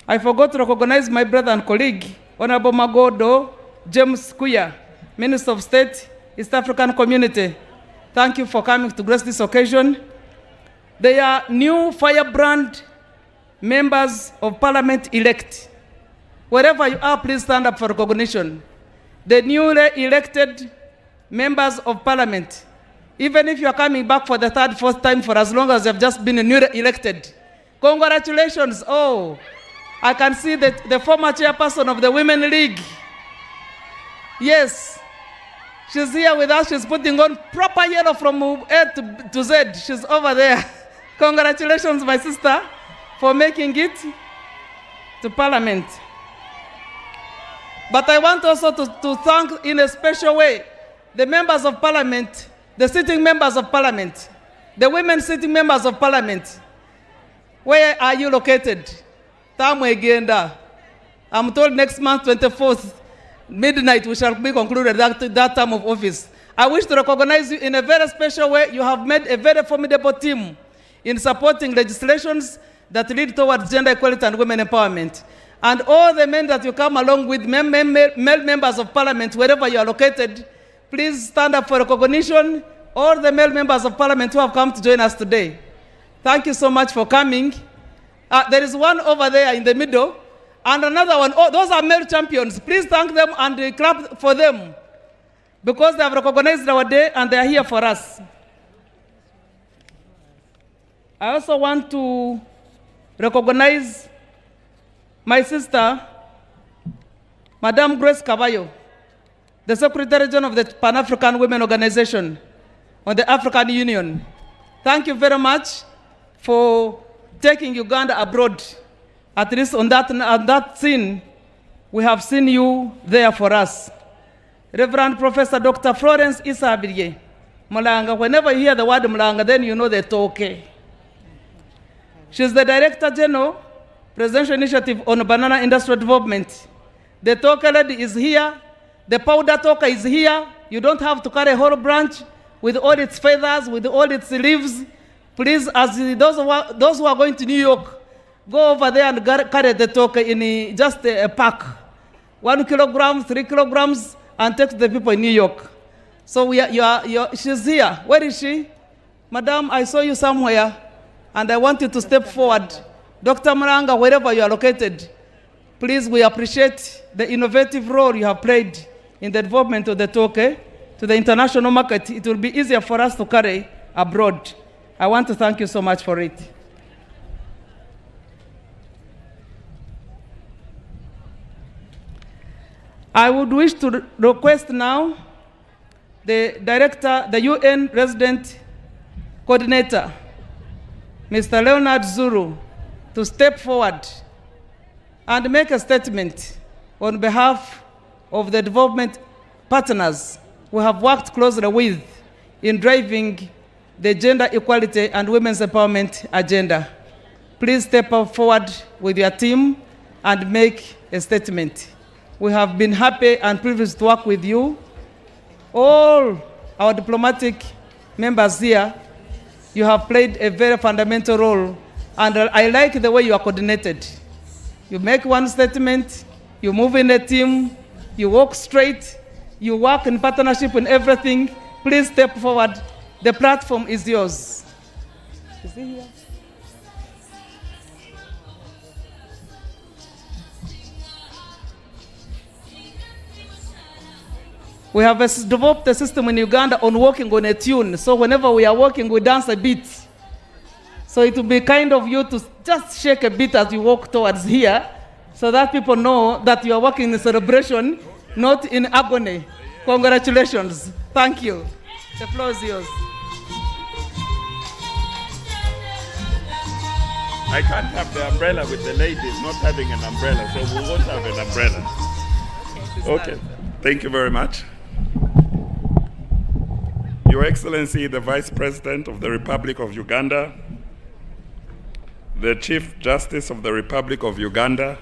I forgot to recognize my brother and colleague, Honorable Magodo James Kuya, Minister of State, East African Community. Thank you for coming to grace this occasion. They are new firebrand members of Parliament elect. Wherever you are, please stand up for recognition. The newly elected members of Parliament, even if you are coming back for the third, fourth time, for as long as you have just been newly elected, congratulations. Oh, I can see that the former chairperson of the Women League. Yes, she's here with us. She's putting on proper yellow from A to Z. She's over there. Congratulations, my sister, for making it to Parliament. But I want also to thank in a special way the members of Parliament, the sitting members of Parliament, the women sitting members of Parliament. Where are you located? Tamwegenda. I'm told next month, 24th, midnight, we shall be concluded that term of office. I wish to recognize you in a very special way. You have made a very formidable team in supporting legislations that lead towards gender equality and women empowerment. And all the men that you come along with, male members of Parliament, wherever you are located, please stand up for recognition. All the male members of Parliament who have come to join us today. Thank you so much for coming. There is one over there in the middle, and another one. Oh, those are male champions. Please thank them and clap for them, because they have recognized our day and they are here for us. I also want to recognize my sister, Madam Grace Caballo, the Secretary General of the Pan-African Women Organization on the African Union. Thank you very much for taking Uganda abroad. At least on that scene, we have seen you there for us. Reverend Professor Dr. Florence Isabirye, Mulanga. Whenever you hear the word Mulanga, then you know they're okay. She's the Director General, Presidential Initiative on Banana Industrial Development. The Toke lady is here. The powder toka is here. You don't have to carry a whole branch with all its feathers, with all its leaves. Please, as those who are going to New York, go over there and carry the toka in just a pack. 1 kilogram, 3 kilograms, and take to the people in New York. So she's here. Where is she? Madam, I saw you somewhere, and I want you to step forward. Dr. Muranga, wherever you are located, please, we appreciate the innovative role you have played in the development of the toke to the international market. It will be easier for us to carry abroad. I want to thank you so much for it. I would wish to request now the director, the UN resident coordinator, Mr. Leonard Zuru, to step forward and make a statement on behalf of the development partners we have worked closely with in driving the gender equality and women's empowerment agenda. Please step forward with your team and make a statement. We have been happy and privileged to work with you. All our diplomatic members here, you have played a very fundamental role And I like the way you are coordinated. You make one statement, you move in a team, you walk straight, you work in partnership in everything. Please step forward. The platform is yours. Is he here? We have developed a system in Uganda on walking on a tune. So whenever we are walking, we dance a bit. So it will be kind of you to just shake a bit as you walk towards here, so that people know that you are walking in celebration, not in agony. Congratulations. Thank you. The floor is yours. I can't have the umbrella with the ladies not having an umbrella, so we won't have an umbrella. Okay. Thank you very much. Your Excellency, the Vice President of the Republic of Uganda, the Chief Justice of the Republic of Uganda,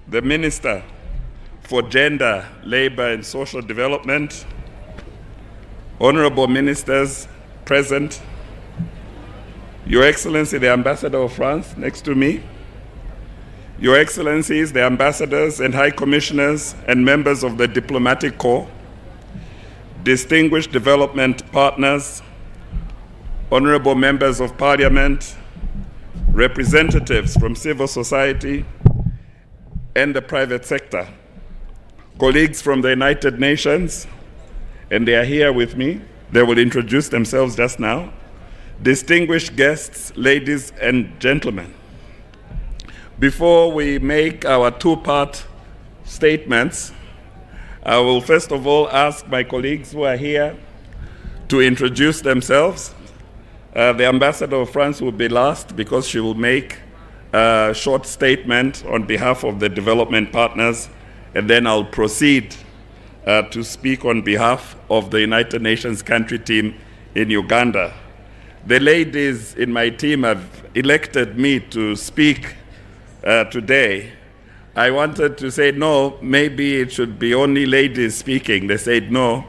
the Minister for Gender, Labor and Social Development, honorable ministers present, Your Excellency, the Ambassador of France next to me, Your Excellencies, the ambassadors and high commissioners and members of the diplomatic corps, distinguished development partners, honorable members of parliament, representatives from civil society and the private sector, colleagues from the United Nations, and they are here with me. They will introduce themselves just now. Distinguished guests, ladies and gentlemen. Before we make our two-part statements, I will first of all ask my colleagues who are here to introduce themselves. The Ambassador of France will be last because she will make a short statement on behalf of the development partners, and then I'll proceed to speak on behalf of the United Nations country team in Uganda. The ladies in my team have elected me to speak today. I wanted to say no, maybe it should be only ladies speaking. They said no,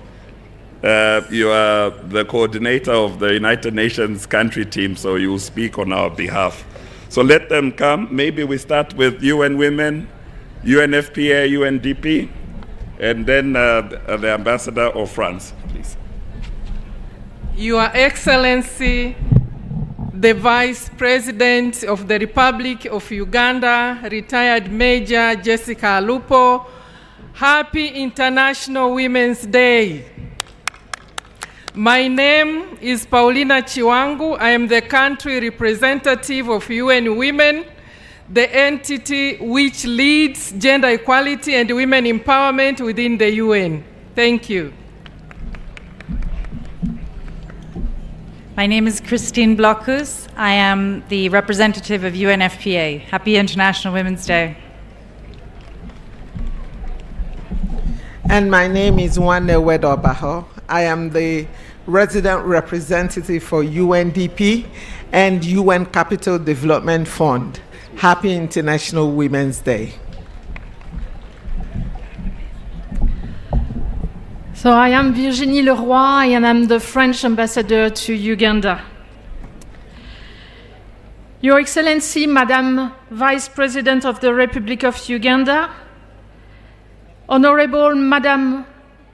you are the coordinator of the United Nations country team, so you will speak on our behalf. So let them come. Maybe we start with UN Women, UNFPA, UNDP, and then the Ambassador of France, please. Your Excellency, the Vice President of the Republic of Uganda, retired Major Jessica Alupo, happy International Women's Day. My name is Paulina Chiwangu. I am the country representative of UN Women, the entity which leads gender equality and women empowerment within the UN. Thank you. My name is Christine Blockus. I am the representative of UNFPA. Happy International Women's Day. And my name is Wande Wedobaho. I am the resident representative for UNDP and UN Capital Development Fund. Happy International Women's Day. So I am Virginie Leroy and I'm the French ambassador to Uganda. Your Excellency, Madam Vice President of the Republic of Uganda, Honorable Madam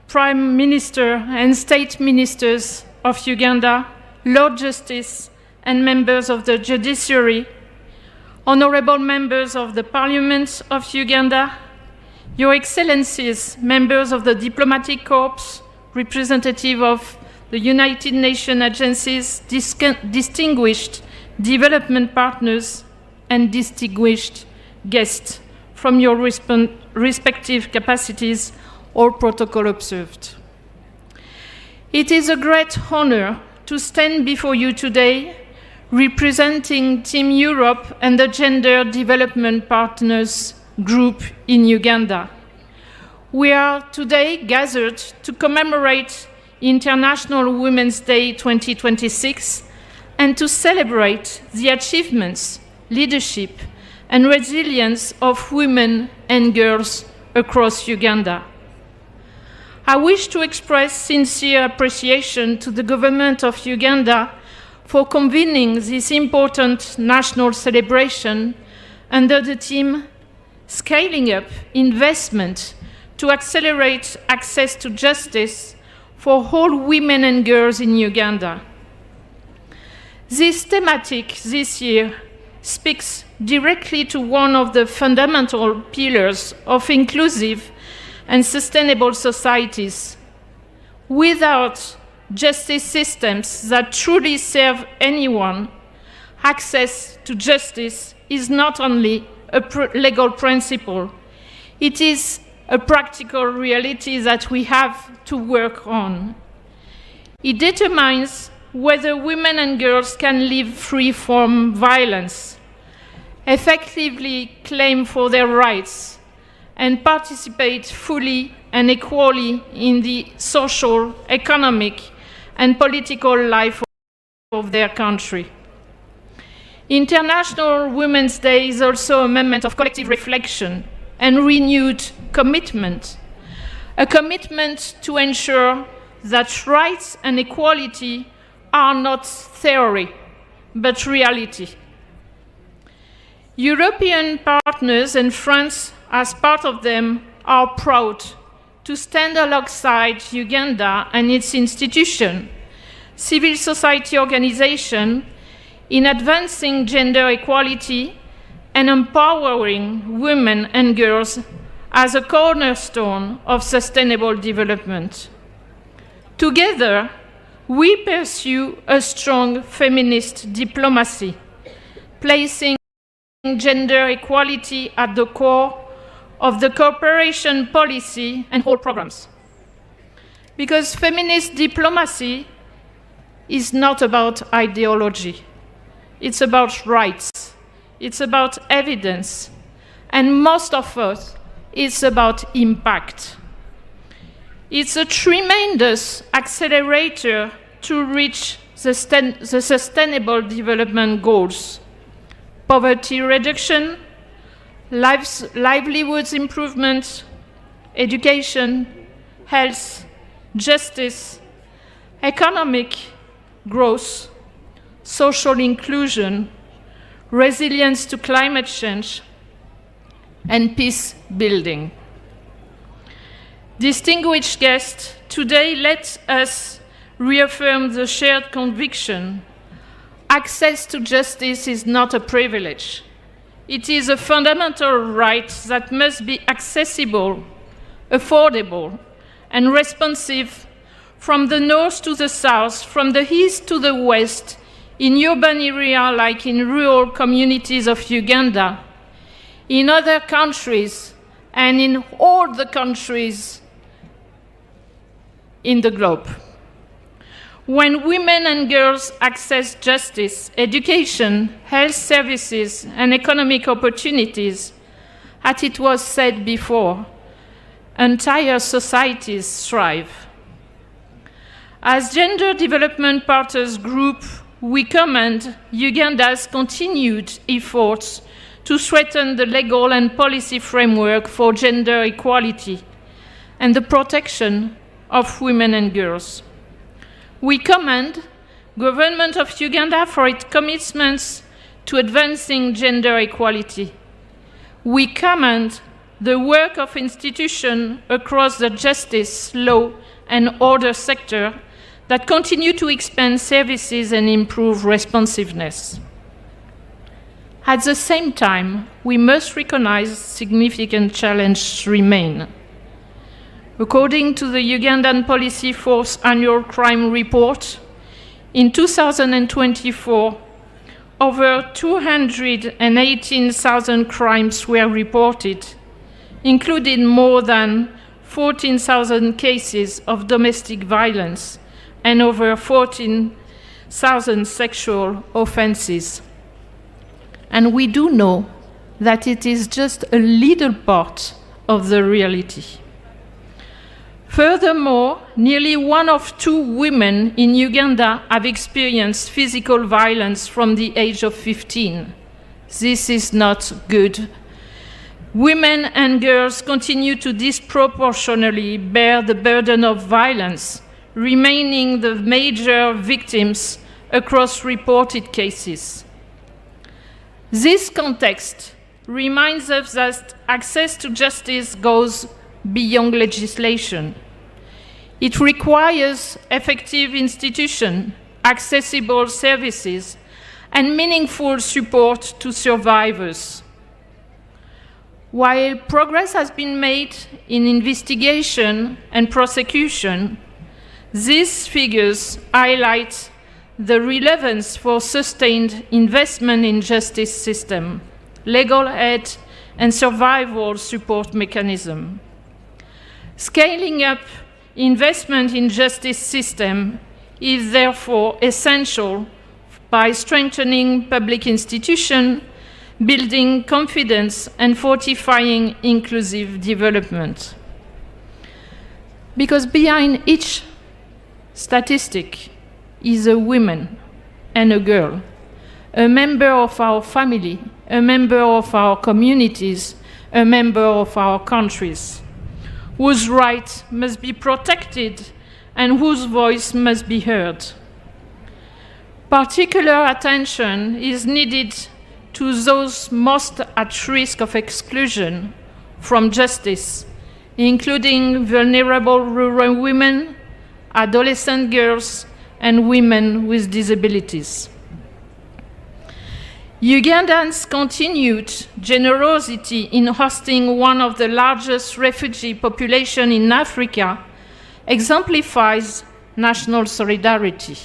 Prime Minister and State Ministers of Uganda, Lord Justice and members of the Judiciary, Honorable members of the Parliament of Uganda, Your Excellencies, members of the Diplomatic Corps, representative of the United Nations agencies, distinguished development partners, and distinguished guests from your respective capacities, all protocol observed. It is a great honor to stand before you today representing Team Europe and the Gender Development Partners Group in Uganda. We are today gathered to commemorate International Women's Day 2026 and to celebrate the achievements, leadership, and resilience of women and girls across Uganda. I wish to express sincere appreciation to the government of Uganda for convening this important national celebration under the theme Scaling Up Investment to Accelerate Access to Justice for All Women and Girls in Uganda. This thematic this year speaks directly to one of the fundamental pillars of inclusive and sustainable societies. Without justice systems that truly serve anyone, access to justice is not only a legal principle, it is a practical reality that we have to work on. It determines whether women and girls can live free from violence, effectively claim for their rights, and participate fully and equally in the social, economic, and political life of their country. International Women's Day is also a moment of collective reflection and renewed commitment, a commitment to ensure that rights and equality are not theory, but reality. European partners and France, as part of them, are proud to stand alongside Uganda and its institutions, civil society organizations, in advancing gender equality and empowering women and girls as a cornerstone of sustainable development. Together, we pursue a strong feminist diplomacy, placing gender equality at the core of the cooperation policy and all programs. Because feminist diplomacy is not about ideology. It's about rights. It's about evidence. And most of us, it's about impact. It's a tremendous accelerator to reach the Sustainable Development Goals: poverty reduction, livelihoods improvement, education, health, justice, economic growth, social inclusion, resilience to climate change, and peace building. Distinguished guests, today let us reaffirm the shared conviction: access to justice is not a privilege. It is a fundamental right that must be accessible, affordable, and responsive from the north to the south, from the east to the west, in urban areas like in rural communities of Uganda, in other countries, and in all the countries in the globe. When women and girls access justice, education, health services, and economic opportunities, as it was said before, entire societies thrive. As Gender Development Partners Group, we commend Uganda's continued efforts to strengthen the legal and policy framework for gender equality and the protection of women and girls. We commend Government of Uganda for its commitments to advancing gender equality. We commend the work of institutions across the justice, law, and order sector that continue to expand services and improve responsiveness. At the same time, we must recognize significant challenges remain. According to the Ugandan Police Force Annual Crime Report, in 2024, over 218,000 crimes were reported, including more than 14,000 cases of domestic violence and over 14,000 sexual offenses. And we do know that it is just a little part of the reality. Furthermore, nearly 1 of 2 women in Uganda have experienced physical violence from the age of 15. This is not good. Women and girls continue to disproportionately bear the burden of violence, remaining the major victims across reported cases. This context reminds us that access to justice goes beyond legislation. It requires effective institutions, accessible services, and meaningful support to survivors. While progress has been made in investigation and prosecution, these figures highlight the relevance for sustained investment in justice system, legal aid, and survival support mechanism. Scaling up investment in justice system is therefore essential by strengthening public institutions, building confidence, and fortifying inclusive development. Because behind each statistic is a woman and a girl, a member of our family, a member of our communities, a member of our countries, whose rights must be protected and whose voice must be heard. Particular attention is needed to those most at risk of exclusion from justice, including vulnerable rural women, adolescent girls, and women with disabilities. Uganda's continued generosity in hosting one of the largest refugee populations in Africa exemplifies national solidarity.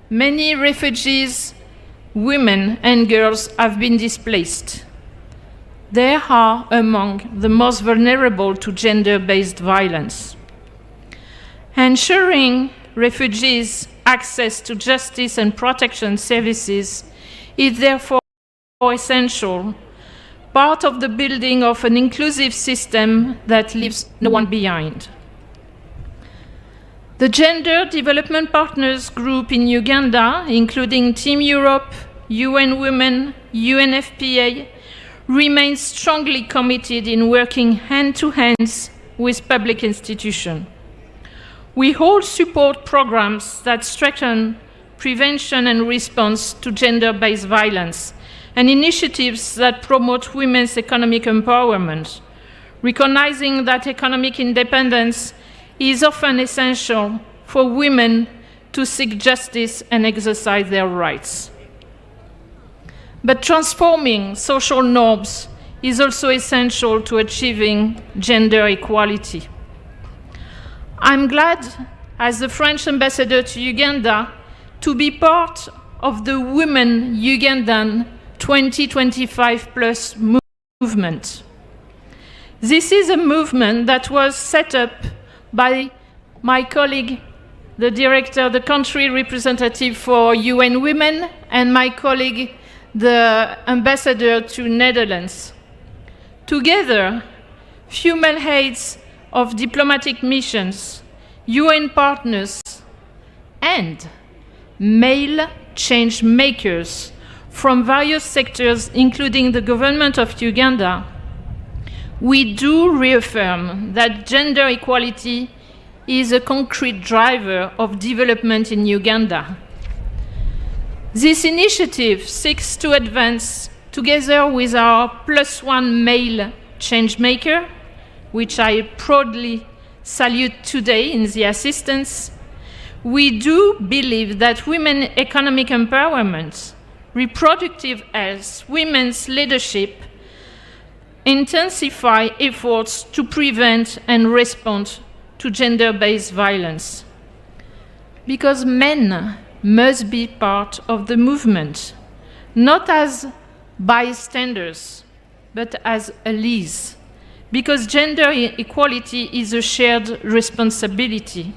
Many refugees, women and girls have been displaced. They are among the most vulnerable to gender-based violence. Ensuring refugees access to justice and protection services is therefore essential, part of the building of an inclusive system that leaves no one behind. The Gender Development Partners Group in Uganda, including Team Europe, UN Women, UNFPA, remains strongly committed in working hand-to-hand with public institutions. We hold support programs that strengthen prevention and response to gender-based violence, and initiatives that promote women's economic empowerment, recognizing that economic independence is often essential for women to seek justice and exercise their rights. But transforming social norms is also essential to achieving gender equality. I'm glad, as the French ambassador to Uganda, to be part of the Women Ugandan 2025+ movement. This is a movement that was set up by my colleague, the director, the country representative for UN Women, and my colleague, the ambassador to Netherlands. Together, female heads of diplomatic missions, UN partners, and male change makers from various sectors, including the government of Uganda, we do reaffirm that gender equality is a concrete driver of development in Uganda. This initiative seeks to advance, together with our +1 male changemaker, which I proudly salute today in the assistance. We do believe that women's economic empowerment, reproductive health, women's leadership intensify efforts to prevent and respond to gender-based violence. Because men must be part of the movement, not as bystanders, but as allies, because gender equality is a shared responsibility.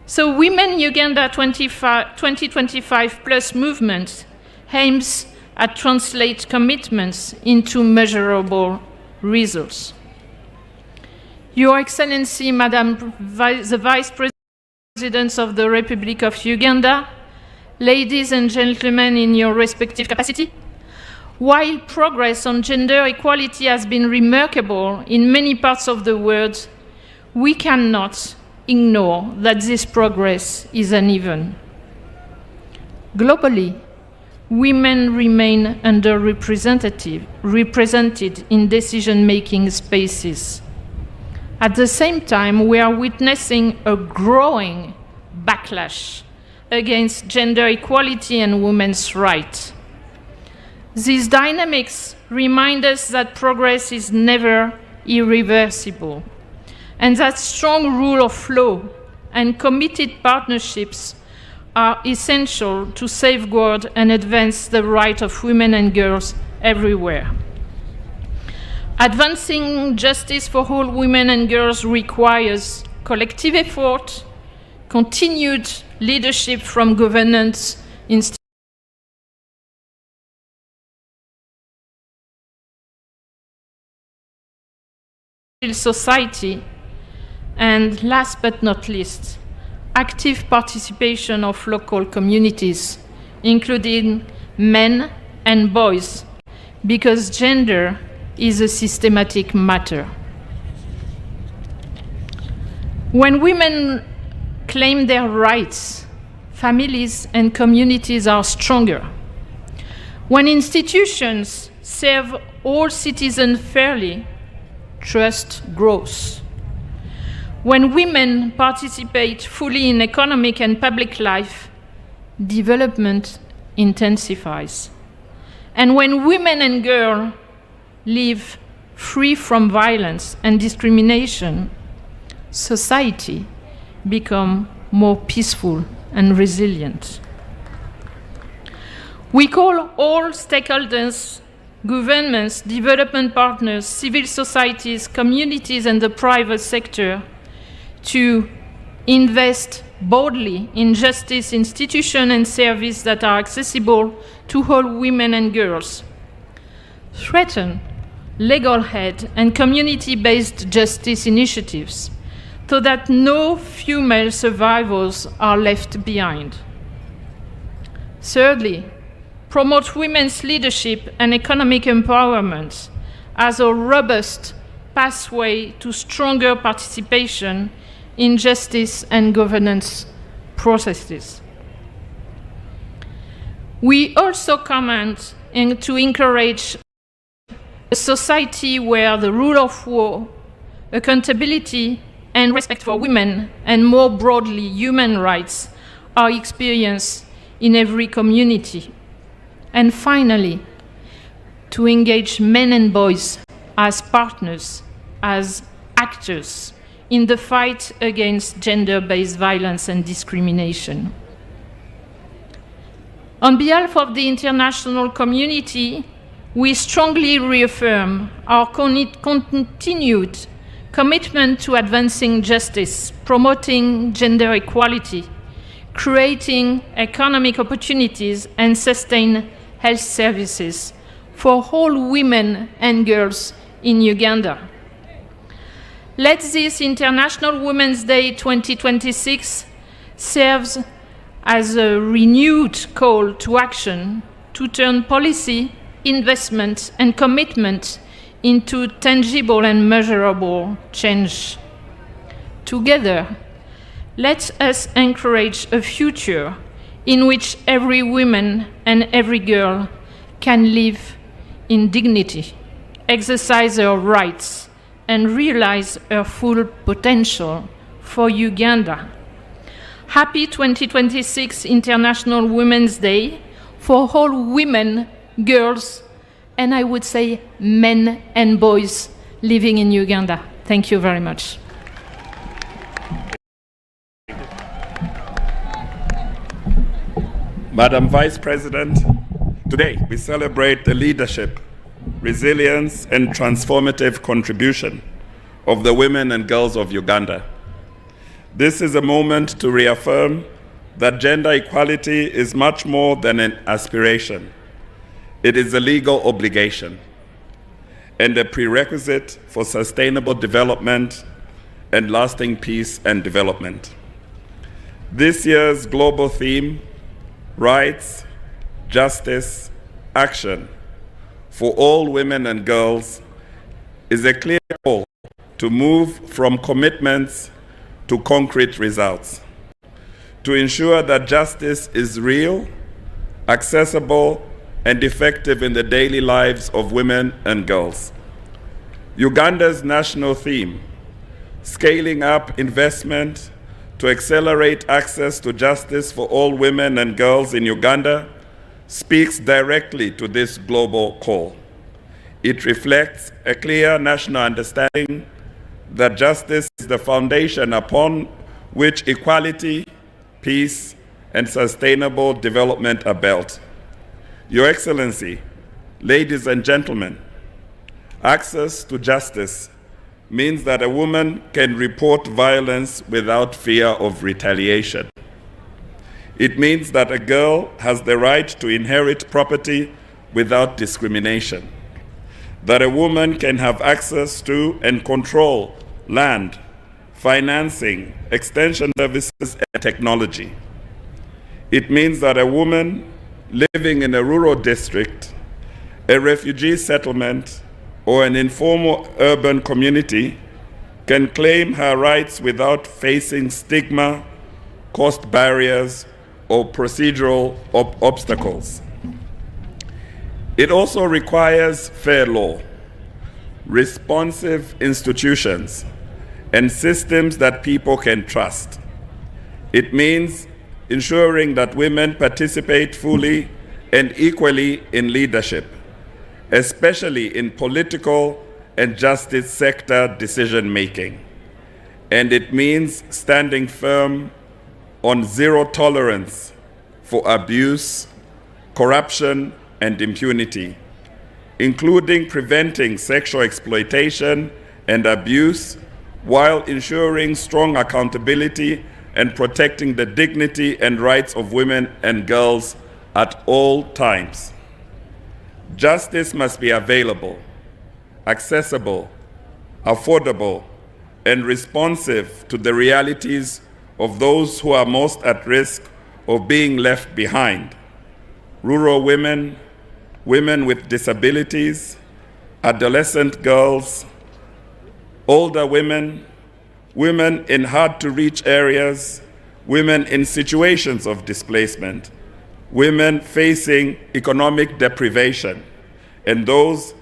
So Women Uganda 2025+ movement aims at translate commitments into measurable results. Your Excellency, Madam the Vice President of the Republic of Uganda, ladies and gentlemen in your respective capacity, while progress on gender equality has been remarkable in many parts of the world, we cannot ignore that this progress is uneven. Globally, women remain represented in decision-making spaces. At the same time, we are witnessing a growing backlash against gender equality and women's rights. These dynamics remind us that progress is never irreversible, and that strong rule of law and committed partnerships are essential to safeguard and advance the rights of women and girls everywhere. Advancing justice for all women and girls requires collective effort, continued leadership from governance institutions, society, and last but not least, active participation of local communities, including men and boys, because gender is a systematic matter. When women claim their rights, families and communities are stronger. When institutions serve all citizens fairly, trust grows. When women participate fully in economic and public life, development intensifies. And when women and girls live free from violence and discrimination, society becomes more peaceful and resilient. We call all stakeholders, governments, development partners, civil societies, communities, and the private sector to invest boldly in justice, institutions, and services that are accessible to all women and girls. Threaten legal aid and community-based justice initiatives so that no female survivors are left behind. Thirdly, promote women's leadership and economic empowerment as a robust pathway to stronger participation in justice and governance processes. We also comment to encourage a society where the rule of law, accountability, and respect for women, and more broadly, human rights, are experienced in every community. And finally, to engage men and boys as partners, as actors in the fight against gender-based violence and discrimination. On behalf of the international community, we strongly reaffirm our continued commitment to advancing justice, promoting gender equality, creating economic opportunities, and sustain health services for all women and girls in Uganda. Let this International Women's Day 2026 serve as a renewed call to action to turn policy, investment, and commitment into tangible and measurable change. Together, let us encourage a future in which every woman and every girl can live in dignity, exercise her rights, and realize her full potential for Uganda. Happy 2026 International Women's Day for all women, girls, and I would say men and boys living in Uganda. Thank you very much. Madam Vice President, today we celebrate the leadership, resilience, and transformative contribution of the women and girls of Uganda. This is a moment to reaffirm that gender equality is much more than an aspiration. It is a legal obligation and a prerequisite for sustainable development and lasting peace and development. This year's global theme, Rights, Justice, Action for all women and girls, is a clear call to move from commitments to concrete results, to ensure that justice is real accessible, and effective in the daily lives of women and girls. Uganda's national theme, scaling up investment to accelerate access to justice for all women and girls in Uganda, speaks directly to this global call. It reflects a clear national understanding that justice is the foundation upon which equality, peace, and sustainable development are built. Your Excellency, ladies and gentlemen, access to justice means that a woman can report violence without fear of retaliation. It means that a girl has the right to inherit property without discrimination, that a woman can have access to and control land, financing, extension services, and technology. It means that a woman living in a rural district, a refugee settlement, or an informal urban community can claim her rights without facing stigma, cost barriers, or procedural obstacles. It also requires fair law, responsive institutions, and systems that people can trust. It means ensuring that women participate fully and equally in leadership, especially in political and justice sector decision-making. And it means standing firm on zero tolerance for abuse, corruption, and impunity, including preventing sexual exploitation and abuse while ensuring strong accountability and protecting the dignity and rights of women and girls at all times. Justice must be available, accessible, affordable, and responsive to the realities of those who are most at risk of being left behind: rural women, women with disabilities, adolescent girls, older women, women in hard-to-reach areas, women in situations of displacement, women facing economic deprivation, and those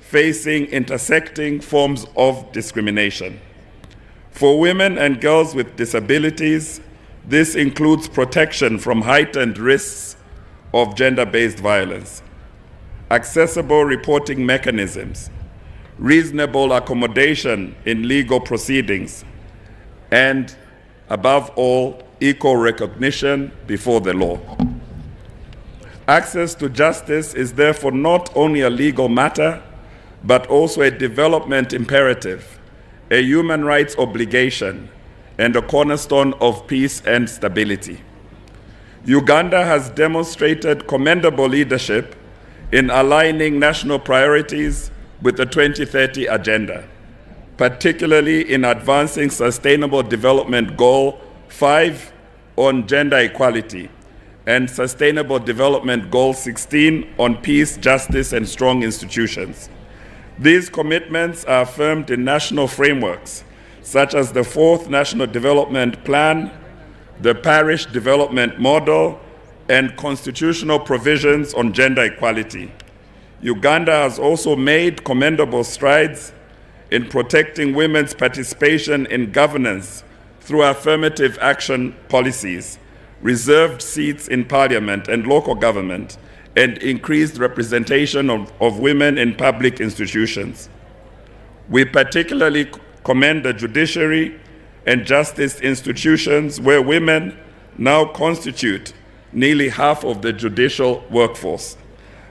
facing intersecting forms of discrimination. For women and girls with disabilities, this includes protection from heightened risks of gender-based violence, accessible reporting mechanisms, reasonable accommodation in legal proceedings, and, above all, equal recognition before the law. Access to justice is therefore not only a legal matter, but also a development imperative, a human rights obligation, and a cornerstone of peace and stability. Uganda has demonstrated commendable leadership in aligning national priorities with the 2030 Agenda, particularly in advancing Sustainable Development Goal 5 on gender equality and Sustainable Development Goal 16 on peace, justice, and strong institutions. These commitments are affirmed in national frameworks, such as the 4th National Development Plan, the Parish Development Model, and constitutional provisions on gender equality. Uganda has also made commendable strides in protecting women's participation in governance through affirmative action policies, reserved seats in parliament and local government, and increased representation of women in public institutions. We particularly commend the judiciary and justice institutions where women now constitute nearly half of the judicial workforce.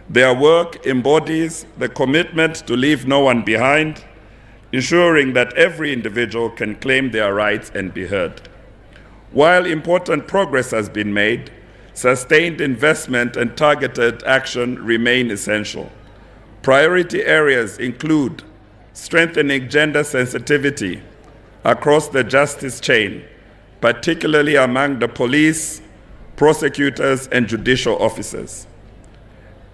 Their work embodies the commitment to leave no one behind, ensuring that every individual can claim their rights and be heard. While important progress has been made, sustained investment and targeted action remain essential. Priority areas include strengthening gender sensitivity across the justice chain, particularly among the police, prosecutors, and judicial officers.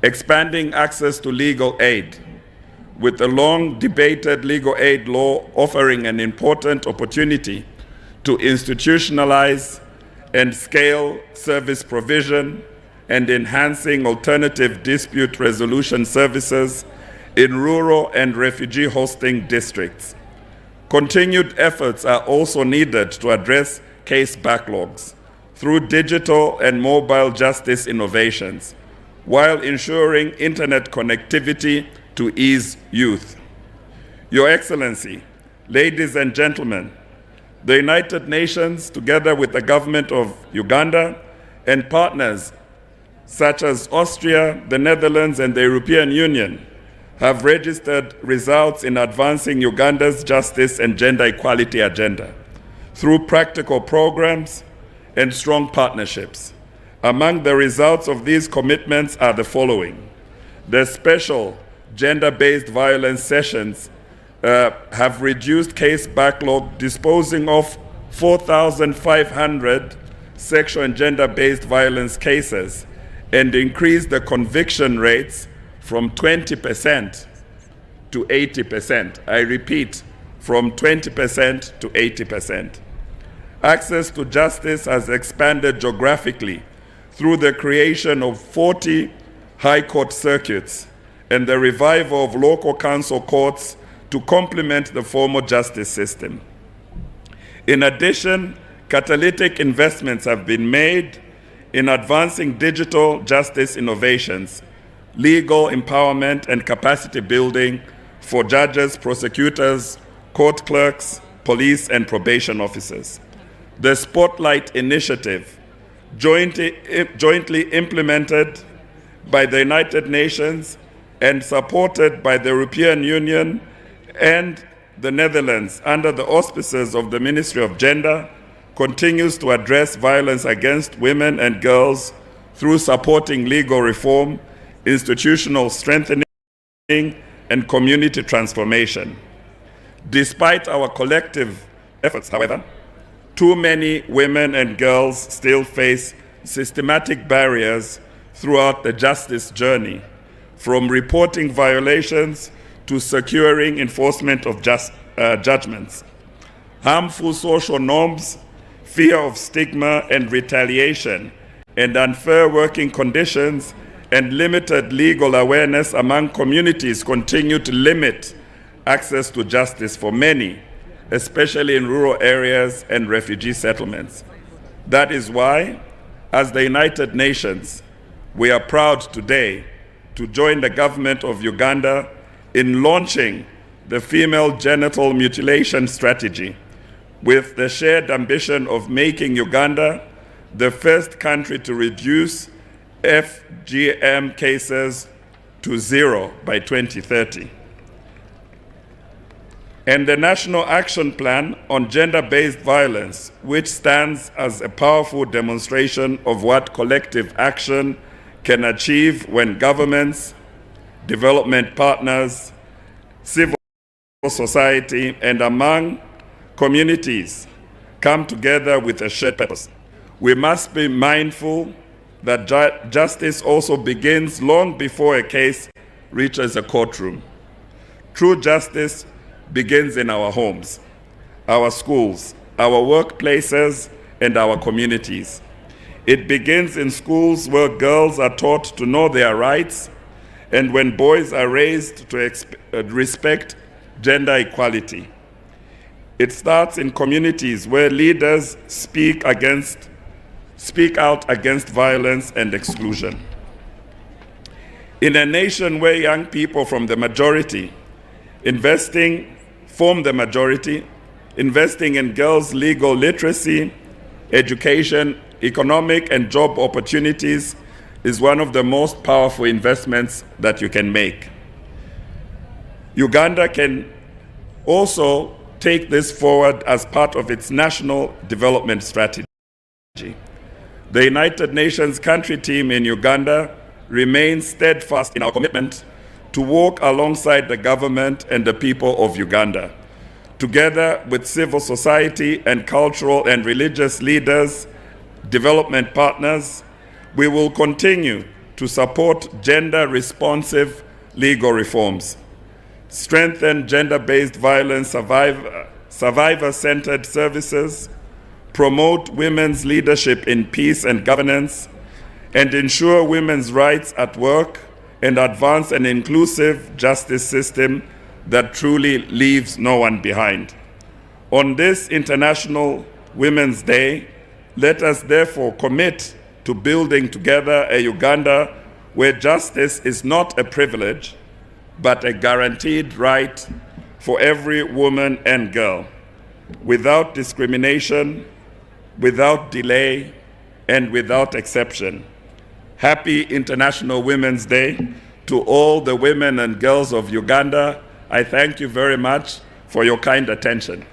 Expanding access to legal aid, with the long-debated legal aid law offering an important opportunity to institutionalize and scale service provision and enhancing alternative dispute resolution services in rural and refugee hosting districts. Continued efforts are also needed to address case backlogs through digital and mobile justice innovations, while ensuring internet connectivity to ease youth. Your Excellency, ladies and gentlemen, the United Nations, together with the government of Uganda and partners such as Austria, the Netherlands, and the European Union, have registered results in advancing Uganda's justice and gender equality agenda through practical programs and strong partnerships. Among the results of these commitments are the following. The special gender-based violence sessions have reduced case backlog, disposing of 4,500 sexual and gender-based violence cases, and increased the conviction rates from 20% to 80%. I repeat, from 20% to 80%. Access to justice has expanded geographically through the creation of 40 high court circuits and the revival of local council courts to complement the formal justice system. In addition, catalytic investments have been made in advancing digital justice innovations, legal empowerment, and capacity building for judges, prosecutors, court clerks, police, and probation officers. The Spotlight Initiative, jointly implemented by the United Nations and supported by the European Union and the Netherlands under the auspices of the Ministry of Gender, continues to address violence against women and girls through supporting legal reform, institutional strengthening, and community transformation. Despite our collective efforts, however, too many women and girls still face systematic barriers throughout the justice journey, from reporting violations to securing enforcement of judgments. Harmful social norms, fear of stigma and retaliation, and unfair working conditions and limited legal awareness among communities continue to limit access to justice for many, especially in rural areas and refugee settlements. That is why, as the United Nations, we are proud today to join the government of Uganda in launching the Female Genital Mutilation Strategy, with the shared ambition of making Uganda the first country to reduce FGM cases to zero by 2030. And the National Action Plan on Gender-Based Violence, which stands as a powerful demonstration of what collective action can achieve when governments, development partners, civil society, and among communities come together with a shared purpose. We must be mindful that justice also begins long before a case reaches a courtroom. True justice begins in our homes, our schools, our workplaces, and our communities. It begins in schools where girls are taught to know their rights, and when boys are raised to respect gender equality. It starts in communities where leaders speak out against violence and exclusion. In a nation where young people form the majority, investing in girls' legal literacy, education, economic and job opportunities is one of the most powerful investments that you can make. Uganda can also take this forward as part of its national development strategy. The United Nations country team in Uganda remains steadfast in our commitment to work alongside the government and the people of Uganda. Together with civil society and cultural and religious leaders, development partners, we will continue to support gender-responsive legal reforms, strengthen gender-based violence survivor-centered services, promote women's leadership in peace and governance, and ensure women's rights at work and advance an inclusive justice system that truly leaves no one behind. On this International Women's Day, let us therefore commit to building together a Uganda where justice is not a privilege, but a guaranteed right for every woman and girl, without discrimination, without delay, and without exception. Happy International Women's Day to all the women and girls of Uganda. I thank you very much for your kind attention.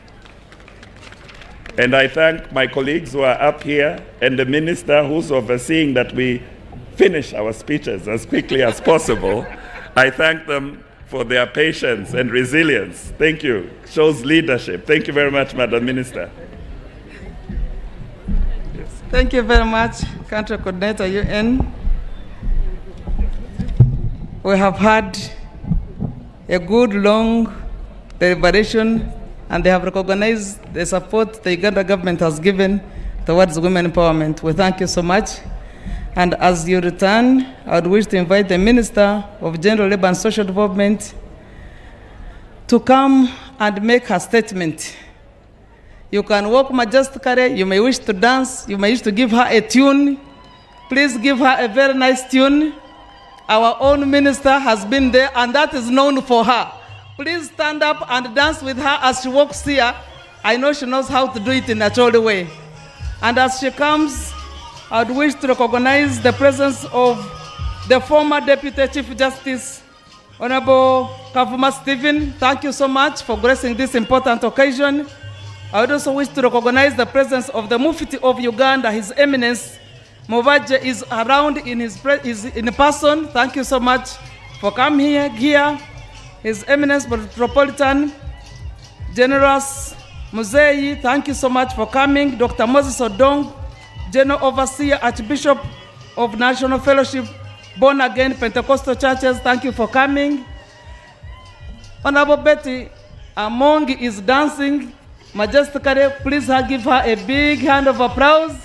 And I thank my colleagues who are up here and the minister who's overseeing that we finish our speeches as quickly as possible. I thank them for their patience and resilience. Thank you. Shows leadership. Thank you very much, Madam Minister. Thank you very much, Country Coordinator UN. We have had a good, long deliberation, and they have recognized the support the Uganda government has given towards women empowerment. We thank you so much. And as you return, I would wish to invite the Minister of Gender, Labour and Social Development to come and make her statement. You can walk majestically, you may wish to dance, you may wish to give her a tune. Please give her a very nice tune. Our own minister has been there, and that is known for her. Please stand up and dance with her as she walks here. I know she knows how to do it in a natural way. And as she comes, I would wish to recognize the presence of the former Deputy Chief Justice, Honorable Kavuma Stephen. Thank you so much for gracing this important occasion. I would also wish to recognize the presence of the Mufti of Uganda, His Eminence Mubaje is around in person. Thank you so much for coming here. His Eminence Metropolitan Generous Muzeyi, thank you so much for coming. Dr. Moses Odong, General Overseer, Archbishop of National Fellowship, Born Again Pentecostal Churches, thank you for coming. Honorable Betty Among is dancing majestically. Please give her a big hand of applause.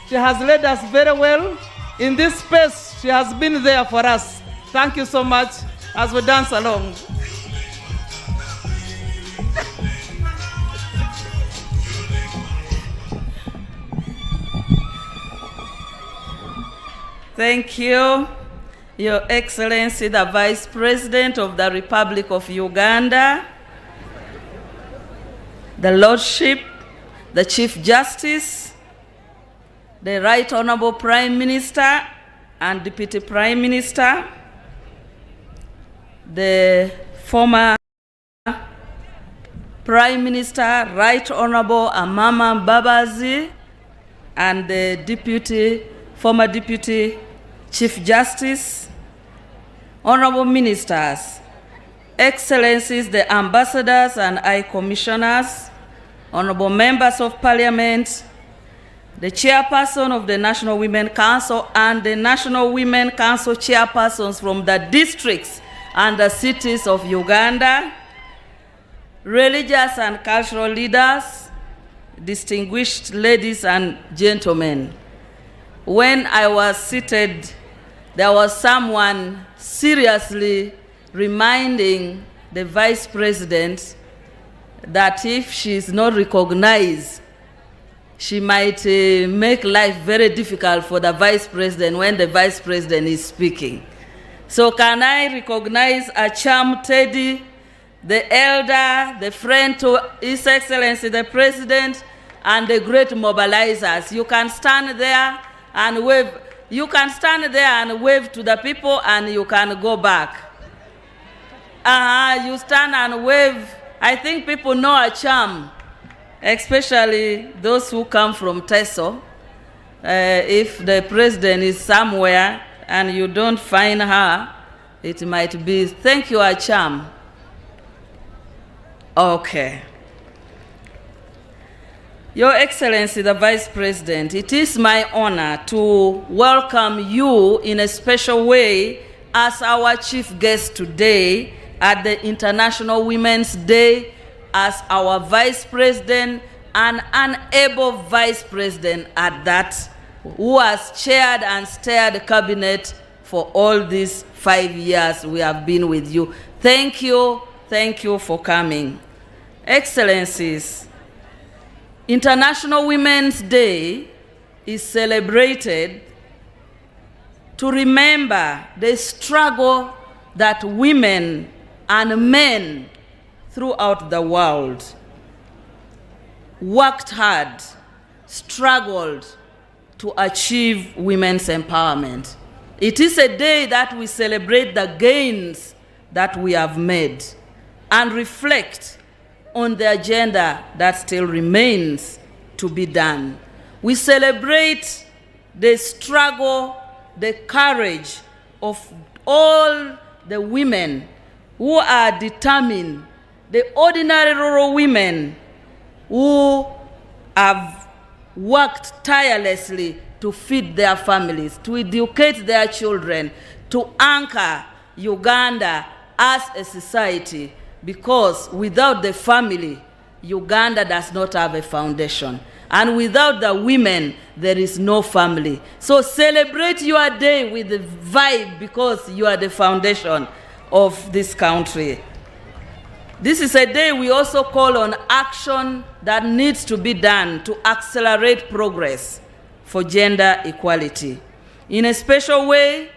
She has led us very well. In this space, she has been there for us. Thank you so much as we dance along. Thank you, Your Excellency, the Vice President of the Republic of Uganda, the Lordship, the Chief Justice, the Right Honorable Prime Minister and Deputy Prime Minister, the former Prime Minister, Right Honorable Amama Mbabazi, and the former Deputy Chief Justice, Honorable Ministers, Excellencies, the Ambassadors and High Commissioners, Honorable Members of Parliament, the Chairperson of the National Women Council and the National Women Council Chairpersons from the districts and the cities of Uganda, religious and cultural leaders, distinguished ladies and gentlemen. When I was seated, there was someone seriously reminding the Vice President that if she is not recognized, she might make life very difficult for the Vice President when the Vice President is speaking. So can I recognize Acham Teddy, the elder, the friend to His Excellency the President, and the great mobilizers. You can stand there and wave. You can stand there and wave to the people, and you can go back. You stand and wave. I think people know Acham, especially those who come from Teso. If the president is somewhere and you don't find her, it might be, thank you, Acham. Okay. Your Excellency, the Vice President, it is my honor to welcome you in a special way as our chief guest today at the International Women's Day as our Vice President and an able Vice President at that. who has chaired and steered the cabinet for all these 5 years we have been with you. Thank you for coming. Excellencies, International Women's Day is celebrated to remember the struggle that women and men throughout the world worked hard, struggled to achieve women's empowerment. It is a day that we celebrate the gains that we have made and reflect on the agenda that still remains to be done. We celebrate the struggle, the courage of all the women who are determined, the ordinary rural women who have worked tirelessly to feed their families, to educate their children, to anchor Uganda as a society, because without the family, Uganda does not have a foundation. And without the women, there is no family. So celebrate your day with the vibe, because you are the foundation of this country. This is a day we also call on action that needs to be done to accelerate progress for gender equality. In a special way,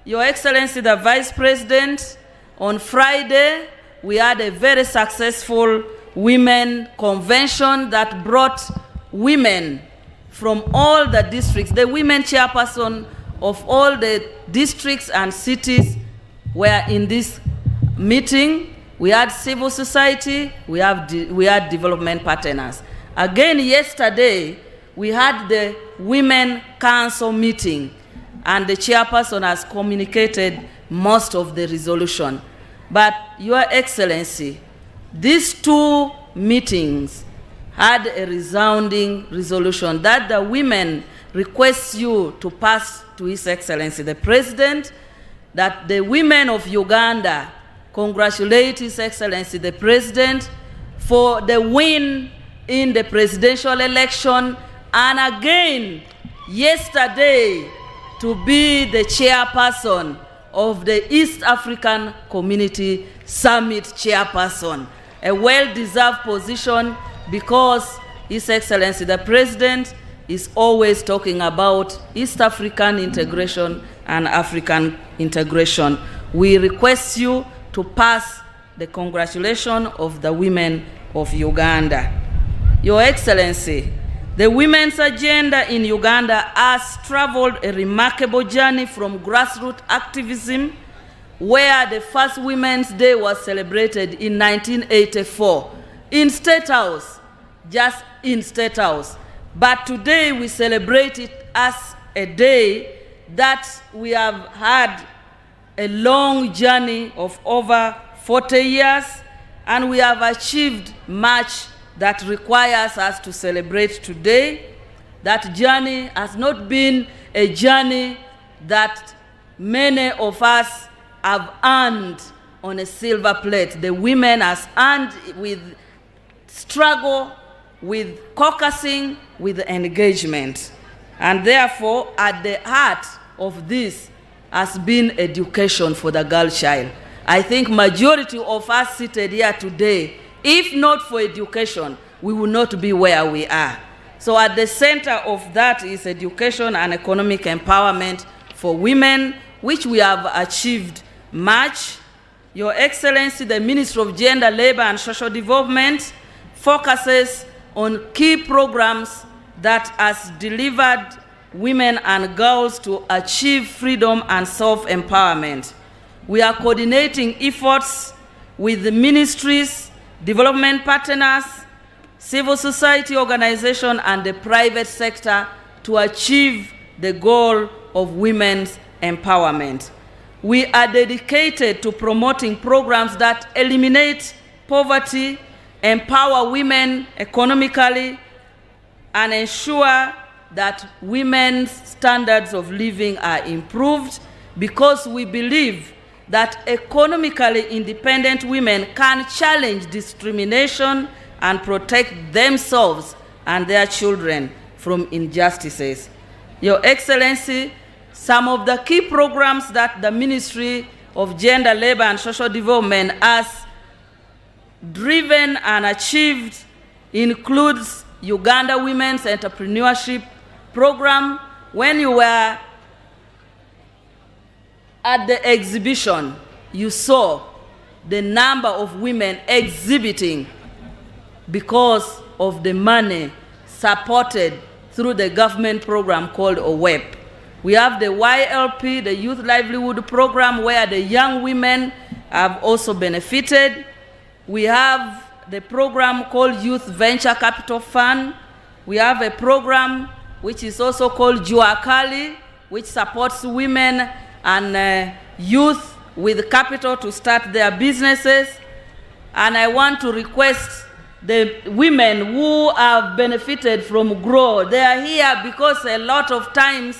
Your Excellency, the Vice President, on Friday, we had a very successful women convention that brought women from all the districts. The women chairperson of all the districts and cities were in this meeting. We had civil society, we had development partners. Again, yesterday, we had the Women Council meeting, and the chairperson has communicated most of the resolution. But Your Excellency, these two meetings had a resounding resolution that the women request you to pass to His Excellency the President, that the women of Uganda congratulate His Excellency the President for the win in the presidential election, and again, yesterday, to be the chairperson of the East African Community Summit chairperson. A well-deserved position, because His Excellency the President is always talking about East African integration and African integration. We request you to pass the congratulations of the women of Uganda. Your Excellency, the women's agenda in Uganda has traveled a remarkable journey from grassroots activism, where the first Women's Day was celebrated in 1984 in State House, just in State House. But today we celebrate it as a day that we have had a long journey of over 40 years, and we have achieved much that requires us to celebrate today. That journey has not been a journey that many of us have earned on a silver plate. The women has earned with struggle, with caucusing, with engagement. And therefore, at the heart of this has been education for the girl child. I think majority of us seated here today, if not for education, we will not be where we are. So at the center of that is education and economic empowerment for women, which we have achieved much. Your Excellency, the Ministry of Gender, Labor and Social Development focuses on key programs that has delivered women and girls to achieve freedom and self-empowerment. We are coordinating efforts with the ministries, development partners, civil society organizations, and the private sector to achieve the goal of women's empowerment. We are dedicated to promoting programs that eliminate poverty, empower women economically, and ensure that women's standards of living are improved, because we believe that economically independent women can challenge discrimination and protect themselves and their children from injustices. Your Excellency, some of the key programs that the Ministry of Gender, Labor and Social Development has driven and achieved includes Uganda Women's Entrepreneurship Program. When you were at the exhibition, you saw the number of women exhibiting because of the money supported through the government program called OWEP. We have the YLP, the Youth Livelihood Program, where the young women have also benefited. We have the program called Youth Venture Capital Fund. We have a program which is also called Juakali, which supports women and youth with capital to start their businesses. And I want to request the women who have benefited from GROW. They are here because a lot of times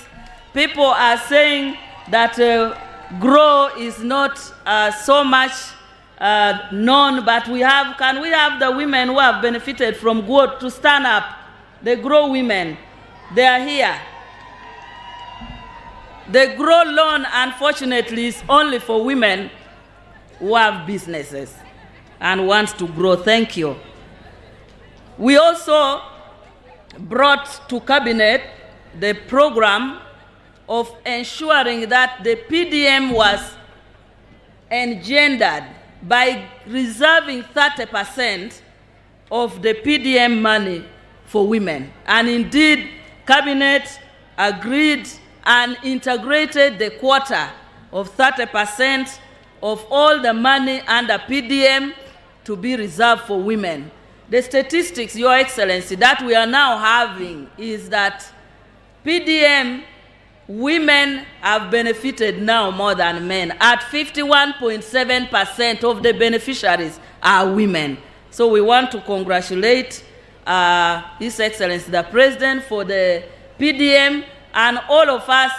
people are saying that GROW is not so much known, but can we have the women who have benefited from GROW to stand up? The GROW women, they are here. The GROW loan, unfortunately, is only for women who have businesses and want to grow. Thank you. We also brought to Cabinet the program of ensuring that the PDM was engendered by reserving 30% of the PDM money for women. And indeed, Cabinet agreed and integrated the quota of 30% of all the money under PDM to be reserved for women. The statistics, Your Excellency, that we are now having is that PDM women have benefited now more than men. At 51.7% of the beneficiaries are women. So we want to congratulate His Excellency the President for the PDM, and all of us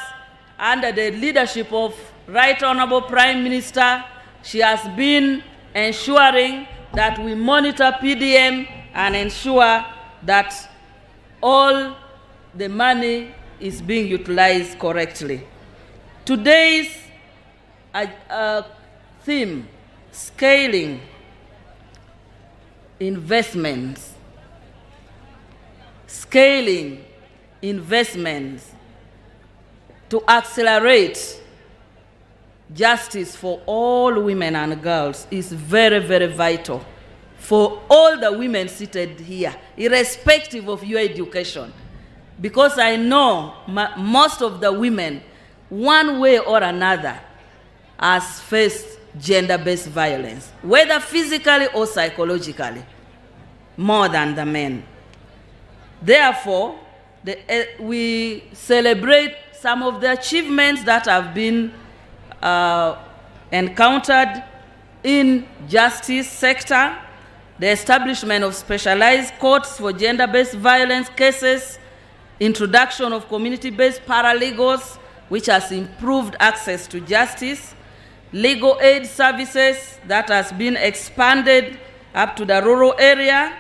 under the leadership of Right Honorable Prime Minister. She has been ensuring that we monitor PDM and ensure that all the money is being utilized correctly. Today's theme, scaling investments. Scaling investments to accelerate justice for all women and girls is very, very vital for all the women seated here, irrespective of your education. Because I know most of the women, one way or another, has faced gender-based violence, whether physically or psychologically, more than the men. Therefore, we celebrate some of the achievements that have been encountered in justice sector, the establishment of specialized courts for gender-based violence cases, introduction of community-based paralegals, which has improved access to justice, legal aid services that has been expanded up to the rural area.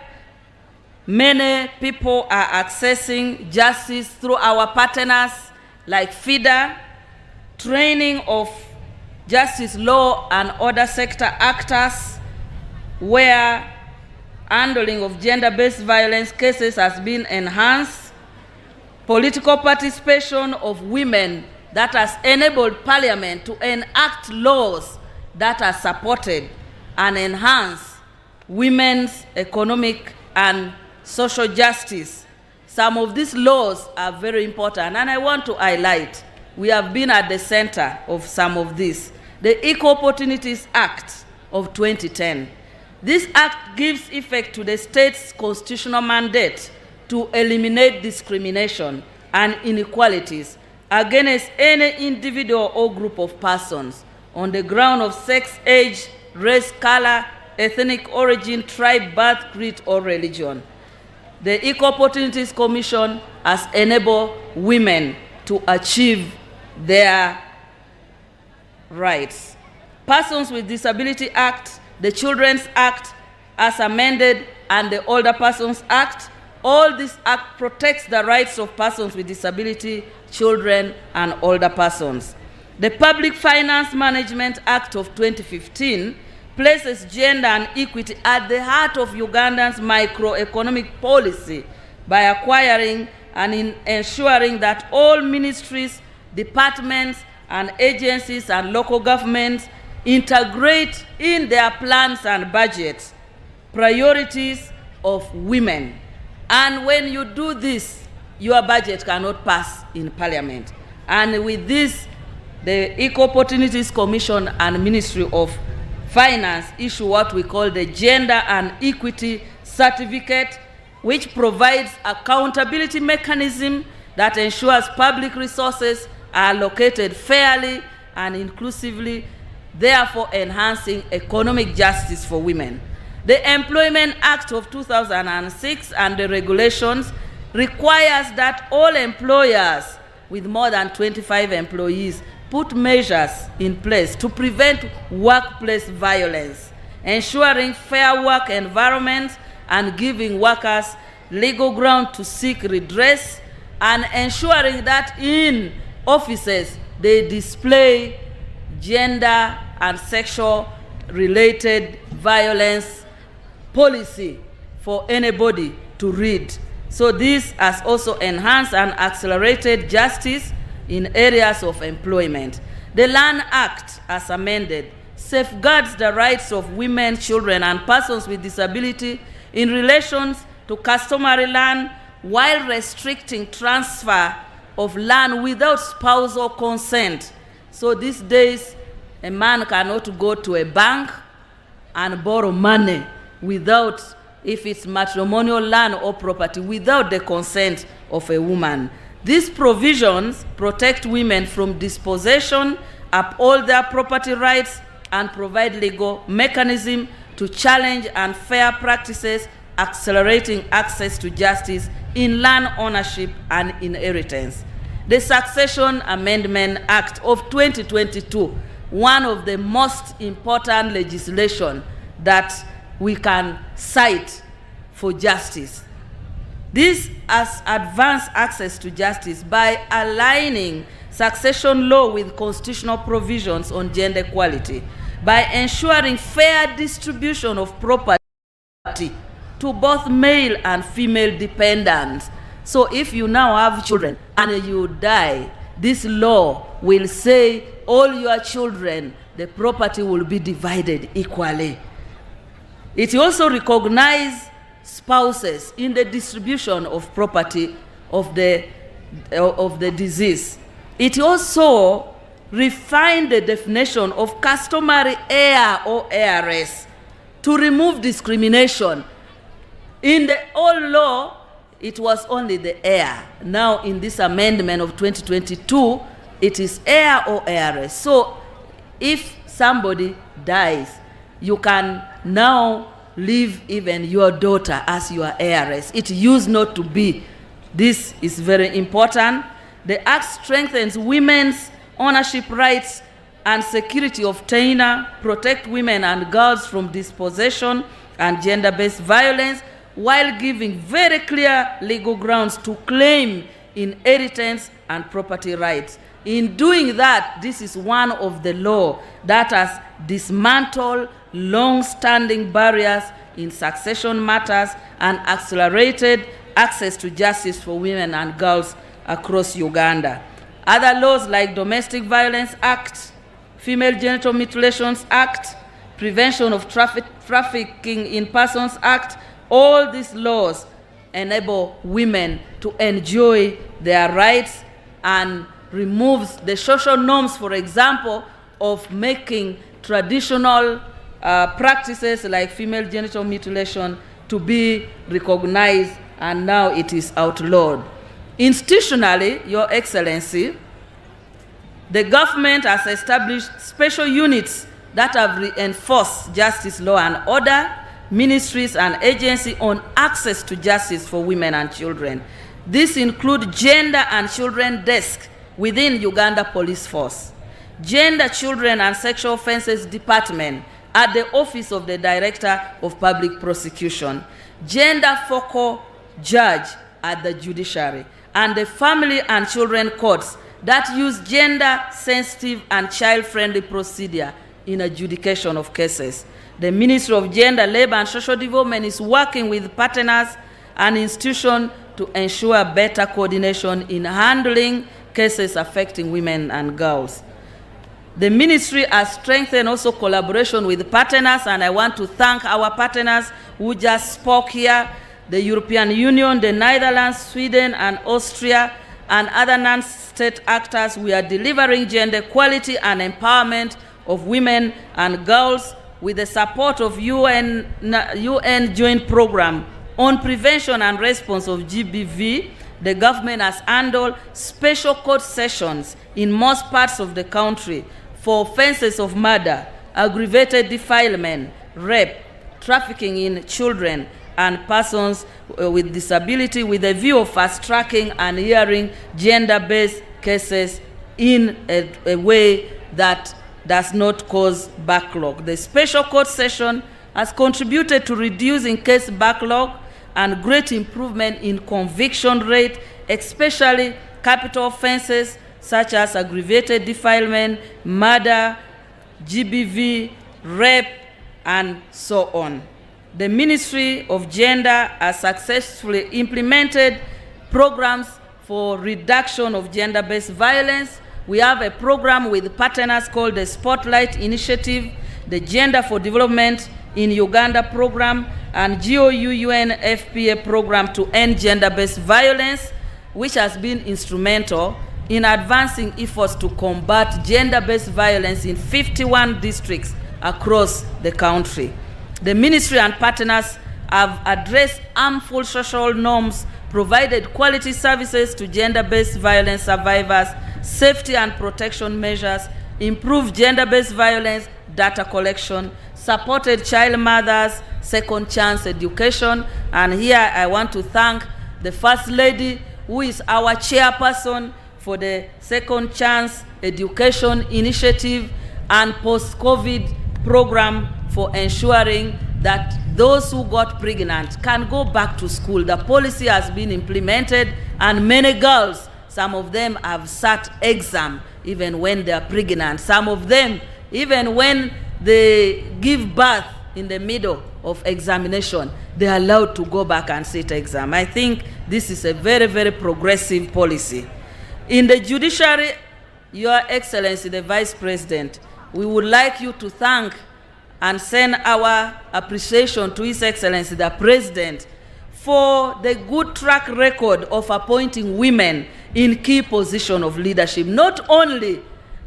Many people are accessing justice through our partners like FIDA, training of justice law and other sector actors, where handling of gender-based violence cases has been enhanced, political participation of women that has enabled Parliament to enact laws that are supported and enhance women's economic and social justice. Some of these laws are very important, and I want to highlight, we have been at the center of some of this. The Equal Opportunities Act of 2010. This act gives effect to the state's constitutional mandate to eliminate discrimination and inequalities against any individual or group of persons on the ground of sex, age, race, color, ethnic origin, tribe, birth, creed, or religion. The Equal Opportunities Commission has enabled women to achieve their rights. Persons with Disability Act, the Children's Act as amended, and the Older Persons Act All this act protects the rights of persons with disability, children, and older persons. The Public Finance Management Act of 2015 places gender and equity at the heart of Uganda's microeconomic policy by acquiring and ensuring that all ministries, departments, and agencies and local governments integrate in their plans and budgets priorities of women. And when you do this, your budget cannot pass in Parliament. And with this, the Equal Opportunities Commission and Ministry of Finance issue what we call the Gender and Equity Certificate, which provides accountability mechanism that ensures public resources are allocated fairly and inclusively, therefore enhancing economic justice for women. The Employment Act of 2006 and the regulations requires that all employers with more than 25 employees put measures in place to prevent workplace violence, ensuring fair work environments and giving workers legal ground to seek redress, and ensuring that in offices they display gender and sexual related violence policy for anybody to read. So this has also enhanced and accelerated justice in areas of employment. The Land Act, as amended, safeguards the rights of women, children, and persons with disability in relation to customary land while restricting transfer of land without spousal consent. So these days, a man cannot go to a bank and borrow money without, if it's matrimonial land or property, without the consent of a woman. These provisions protect women from dispossession, uphold their property rights, and provide legal mechanism to challenge unfair practices, accelerating access to justice in land ownership and inheritance. The Succession Amendment Act of 2022, one of the most important legislation that we can cite for justice. This has advanced access to justice by aligning succession law with constitutional provisions on gender equality, by ensuring fair distribution of property to both male and female dependents. So if you now have children and you die, this law will say all your children, the property will be divided equally. It also recognizes spouses in the distribution of property of the deceased. It also refined the definition of customary heir or heiress to remove discrimination. In the old law, it was only the heir. Now, in this amendment of 2022, it is heir or heiress. So, if somebody dies, you can now leave even your daughter as your heiress. It used not to be. This is very important. The Act strengthens women's ownership rights and security of tenure, protect women and girls from dispossession and gender-based violence, while giving very clear legal grounds to claim inheritance and property rights. In doing that, this is one of the laws that has dismantled long-standing barriers in succession matters and accelerated access to justice for women and girls across Uganda. Other laws like Domestic Violence Act, Female Genital Mutilations Act, Prevention of Trafficking in Persons Act, all these laws enable women to enjoy their rights and removes the social norms, for example, of making traditional practices like female genital mutilation to be recognized, and now it is outlawed. Institutionally, Your Excellency, the government has established special units that have reinforced justice, law and order, ministries and agencies on access to justice for women and children. This includes Gender and Children Desk within Uganda Police Force, Gender, Children and Sexual Offences Department at the Office of the Director of Public Prosecution, Gender Focal judge at the judiciary, and the family and children courts that use gender-sensitive and child-friendly procedure in adjudication of cases. The Ministry of Gender, Labor and Social Development is working with partners and institutions to ensure better coordination in handling cases affecting women and girls. The ministry has strengthened also collaboration with partners, and I want to thank our partners who just spoke here, the European Union, the Netherlands, Sweden, and Austria, and other non-state actors. We are delivering gender equality and empowerment of women and girls with the support of UN Joint Program on Prevention and Response of GBV. The government has handled special court sessions in most parts of the country for offenses of murder, aggravated defilement, rape, trafficking in children, and persons with disability, with a view of fast-tracking and hearing gender-based cases in a way that does not cause backlog. The special court session has contributed to reducing case backlog and great improvement in conviction rate, especially capital offenses such as aggravated defilement, murder, GBV, rape, and so on. The Ministry of Gender has successfully implemented programs for reduction of gender-based violence. We have a program with partners called the Spotlight Initiative, the Gender for Development in Uganda program, and GOU-UNFPA program to end gender-based violence, which has been instrumental in advancing efforts to combat gender-based violence in 51 districts across the country. The ministry and partners have addressed harmful social norms, provided quality services to gender-based violence survivors, safety and protection measures, improved gender-based violence data collection, supported child mothers, second chance education. And here I want to thank the First Lady, who is our chairperson for the Second Chance Education Initiative and post-COVID program for ensuring that those who got pregnant can go back to school. The policy has been implemented, and many girls, some of them have sat exam even when they are pregnant. Some of them, even when they give birth in the middle of examination, they are allowed to go back and sit exam. I think this is a very, very progressive policy. In the judiciary, Your Excellency, the Vice President, we would like you to thank and send our appreciation to His Excellency, the President, for the good track record of appointing women in key positions of leadership, not only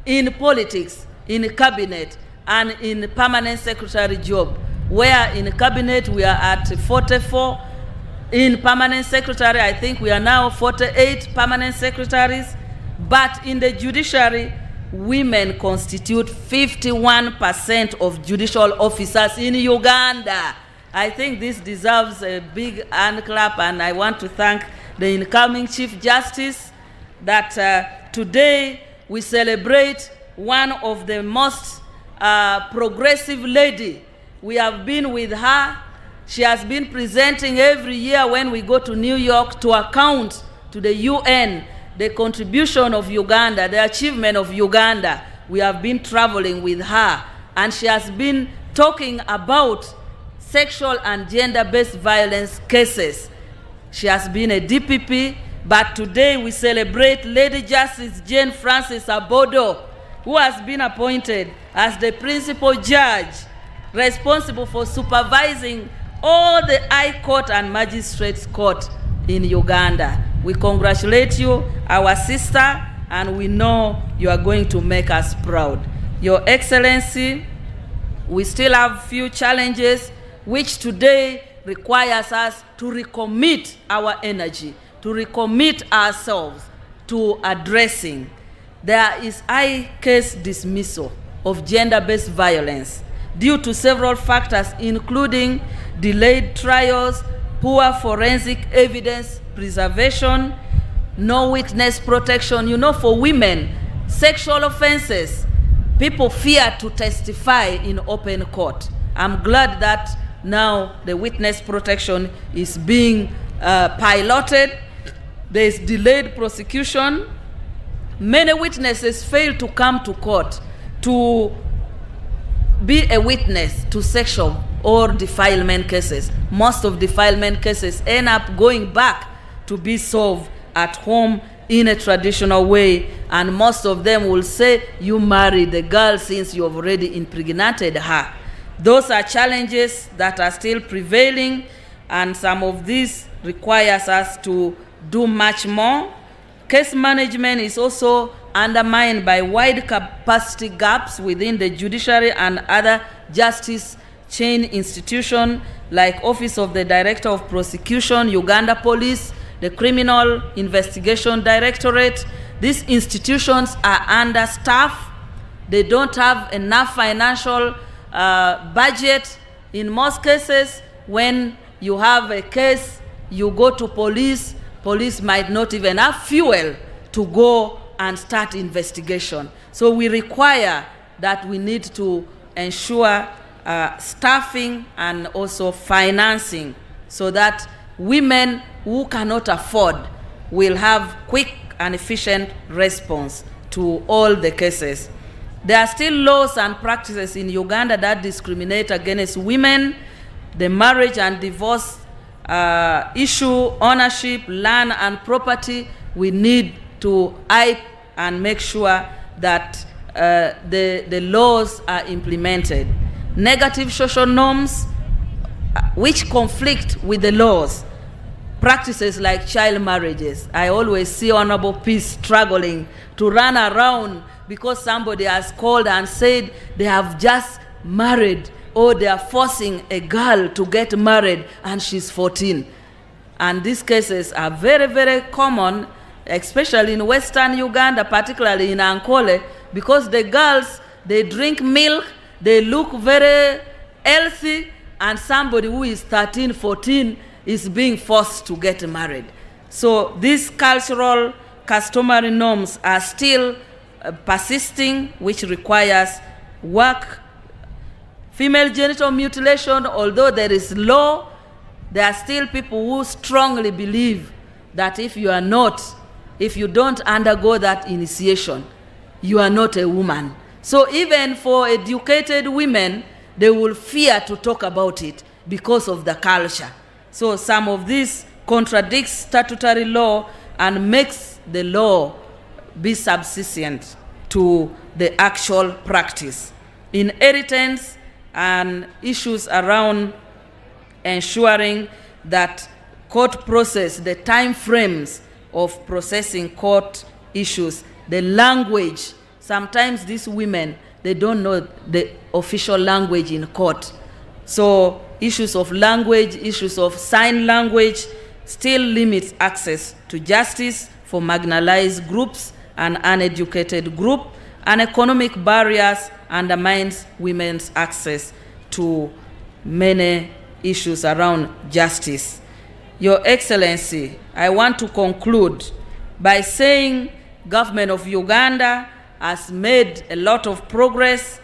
in politics, in cabinet, and in permanent secretary job, where in cabinet we are at 44, in permanent secretary I think we are now 48 permanent secretaries, but in the judiciary, women constitute 51% of judicial officers in Uganda. I think this deserves a big hand clap, and I want to thank the incoming Chief Justice that today we celebrate one of the most progressive lady. We have been with her. She has been presenting every year when we go to New York to account to the UN the contribution of Uganda, the achievement of Uganda. We have been traveling with her, and she has been talking about sexual and gender-based violence cases. She has been a DPP, but today we celebrate Lady Justice Jane Francis Abodo, who has been appointed as the principal judge responsible for supervising all the High Court and Magistrates Court in Uganda. We congratulate you, our sister, and we know you are going to make us proud. Your Excellency, we still have few challenges which today requires us to recommit our energy, to recommit ourselves to addressing. There is high case dismissal of gender-based violence due to several factors, including delayed trials, poor forensic evidence preservation, no witness protection. You know, for women, sexual offenses, people fear to testify in open court. I'm glad that now the witness protection is being piloted. There is delayed prosecution. Many witnesses fail to come to court to be a witness to sexual or defilement cases. Most of defilement cases end up going back to be solved at home in a traditional way, and most of them will say, you married the girl since you have already impregnated her. Those are challenges that are still prevailing, and some of these requires us to do much more. Case management is also undermined by wide capacity gaps within the judiciary and other justice chain institutions like Office of the Director of Prosecution, Uganda Police, the Criminal Investigation Directorate. These institutions are understaffed. They don't have enough financial budget. In most cases, when you have a case, you go to police, police might not even have fuel to go and start investigation. So we require that we need to ensure staffing and also financing so that women who cannot afford will have quick and efficient response to all the cases. There are still laws and practices in Uganda that discriminate against women. The marriage and divorce issue, ownership, land and property, we need to eye and make sure that the laws are implemented. Negative social norms which conflict with the laws, practices like child marriages. I always see Honorable Peace struggling to run around because somebody has called and said they have just married, or they are forcing a girl to get married and she's 14. And these cases are very, very common, especially in Western Uganda, particularly in Ankole, because the girls, they drink milk, they look very healthy, and somebody who is 13, 14 is being forced to get married. So these cultural, customary norms are still persisting, which requires work. Female genital mutilation, although there is law, there are still people who strongly believe that if you don't undergo that initiation, you are not a woman. So even for educated women, they will fear to talk about it because of the culture. So some of this contradicts statutory law and makes the law be subservient to the actual practice. Inheritance and issues around ensuring that court process, the time frames of processing court issues, the language. Sometimes these women, they don't know the official language in court. So issues of language, issues of sign language still limits access to justice for marginalized groups and uneducated groups, and economic barriers undermines women's access to many issues around justice. Your Excellency, I want to conclude by saying government of Uganda has made a lot of progress.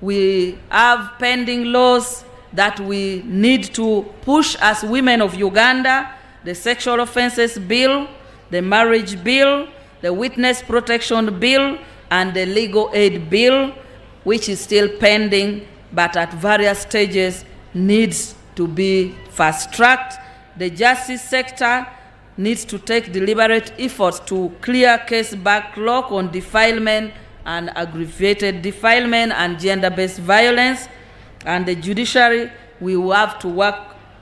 We have pending laws that we need to push as women of Uganda: the Sexual Offences Bill, the Marriage Bill, the Witness Protection Bill, and the Legal Aid Bill, which is still pending, but at various stages needs to be fast-tracked. The justice sector needs to take deliberate efforts to clear case backlog on defilement and aggravated defilement and gender-based violence. And the judiciary, we will have to work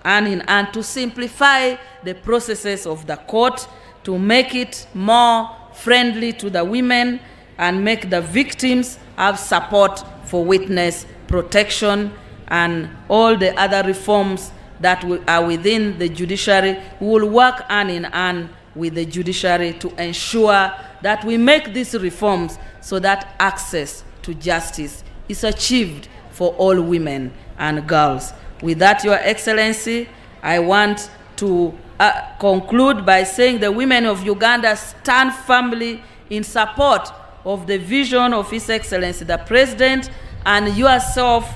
hand in hand to simplify the processes of the court, to make it more friendly to the women and make the victims have support for witness protection, and all the other reforms that are within the judiciary. We will work hand in hand with the judiciary to ensure that we make these reforms so that access to justice is achieved for all women and girls. With that, Your Excellency, I want to conclude by saying the women of Uganda stand firmly in support of the vision of His Excellency the President and yourself,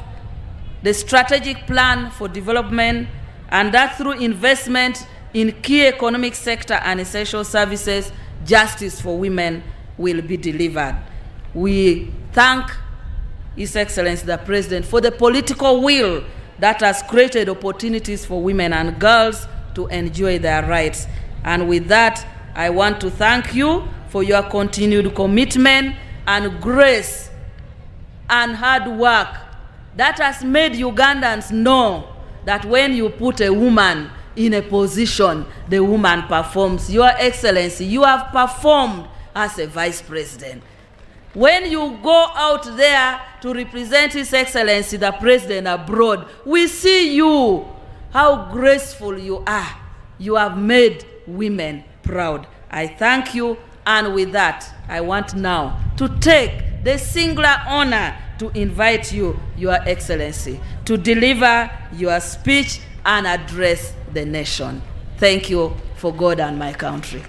the strategic plan for development, and that through investment in key economic sector and essential services, justice for women will be delivered. We thank His Excellency the President for the political will that has created opportunities for women and girls to enjoy their rights. And with that, I want to thank you for your continued commitment and grace and hard work that has made Ugandans know that when you put a woman in a position, the woman performs. Your Excellency, you have performed as a Vice President. When you go out there to represent His Excellency the President abroad, we see you, how graceful you are. You have made women proud. I thank you, and with that, I want now to take the singular honor to invite you, Your Excellency, to deliver your speech and address the nation. Thank you for God and my country.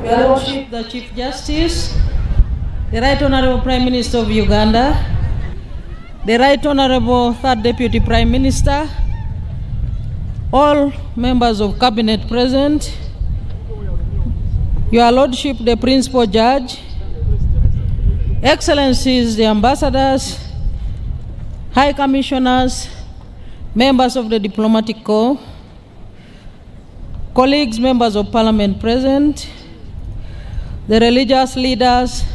Your Lordship, the Chief Justice, the Right Honorable Prime Minister of Uganda, the Right Honorable Third Deputy Prime Minister, all members of Cabinet present, Your Lordship, the Principal Judge, Excellencies, the Ambassadors, High Commissioners, members of the Diplomatic Corps, colleagues, members of Parliament present, the religious leaders,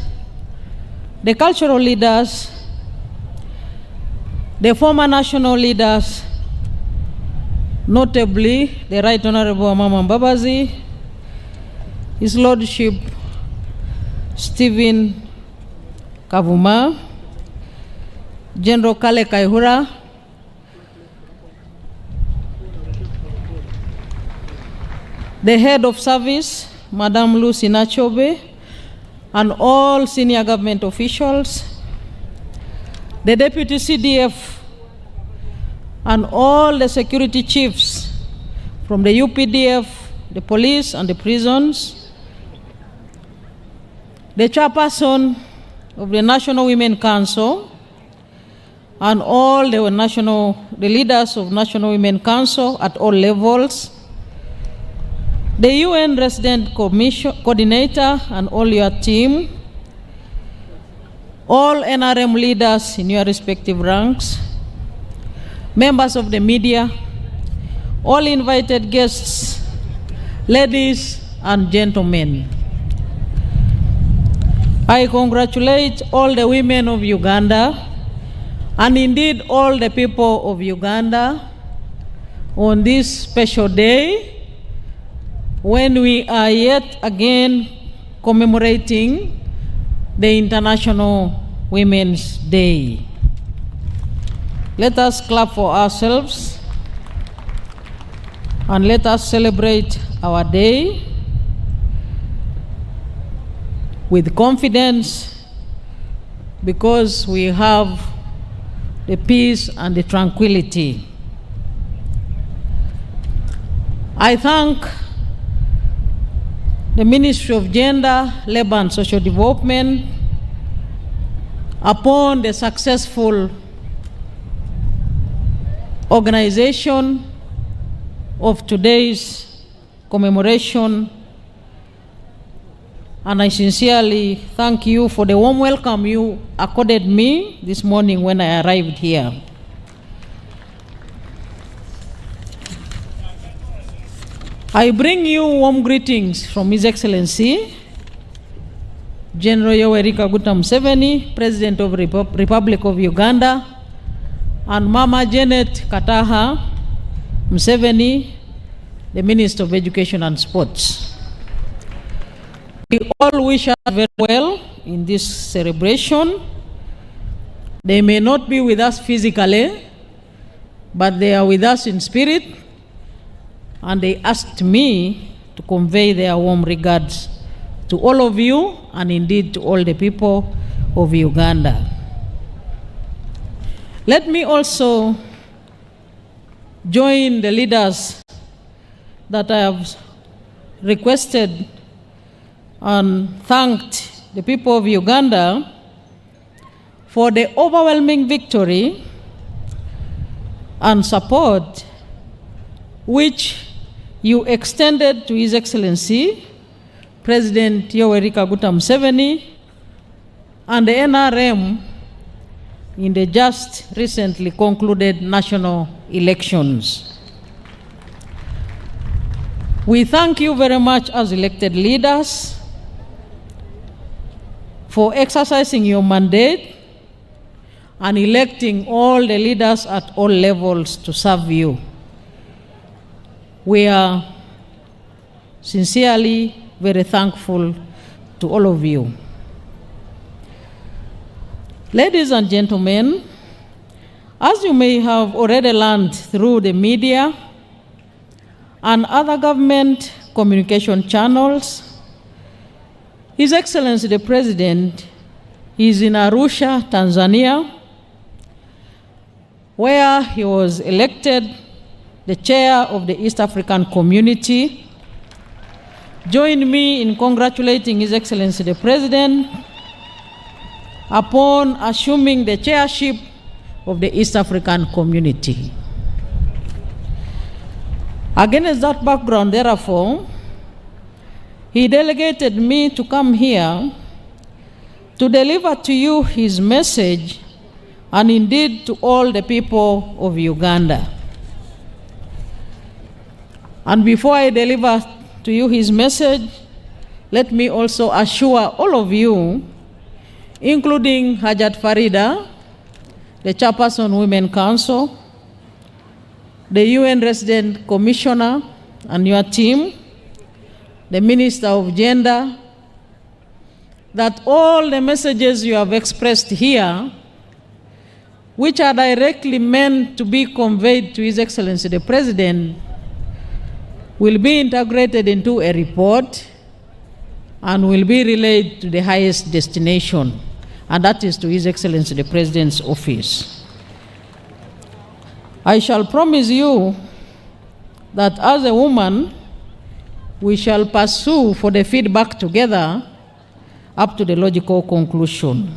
the cultural leaders, the former national leaders, notably the Right Honorable Amama Mbabazi, His Lordship Stephen Kavuma, General Kale Kaihura, the Head of Service, Madam Lucy Nachobe, and all senior government officials, the Deputy CDF, and all the security chiefs from the UPDF, the police, and the prisons, the chairperson of the National Women Council, and all the leaders of National Women Council at all levels, the UN Resident Coordinator and all your team, all NRM leaders in your respective ranks, members of the media, all invited guests, ladies and gentlemen. I congratulate all the women of Uganda and indeed all the people of Uganda on this special day when we are yet again commemorating the International Women's Day. Let us clap for ourselves and let us celebrate our day with confidence because we have the peace and the tranquility. I thank the Ministry of Gender, Labor and Social Development upon the successful organization of today's commemoration, and I sincerely thank you for the warm welcome you accorded me this morning when I arrived here. I bring you warm greetings from His Excellency General Yoweri Kaguta Museveni, President of the Republic of Uganda, and Mama Janet Kataha Museveni, the Minister of Education and Sports. We all wish her very well in this celebration, They may not be with us physically, but they are with us in spirit, and they asked me to convey their warm regards to all of you and indeed to all the people of Uganda. Let me also join the leaders that I have requested and thanked the people of Uganda for the overwhelming victory and support which you extended to His Excellency President Yoweri Kaguta Museveni and the NRM in the just recently concluded national elections. We thank you very much as elected leaders for exercising your mandate and electing all the leaders at all levels to serve you. We are sincerely very thankful to all of you. Ladies and gentlemen, as you may have already learned through the media and other government communication channels, His Excellency the President is in Arusha, Tanzania, where he was elected the chair of the East African Community. Join me in congratulating His Excellency the President upon assuming the chairship of the East African Community. Against that background, therefore, he delegated me to come here to deliver to you his message and indeed to all the people of Uganda. And before I deliver to you his message, let me also assure all of you, including Hajat Farida, the Chairperson Women Council, the UN Resident Commissioner and your team, the Minister of Gender, that all the messages you have expressed here, which are directly meant to be conveyed to His Excellency the President, will be integrated into a report and will be relayed to the highest destination, and that is to His Excellency the President's office. I shall promise you that as a woman, we shall pursue for the feedback together up to the logical conclusion.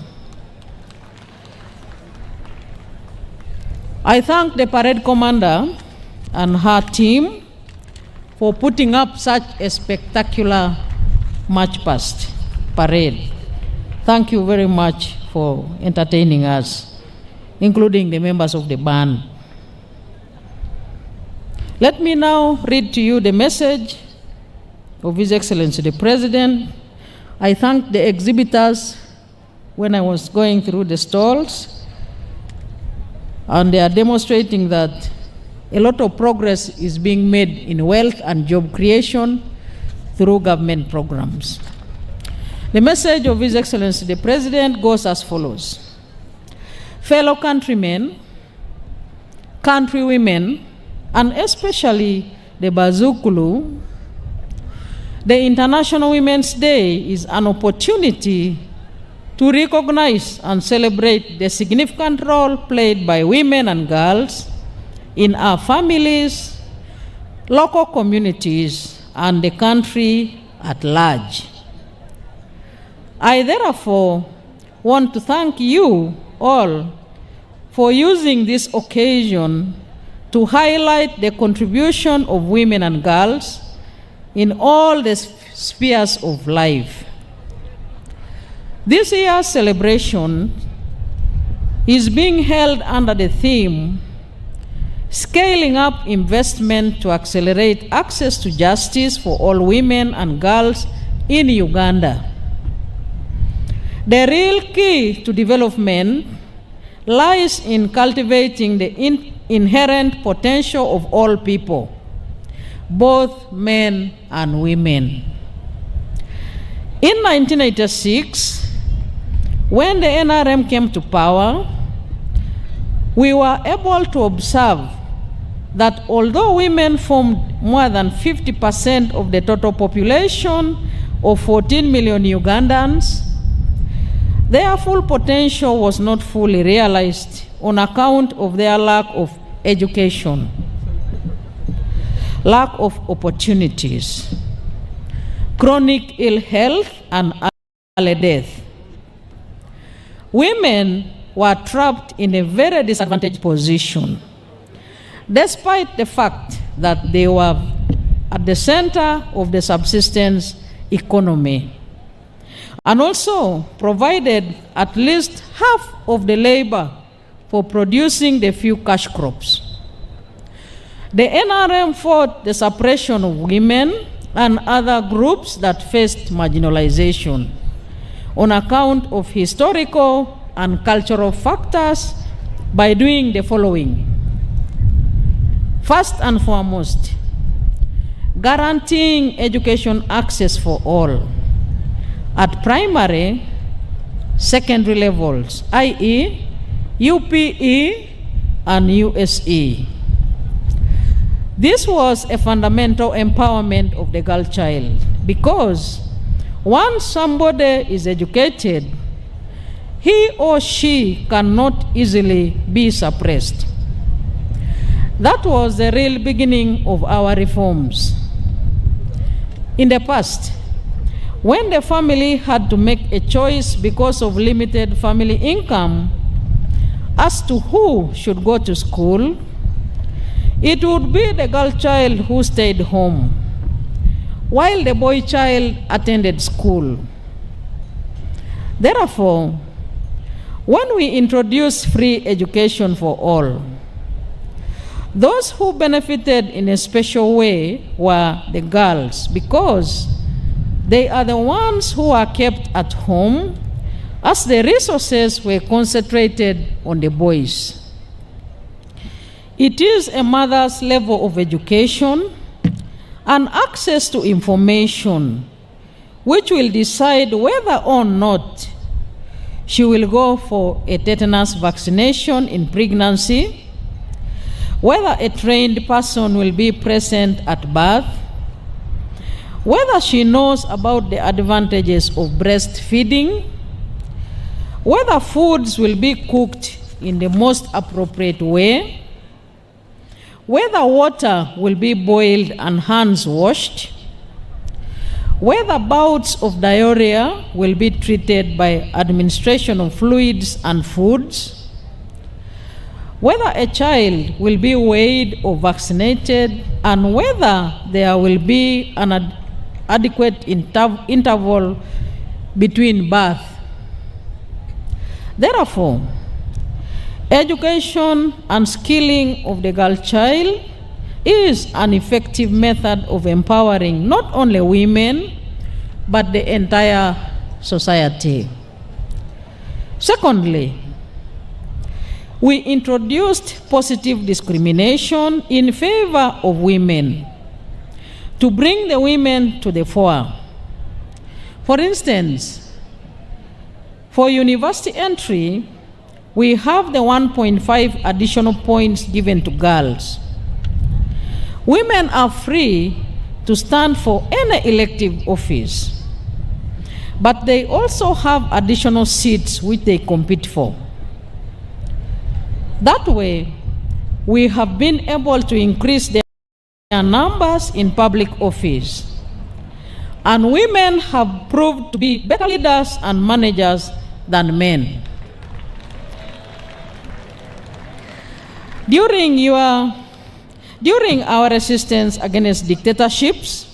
I thank the parade commander and her team for putting up such a spectacular march past parade. Thank you very much for entertaining us, including the members of the band. Let me now read to you the message of His Excellency the President. I thank the exhibitors when I was going through the stalls, and they are demonstrating that a lot of progress is being made in wealth and job creation through government programs. The message of His Excellency the President goes as follows. Fellow countrymen, countrywomen, and especially the Bazukulu, the International Women's Day is an opportunity to recognize and celebrate the significant role played by women and girls in our families, local communities, and the country at large. I therefore want to thank you all for using this occasion to highlight the contribution of women and girls in all the spheres of life. This year's celebration is being held under the theme, Scaling Up Investment to Accelerate Access to Justice for All Women and Girls in Uganda. The real key to development lies in cultivating the inherent potential of all people, both men and women. In 1986, when the NRM came to power, we were able to observe that although women formed more than 50% of the total population of 14 million Ugandans, their full potential was not fully realized on account of their lack of education, lack of opportunities, chronic ill health, and early death. Women were trapped in a very disadvantaged position, despite the fact that they were at the center of the subsistence economy, and also provided at least half of the labor for producing the few cash crops. The NRM fought the suppression of women and other groups that faced marginalization on account of historical and cultural factors by doing the following. First and foremost, guaranteeing education access for all at primary, secondary levels, i.e., UPE and USE. This was a fundamental empowerment of the girl child, because once somebody is educated, he or she cannot easily be suppressed. That was the real beginning of our reforms. In the past, when the family had to make a choice because of limited family income as to who should go to school, it would be the girl child who stayed home, while the boy child attended school. Therefore, when we introduced free education for all, those who benefited in a special way were the girls, because they are the ones who are kept at home, as the resources were concentrated on the boys. It is a mother's level of education and access to information which will decide whether or not she will go for a tetanus vaccination in pregnancy, whether a trained person will be present at birth, whether she knows about the advantages of breastfeeding, whether foods will be cooked in the most appropriate way, whether water will be boiled and hands washed, whether bouts of diarrhea will be treated by administration of fluids and foods, whether a child will be weighed or vaccinated, and whether there will be an adequate interval between birth. Therefore, education and skilling of the girl child is an effective method of empowering not only women, but the entire society. Secondly, we introduced positive discrimination in favor of women to bring the women to the fore. For instance, for university entry, we have the 1.5 additional points given to girls. Women are free to stand for any elective office, but they also have additional seats which they compete for. That way, we have been able to increase their numbers in public office, and women have proved to be better leaders and managers than men. During our resistance against dictatorships,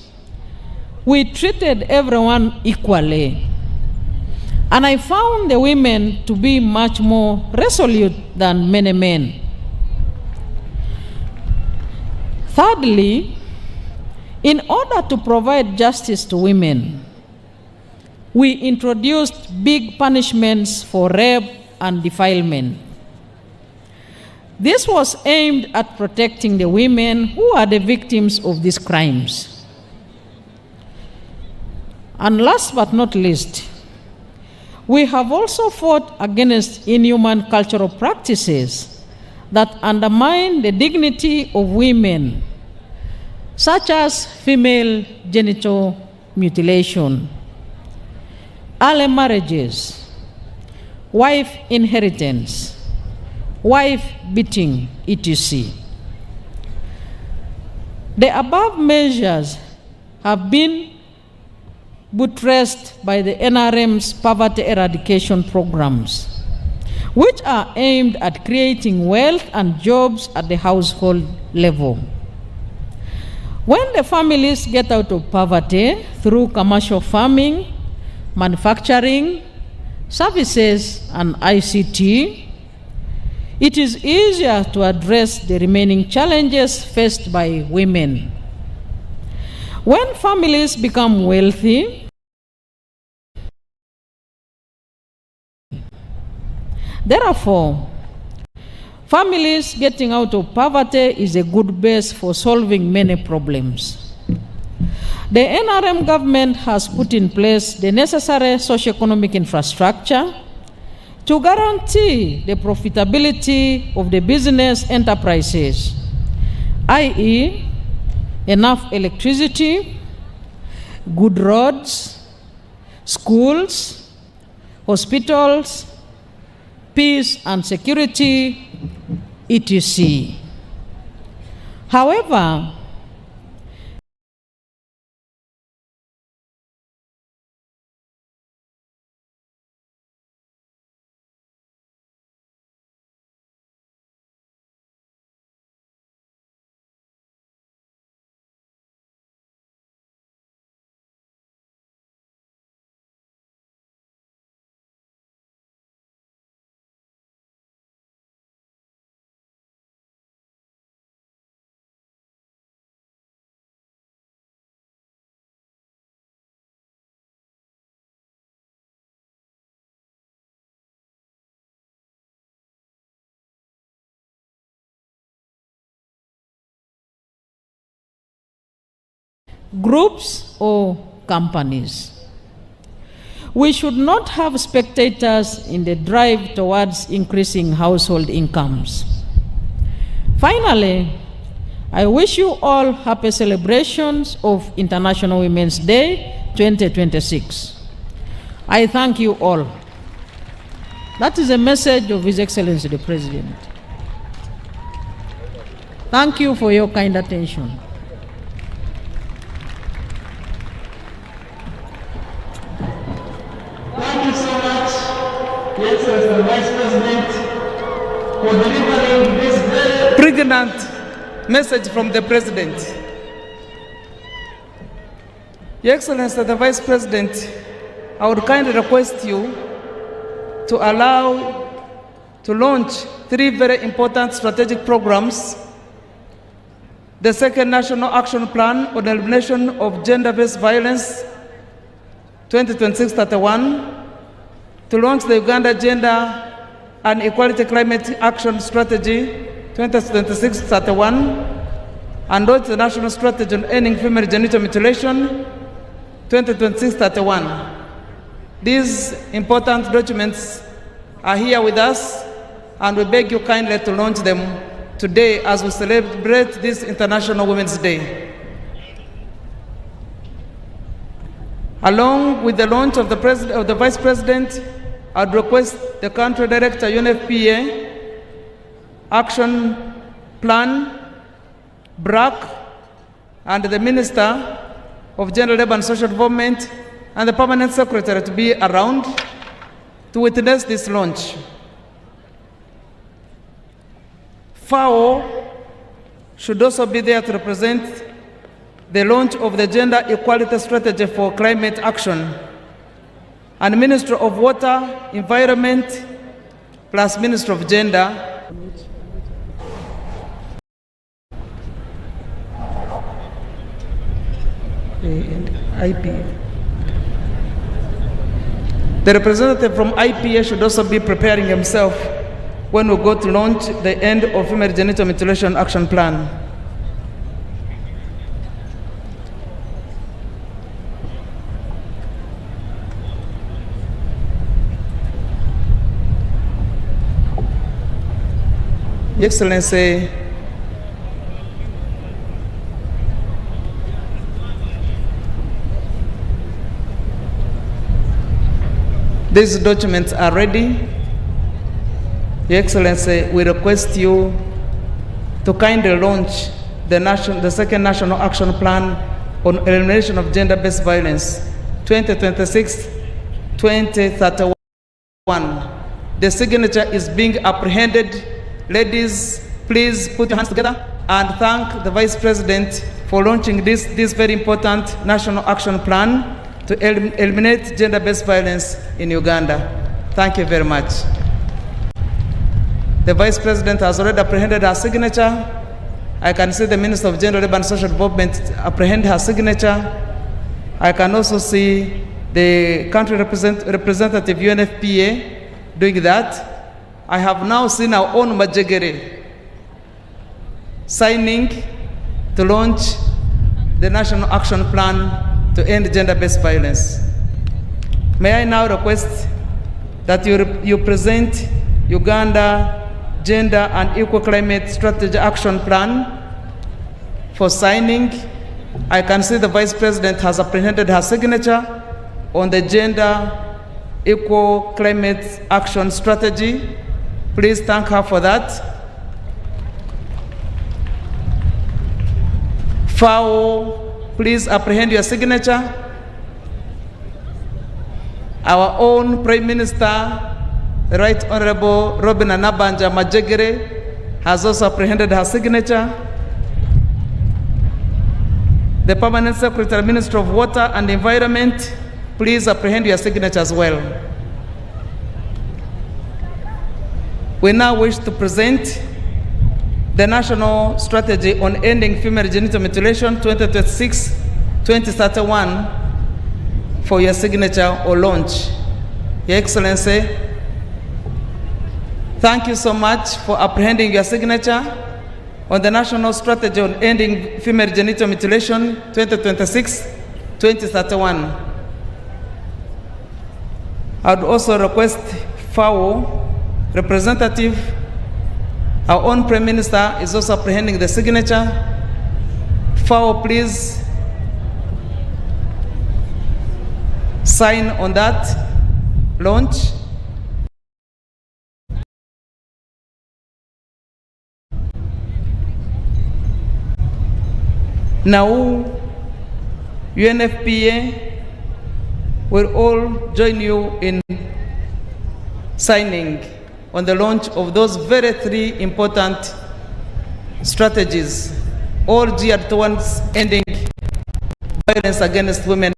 we treated everyone equally. And I found the women to be much more resolute than many men. Thirdly, in order to provide justice to women, we introduced big punishments for rape and defilement. This was aimed at protecting the women who are the victims of these crimes. And last but not least, we have also fought against inhuman cultural practices that undermine the dignity of women, such as female genital mutilation, early marriages, wife inheritance, wife beating, etc. The above measures have been buttressed by the NRM's poverty eradication programs, which are aimed at creating wealth and jobs at the household level. When the families get out of poverty through commercial farming, manufacturing, services, and ICT, it is easier to address the remaining challenges faced by women. When families become wealthy, therefore, families getting out of poverty is a good base for solving many problems. The NRM government has put in place the necessary socio-economic infrastructure to guarantee the profitability of the business enterprises, i.e., enough electricity, good roads, schools, hospitals, peace and security, etc. However, groups or companies. We should not have spectators in the drive towards increasing household incomes. Finally, I wish you all happy celebrations of International Women's Day 2026. I thank you all. That is a message of His Excellency the President. Thank you for your kind attention. Thank you so much, Your Excellency the Vice President, for delivering this very pregnant message from the President. Your Excellency the Vice President, I would kindly request you to allow to launch 3 very important strategic programs: the second National Action Plan on Elimination of Gender-Based Violence 2026-31, to launch the Uganda Gender and Equality Climate Action Strategy 2026-31, and launch the National Strategy on Ending Female Genital Mutilation 2026-31. These important documents are here with us, and we beg you kindly to launch them today as we celebrate this International Women's Day. Along with the launch of the Vice President, I'd request the Country Director, UNFPA, Action Plan, BRAC, and the Minister of Gender, Labour and Social Development, and the Permanent Secretary to be around to witness this launch. FAO should also be there to represent the launch of the Gender Equality Strategy for Climate Action, and Ministry of Water, Environment, plus Ministry of Gender. And IPA. The representative from IPA should also be preparing himself when we go to launch the End of Female Genital Mutilation Action Plan. Your Excellency, these documents are ready. Your Excellency, we request you to kindly launch the second National Action Plan on Elimination of Gender-Based Violence, 2026-2031. The signature is being apprehended. Ladies, please put your hands together and thank the Vice President for launching this very important National Action Plan to eliminate gender-based violence in Uganda. Thank you very much. The Vice President has already apprehended her signature. I can see the Minister of Gender, Labour and Social Development apprehend her signature. I can also see the country representative UNFPA doing that. I have now seen our own Majegere signing to launch the National Action Plan to end gender-based violence. May I now request that you present Uganda Gender and Equal Climate Strategy Action Plan for signing. I can see the Vice President has apprehended her signature on the Gender Equal Climate Action Strategy. Please thank her for that. FAO, please apprehend your signature. Our own Prime Minister, the Right Honorable Robin Anabanja Majegere, has also apprehended her signature. The Permanent Secretary, Minister of Water and Environment, please apprehend your signature as well. We now wish to present the National Strategy on Ending Female Genital Mutilation 2026-2031 for your signature or launch. Your Excellency, thank you so much for apprehending your signature on the National Strategy on Ending Female Genital Mutilation 2026-2031. I would also request FAO representative, our own Prime Minister is also apprehending the signature. FAO, please sign on that launch. Now, UNFPA will all join you in signing on the launch of those very three important strategies, all geared towards ending violence against women.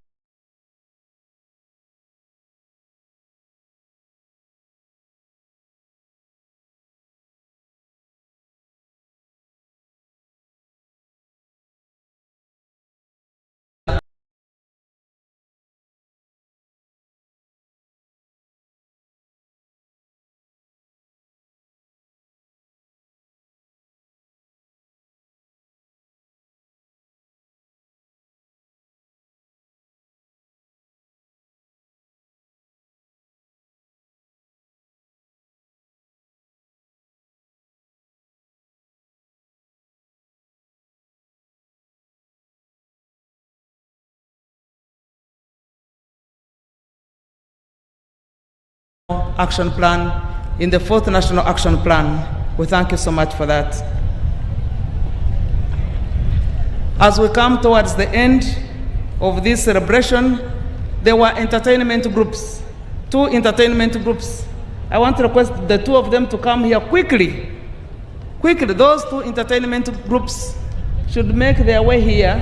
Action Plan in the fourth National Action Plan. We thank you so much for that. As we come towards the end of this celebration, there were entertainment groups, 2 entertainment groups. I want to request the 2 of them to come here quickly. Quickly, those 2 entertainment groups should make their way here.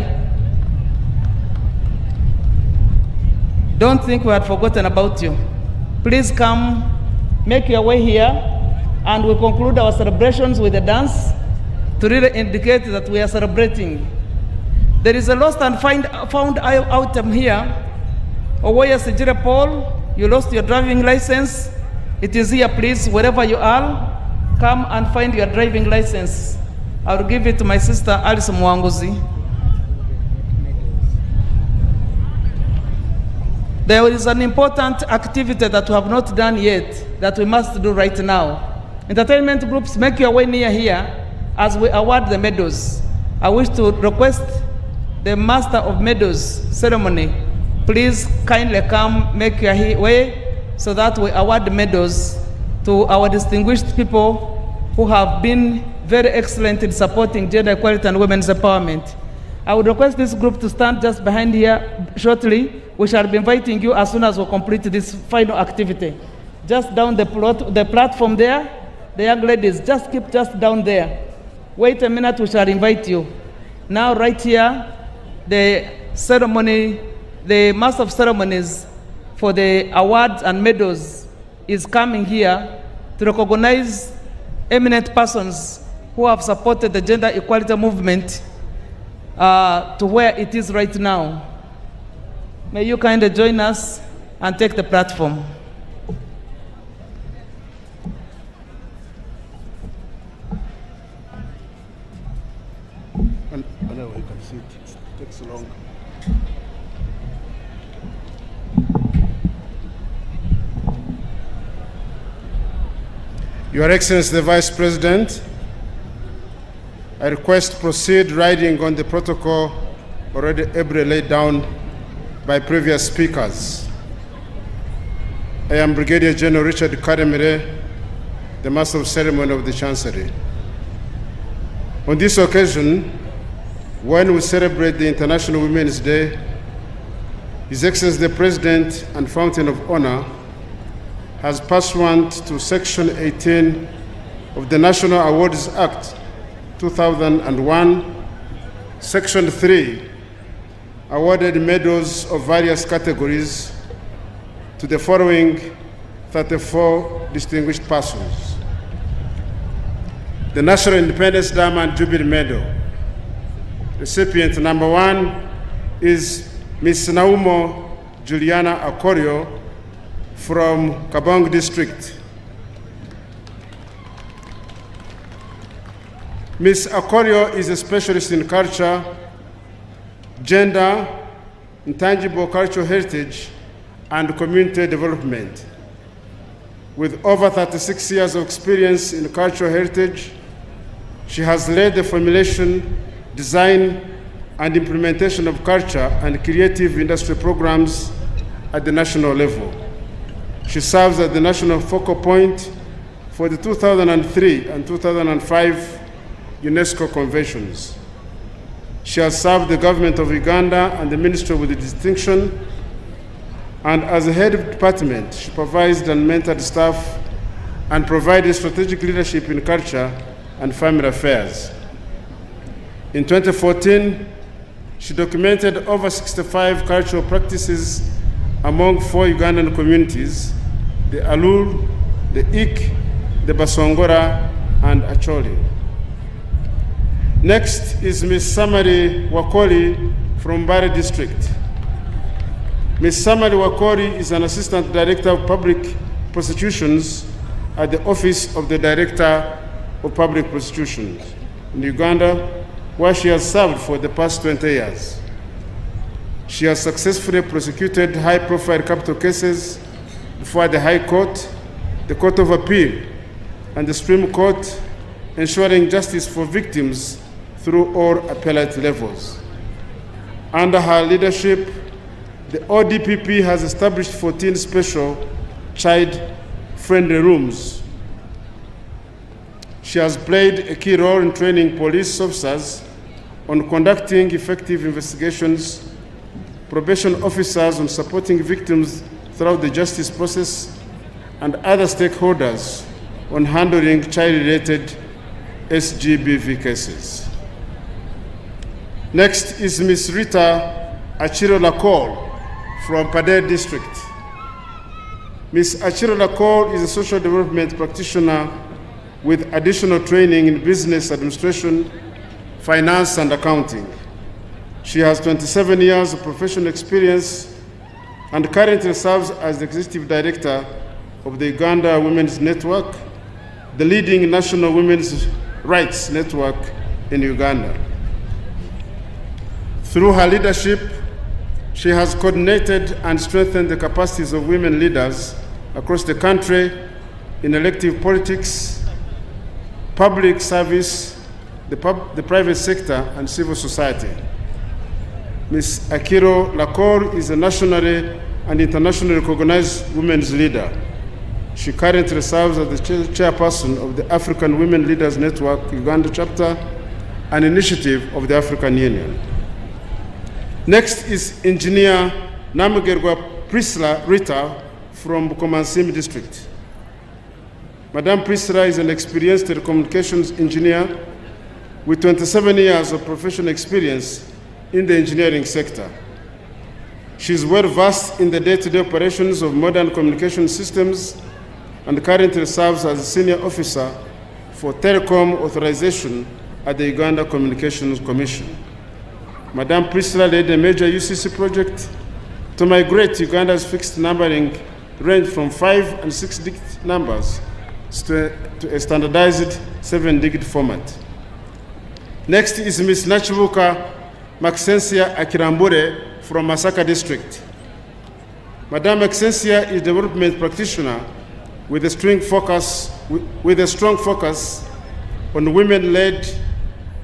Don't think we had forgotten about you. Please come, make your way here, and we conclude our celebrations with a dance to really indicate that we are celebrating. There is a lost and found item here. Owoya Sejire Paul, you lost your driving license. It is here, please, wherever you are, come and find your driving license. I'll give it to my sister, Alice Mwanguzi. There is an important activity that we have not done yet that we must do right now. Entertainment groups, make your way near here as we award the medals. I wish to request the Master of Medals ceremony, please kindly come make your way so that we award the medals to our distinguished people who have been very excellent in supporting gender equality and women's empowerment. I would request this group to stand just behind here shortly. We shall be inviting you as soon as we complete this final activity. Just down the platform there, the young ladies, just keep just down there. Wait a minute, we shall invite you. Now right here, the ceremony, the Master of Ceremonies for the awards and medals is coming here to recognize eminent persons who have supported the gender equality movement to where it is right now. May you kindly join us and take the platform. I know you can see it takes long. Your Excellency the Vice President, I request to proceed riding on the protocol already ably laid down by previous speakers. I am Brigadier General Richard Kademire, the Master of Ceremony of the Chancery. On this occasion, when we celebrate the International Women's Day, His Excellency the President and Fountain of Honor has pursuant to Section 18 of the National Awards Act 2001, Section 3, awarded medals of various categories to the following 34 distinguished persons. The National Independence Diamond Jubilee Medal. Recipient number 1 is Ms. Naumo Juliana Akorio from Kabong District. Ms. Akorio is a specialist in culture, gender, intangible cultural heritage, and community development. With over 36 years of experience in cultural heritage, she has led the formulation, design, and implementation of culture and creative industry programs at the national level. She serves as the national focal point for the 2003 and 2005 UNESCO conventions. She has served the government of Uganda and the ministry with distinction, and as the head of department, she supervised and mentored staff and provided strategic leadership in culture and family affairs. In 2014, she documented over 65 cultural practices among 4 Ugandan communities, the Alul, the Ik, the Basongora, and Acholi. Next is Ms. Samari Wakoli from Mbare District. Ms. Samari Wakoli is an Assistant Director of Public Prosecutions at the Office of the Director of Public Prosecutions in Uganda, where she has served for the past 20 years. She has successfully prosecuted high-profile capital cases before the High Court, the Court of Appeal, and the Supreme Court, ensuring justice for victims through all appellate levels. Under her leadership, the ODPP has established 14 special child-friendly rooms. She has played a key role in training police officers on conducting effective investigations, probation officers on supporting victims throughout the justice process, and other stakeholders on handling child-related SGBV cases. Next is Ms. Rita Achiro Lakol from Padre District. Ms. Achiro Lakol is a social development practitioner with additional training in business administration, finance, and accounting. She has 27 years of professional experience and currently serves as the Executive Director of the Uganda Women's Network, the leading national women's rights network in Uganda. Through her leadership, she has coordinated and strengthened the capacities of women leaders across the country in elective politics, public service, the private sector, and civil society. Ms. Ekiro Lakor is a nationally and internationally recognized women's leader. She currently serves as the chairperson of the African Women Leaders Network Uganda chapter, an initiative of the African Union. Next is Engineer Namugerwa Prisla Rita from Bukomansim district. Madame Prisla is an experienced telecommunications engineer with 27 years of professional experience in the engineering sector. She is well versed in the day-to-day operations of modern communication systems and currently serves as a senior officer for telecom authorization at the Uganda Communications Commission. Madame Prisla led a major UCC project to migrate Uganda's fixed numbering range from 5 and 6-digit numbers to a standardized 7-digit format. Next is Ms. Nachibuka Maxensia Akirambure from Masaka district. Madame Maxensia is a development practitioner with a strong focus on women-led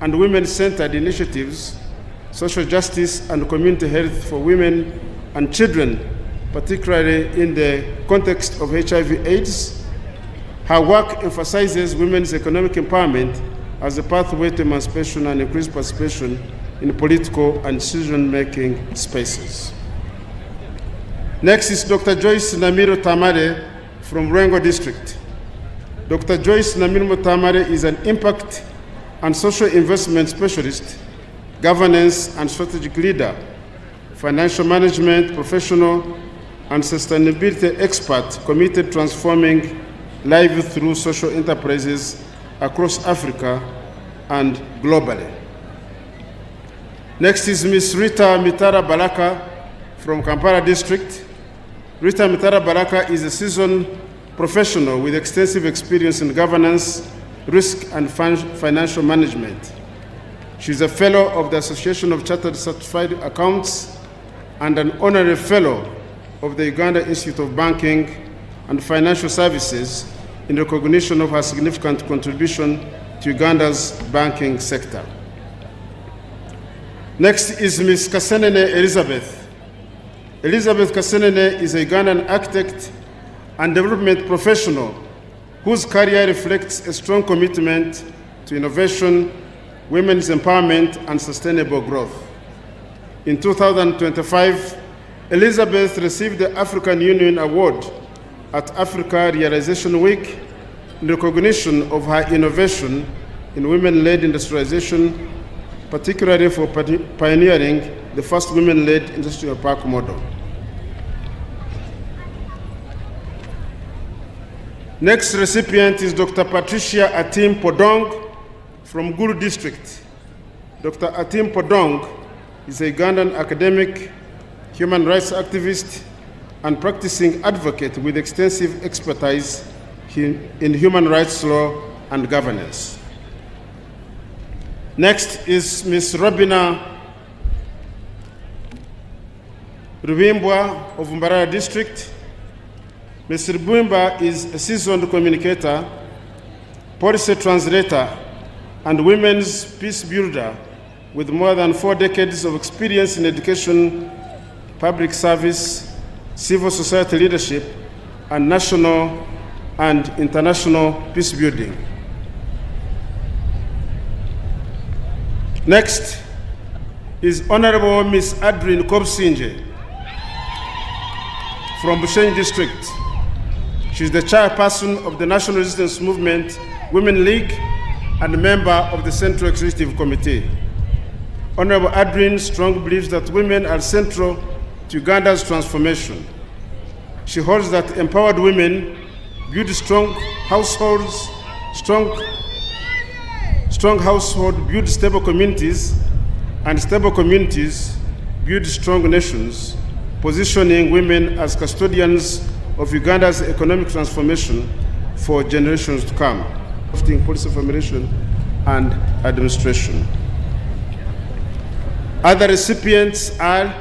and women-centered initiatives, social justice, and community health for women and children, particularly in the context of HIV/AIDS. Her work emphasizes women's economic empowerment as a pathway to emancipation and increased participation in political and decision-making spaces. Next is Dr. Joyce Namiro Tamare from Rengo district. Dr. Joyce Namiro Tamare is an impact and social investment specialist, governance and strategic leader, financial management professional, and sustainability expert committed to transforming lives through social enterprises across Africa and globally. Next is Ms. Rita Mitara Baraka from Kampala district. Rita Mitara Baraka is a seasoned professional with extensive experience in governance, risk, and financial management. She's a fellow of the Association of Chartered Certified Accountants and an honorary fellow of the Uganda Institute of Banking and Financial Services in recognition of her significant contribution to Uganda's banking sector. Next is Ms. Kasenene Elizabeth. Elizabeth Kasenene is a Ugandan architect and development professional whose career reflects a strong commitment to innovation, women's empowerment, and sustainable growth. In 2025, Elizabeth received the African Union Award at Africa Realization Week in recognition of her innovation in women-led industrialization, particularly for pioneering the first women-led industrial park model. Next recipient is Dr. Patricia Atim Podong from Gulu district. Dr. Atim Podong is a Ugandan academic, human rights activist, and practicing advocate with extensive expertise in human rights law and governance. Next is Ms. Robina Rubimbwa of Mbarara district. Ms. Rubimbwa is a seasoned communicator, policy translator, and women's peace builder with more than 4 decades of experience in education, public service, civil society leadership, and national and international peace building. Next is Honorable Ms. Adrien Kobsinje from Bushenyi district. She is the chairperson of the National Resistance Movement Women League and a member of the Central Executive Committee. Honorable Adrien strongly believes that women are central to Uganda's transformation. She holds that empowered women build strong households, strong household build stable communities, and stable communities build strong nations, positioning women as custodians of Uganda's economic transformation for generations to come, drafting policy formulation and administration. Other recipients are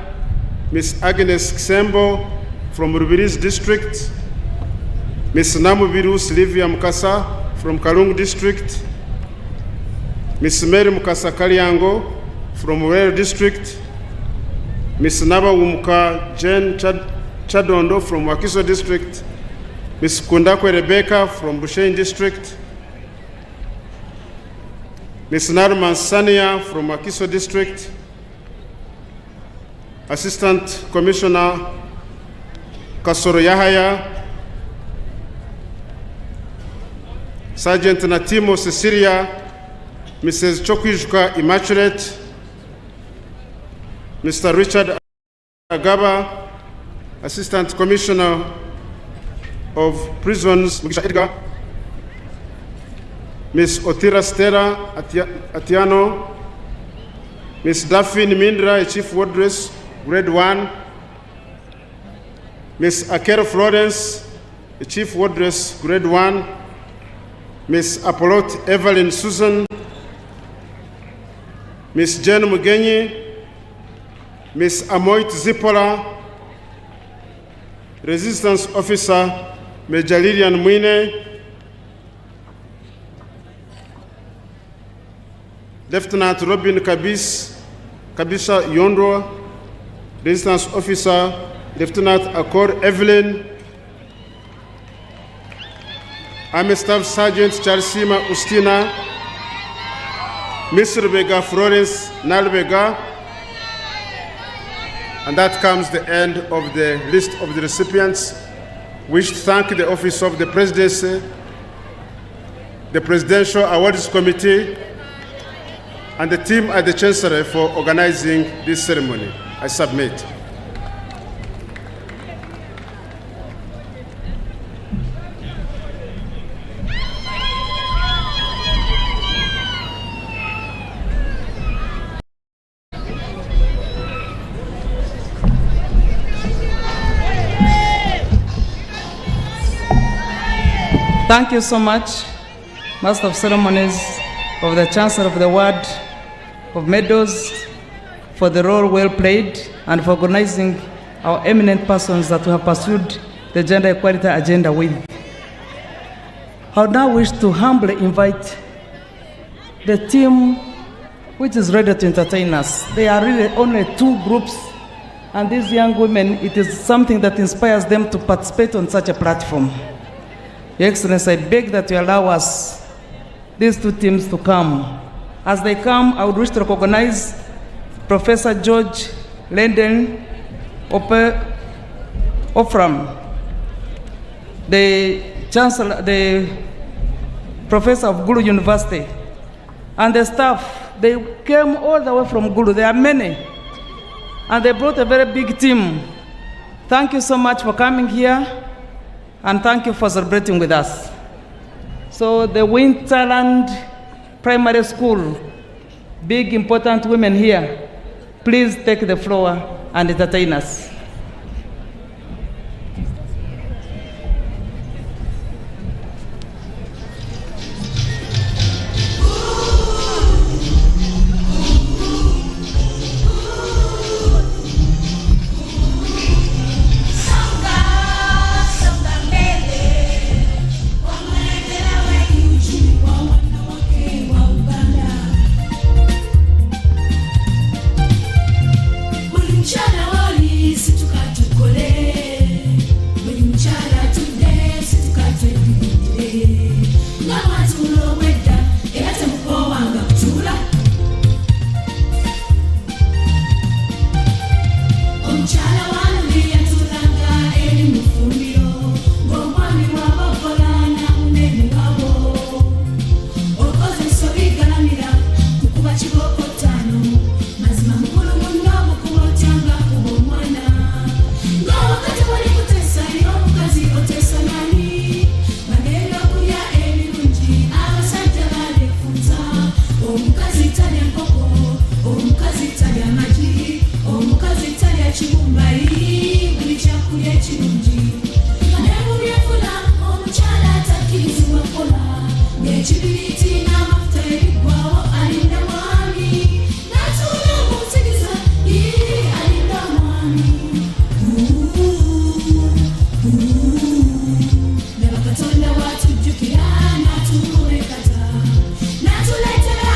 Ms. Agnes Ksembo from Rubirizi district, Ms. Namubiru Silvia Mukasa from Kalungu district, Ms. Mary Mukasa Kalyango from Were District, Ms. Nabawumuka Jen Chadondo from Wakiso District, Ms. Kundakwe Rebecca from Bushein District, Ms. Narman Sania from Wakiso District, Assistant Commissioner Kasoro Yahaya, Sergeant Natimo Cecilia, Mrs. Chokwijuka Immaculate, Mr. Richard Agaba, Assistant Commissioner of Prisons, Mugisha Edgar, Ms. Otira Stella Atiano, Ms. Daphne Mindra, Chief Wardress, Grade 1, Ms. Ekiro Florence, Chief Wardress, Grade 1, Ms. Apollote Evelyn Susan, Ms. Jen Mugenyi, Ms. Amoit Zipola, Resistance Officer Major Lilian Mwine, Lieutenant Robin Kabisa Yondro, Resistance Officer Lieutenant Akor Evelyn, Army Staff Sergeant Charsima Ustina, Ms. Rebecca Florence Nalbega, and that comes the end of the list of the recipients. We wish to thank the Office of the Presidency, the Presidential Awards Committee, and the team at the Chancellery for organizing this ceremony. I submit. Thank you so much, Master of Ceremonies of the Chancellor of the Ward of Meadows, for the role well played and for organizing our eminent persons that we have pursued the gender equality agenda with. I would now wish to humbly invite the team which is ready to entertain us. They are really only two groups, and these young women, it is something that inspires them to participate on such a platform. Your Excellency, I beg that you allow us, these two teams, to come. As they come, I would wish to recognize Professor George Lenden Ofram, the Chancellor, the Professor of Gulu University, and the staff. They came all the way from Gulu. There are many, and they brought a very big team. Thank you so much for coming here, and thank you for celebrating with us. So the Winterland Primary School, big important women here, please take the floor and entertain us. Katonda watujjukira n'atuwekata n'atuleetera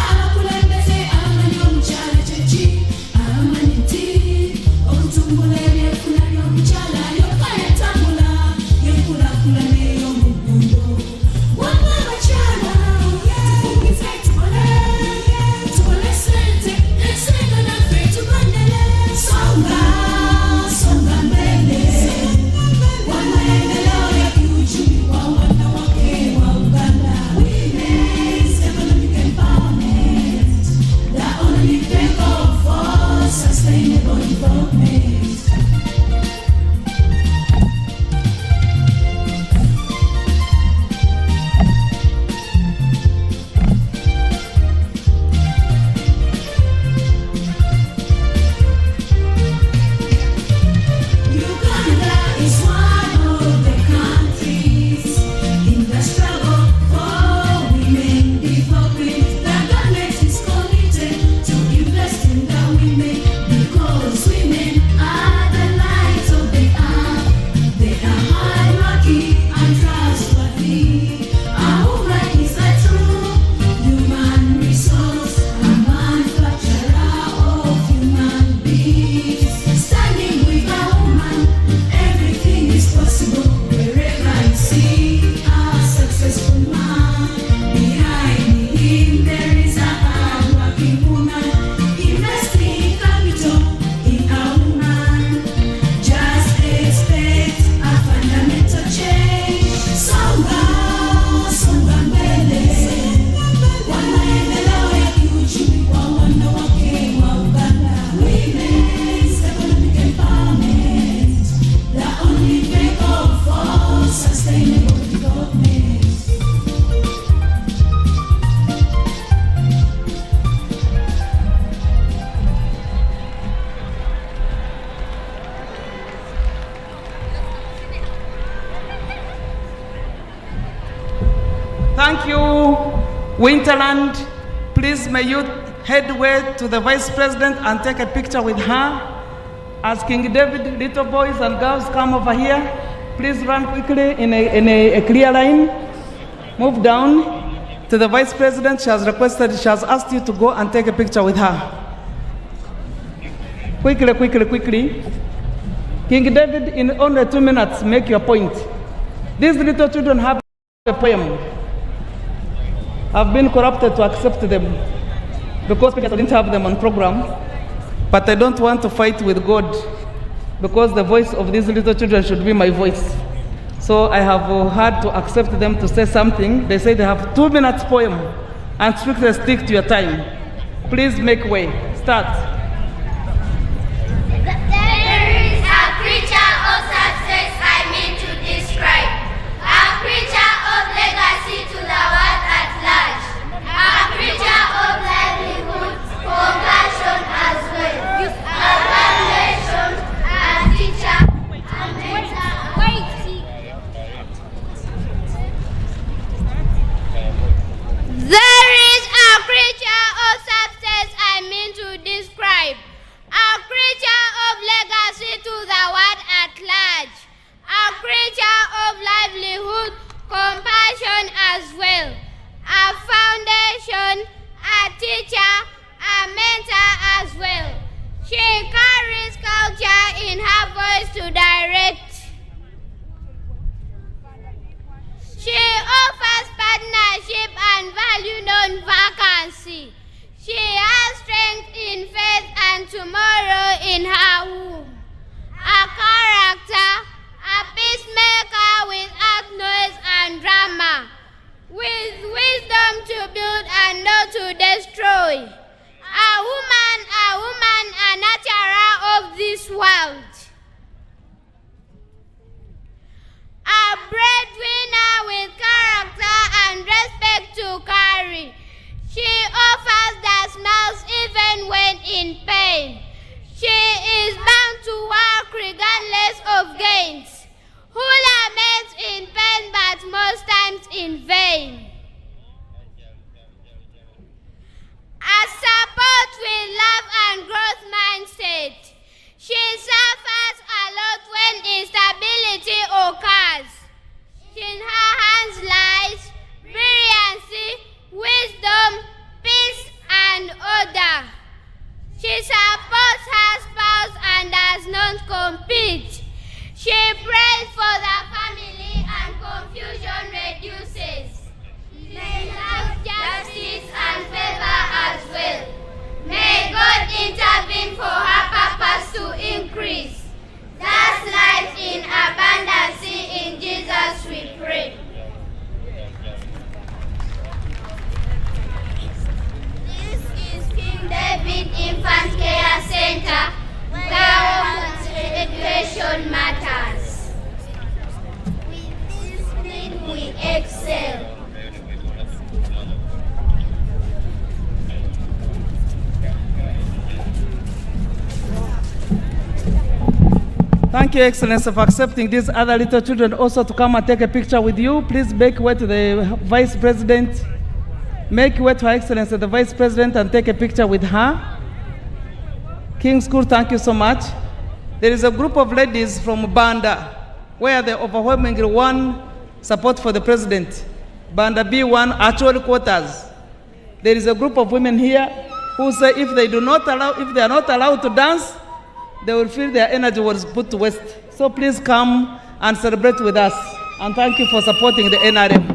Winterland, please may you headway to the Vice President and take a picture with her. As King David, little boys and girls come over here, please run quickly in a clear line. Move down to the Vice President. She has asked you to go and take a picture with her. Quickly, quickly, quickly. King David, in only 2 minutes, make your point. These little children have a poem. I've been corrupted to accept them because I didn't have them on program. But I don't want to fight with God because the voice of these little children should be my voice. So I have had to accept them to say something. They say they have 2 minutes poem and strictly stick to your time. Please make way. Start. There is a creature of success I mean to describe. A creature of legacy to the world at large. A creature of livelihood, compassion as well. A foundation, a teacher, a mentor. There is a creature of substance I mean to describe. A creature of legacy to the world at large. A creature of livelihood, compassion as well. A foundation, a teacher, a mentor as well. She carries culture in her voice to direct. She offers partnership and value non-vacancy. She has strength in faith and tomorrow in her womb. A character, a peacemaker without noise and drama, with wisdom to build and not to destroy. A woman, a natural of this world. A breadwinner with character and respect to carry. She offers the smiles even when in pain. She is bound to work regardless of gains. Who laments in pain but most times in vain. A support with love and growth mindset. She suffers a lot when instability occurs. In her hands lies brilliancy, wisdom, peace, and order. She supports her spouse and does not compete. She prays for the family and confusion reduces. May love, justice, and favor as well. May God intervene for her purpose to increase. Thus life in abundance, in Jesus we pray. This is King David Infant Care Center, where education matters. With discipline we excel. Thank you, Excellency, for accepting these other little children also to come and take a picture with you. Please make way to the Vice President. Make way to Her Excellency, the Vice President, and take a picture with her. King School, thank you so much. There is a group of ladies from Banda, where they overwhelmingly won support for the President. Banda B1 actual quotas. There is a group of women here who say if they are not allowed to dance, they will feel their energy was put to waste. So please come and celebrate with us. And thank you for supporting the NRM.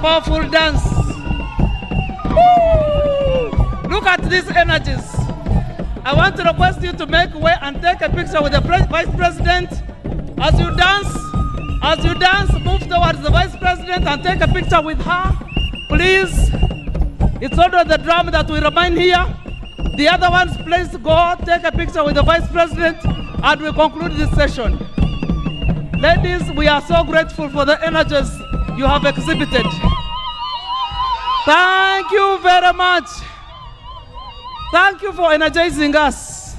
powerful dance. Woo! Look at these energies. I want to request you to make way and take a picture with the Vice President. As you dance, move towards the Vice President and take a picture with her, please. It's only the drum that will remain here. The other ones, please go take a picture with the Vice President and we conclude this session. Ladies, we are so grateful for the energies you have exhibited. Thank you very much. Thank you for energizing us.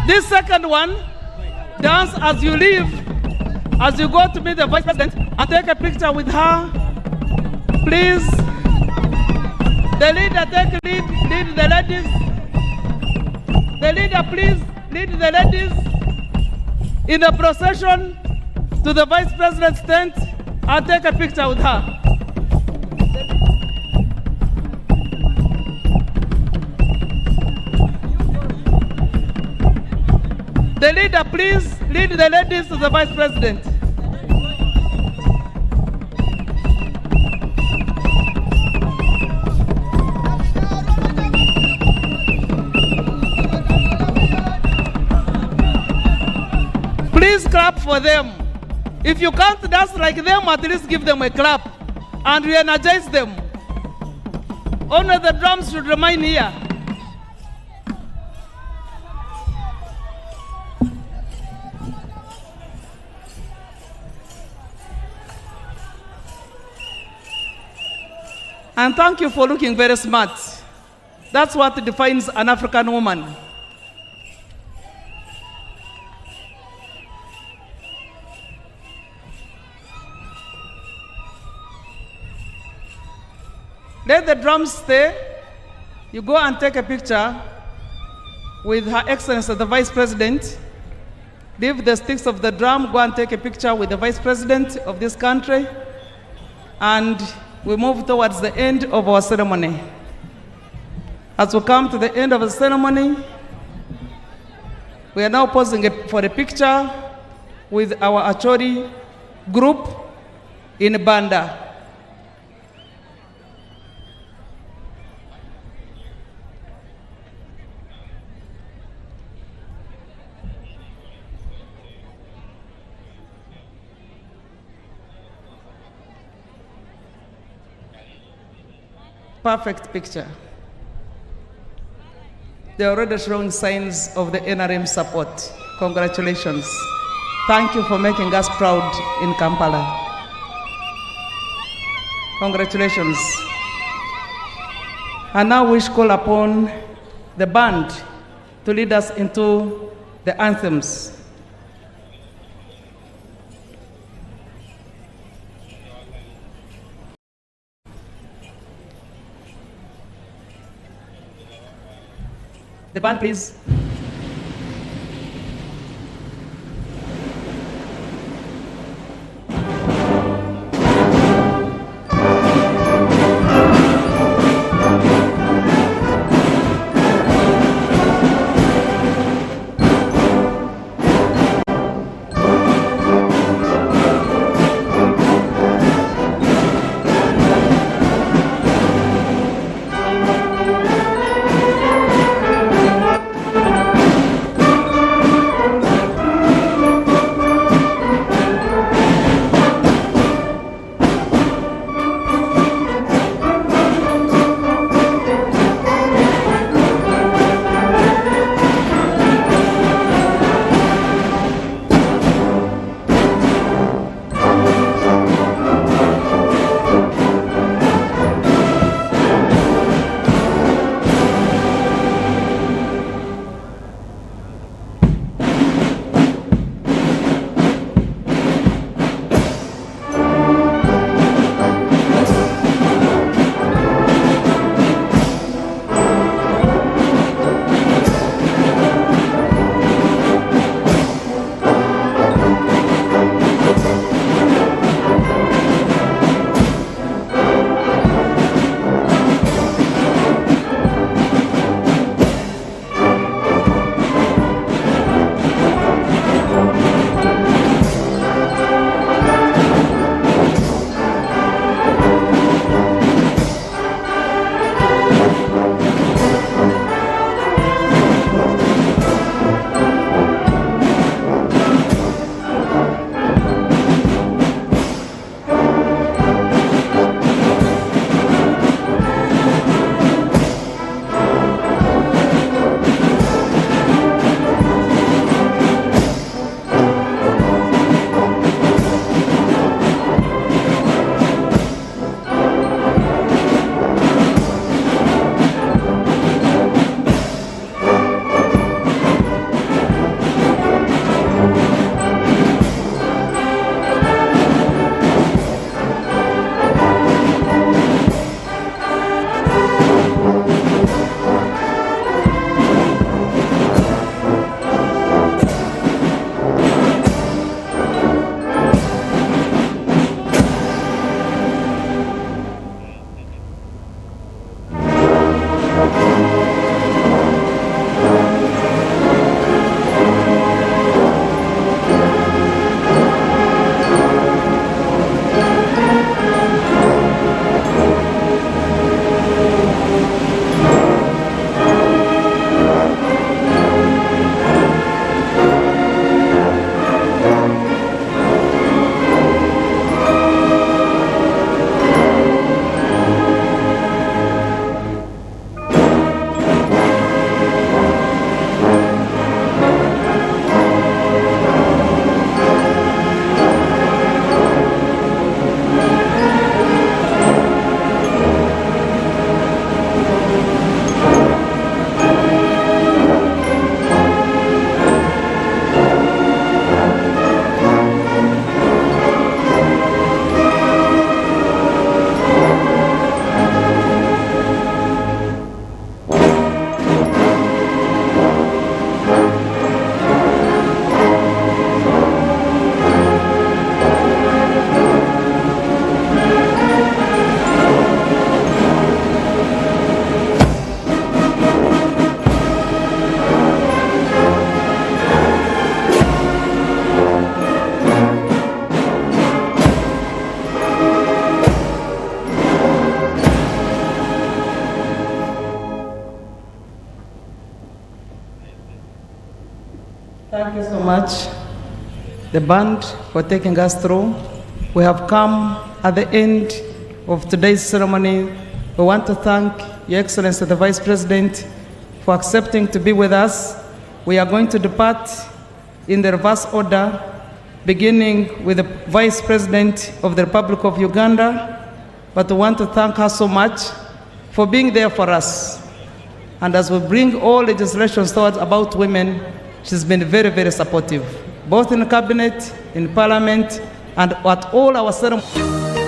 This second one, dance as you leave, as you go to meet the Vice President and take a picture with her. Please, the leader take lead the ladies. The leader, please, lead the ladies in a procession to the Vice President's tent and take a picture with her. The leader, please, lead the ladies to the Vice President. Please clap for them. If you can't dance like them, at least give them a clap and re-energize them. Only the drums should remain here. And thank you for looking very smart. That's what defines an African woman. Let the drums stay. You go and take a picture with Her Excellency the Vice President. Leave the sticks of the drum, go and take a picture with the Vice President of this country. And we move towards the end of our ceremony. As we come to the end of the ceremony, we are now posing for a picture with our Acholi group in Banda. Perfect picture. They're already showing signs of the NRM support. Congratulations. Thank you for making us proud in Kampala. Congratulations. And now we call upon the band to lead us into the anthems. The band, please. Thank you so much, the band, for taking us through. We have come at the end of today's ceremony. We want to thank Your Excellency, the Vice President, for accepting to be with us. We are going to depart in the reverse order, beginning with the Vice President of the Republic of Uganda. But we want to thank her so much for being there for us. And as we bring all legislations towards about women, she's been very, very supportive, both in the cabinet, in parliament, and at all our ceremonies.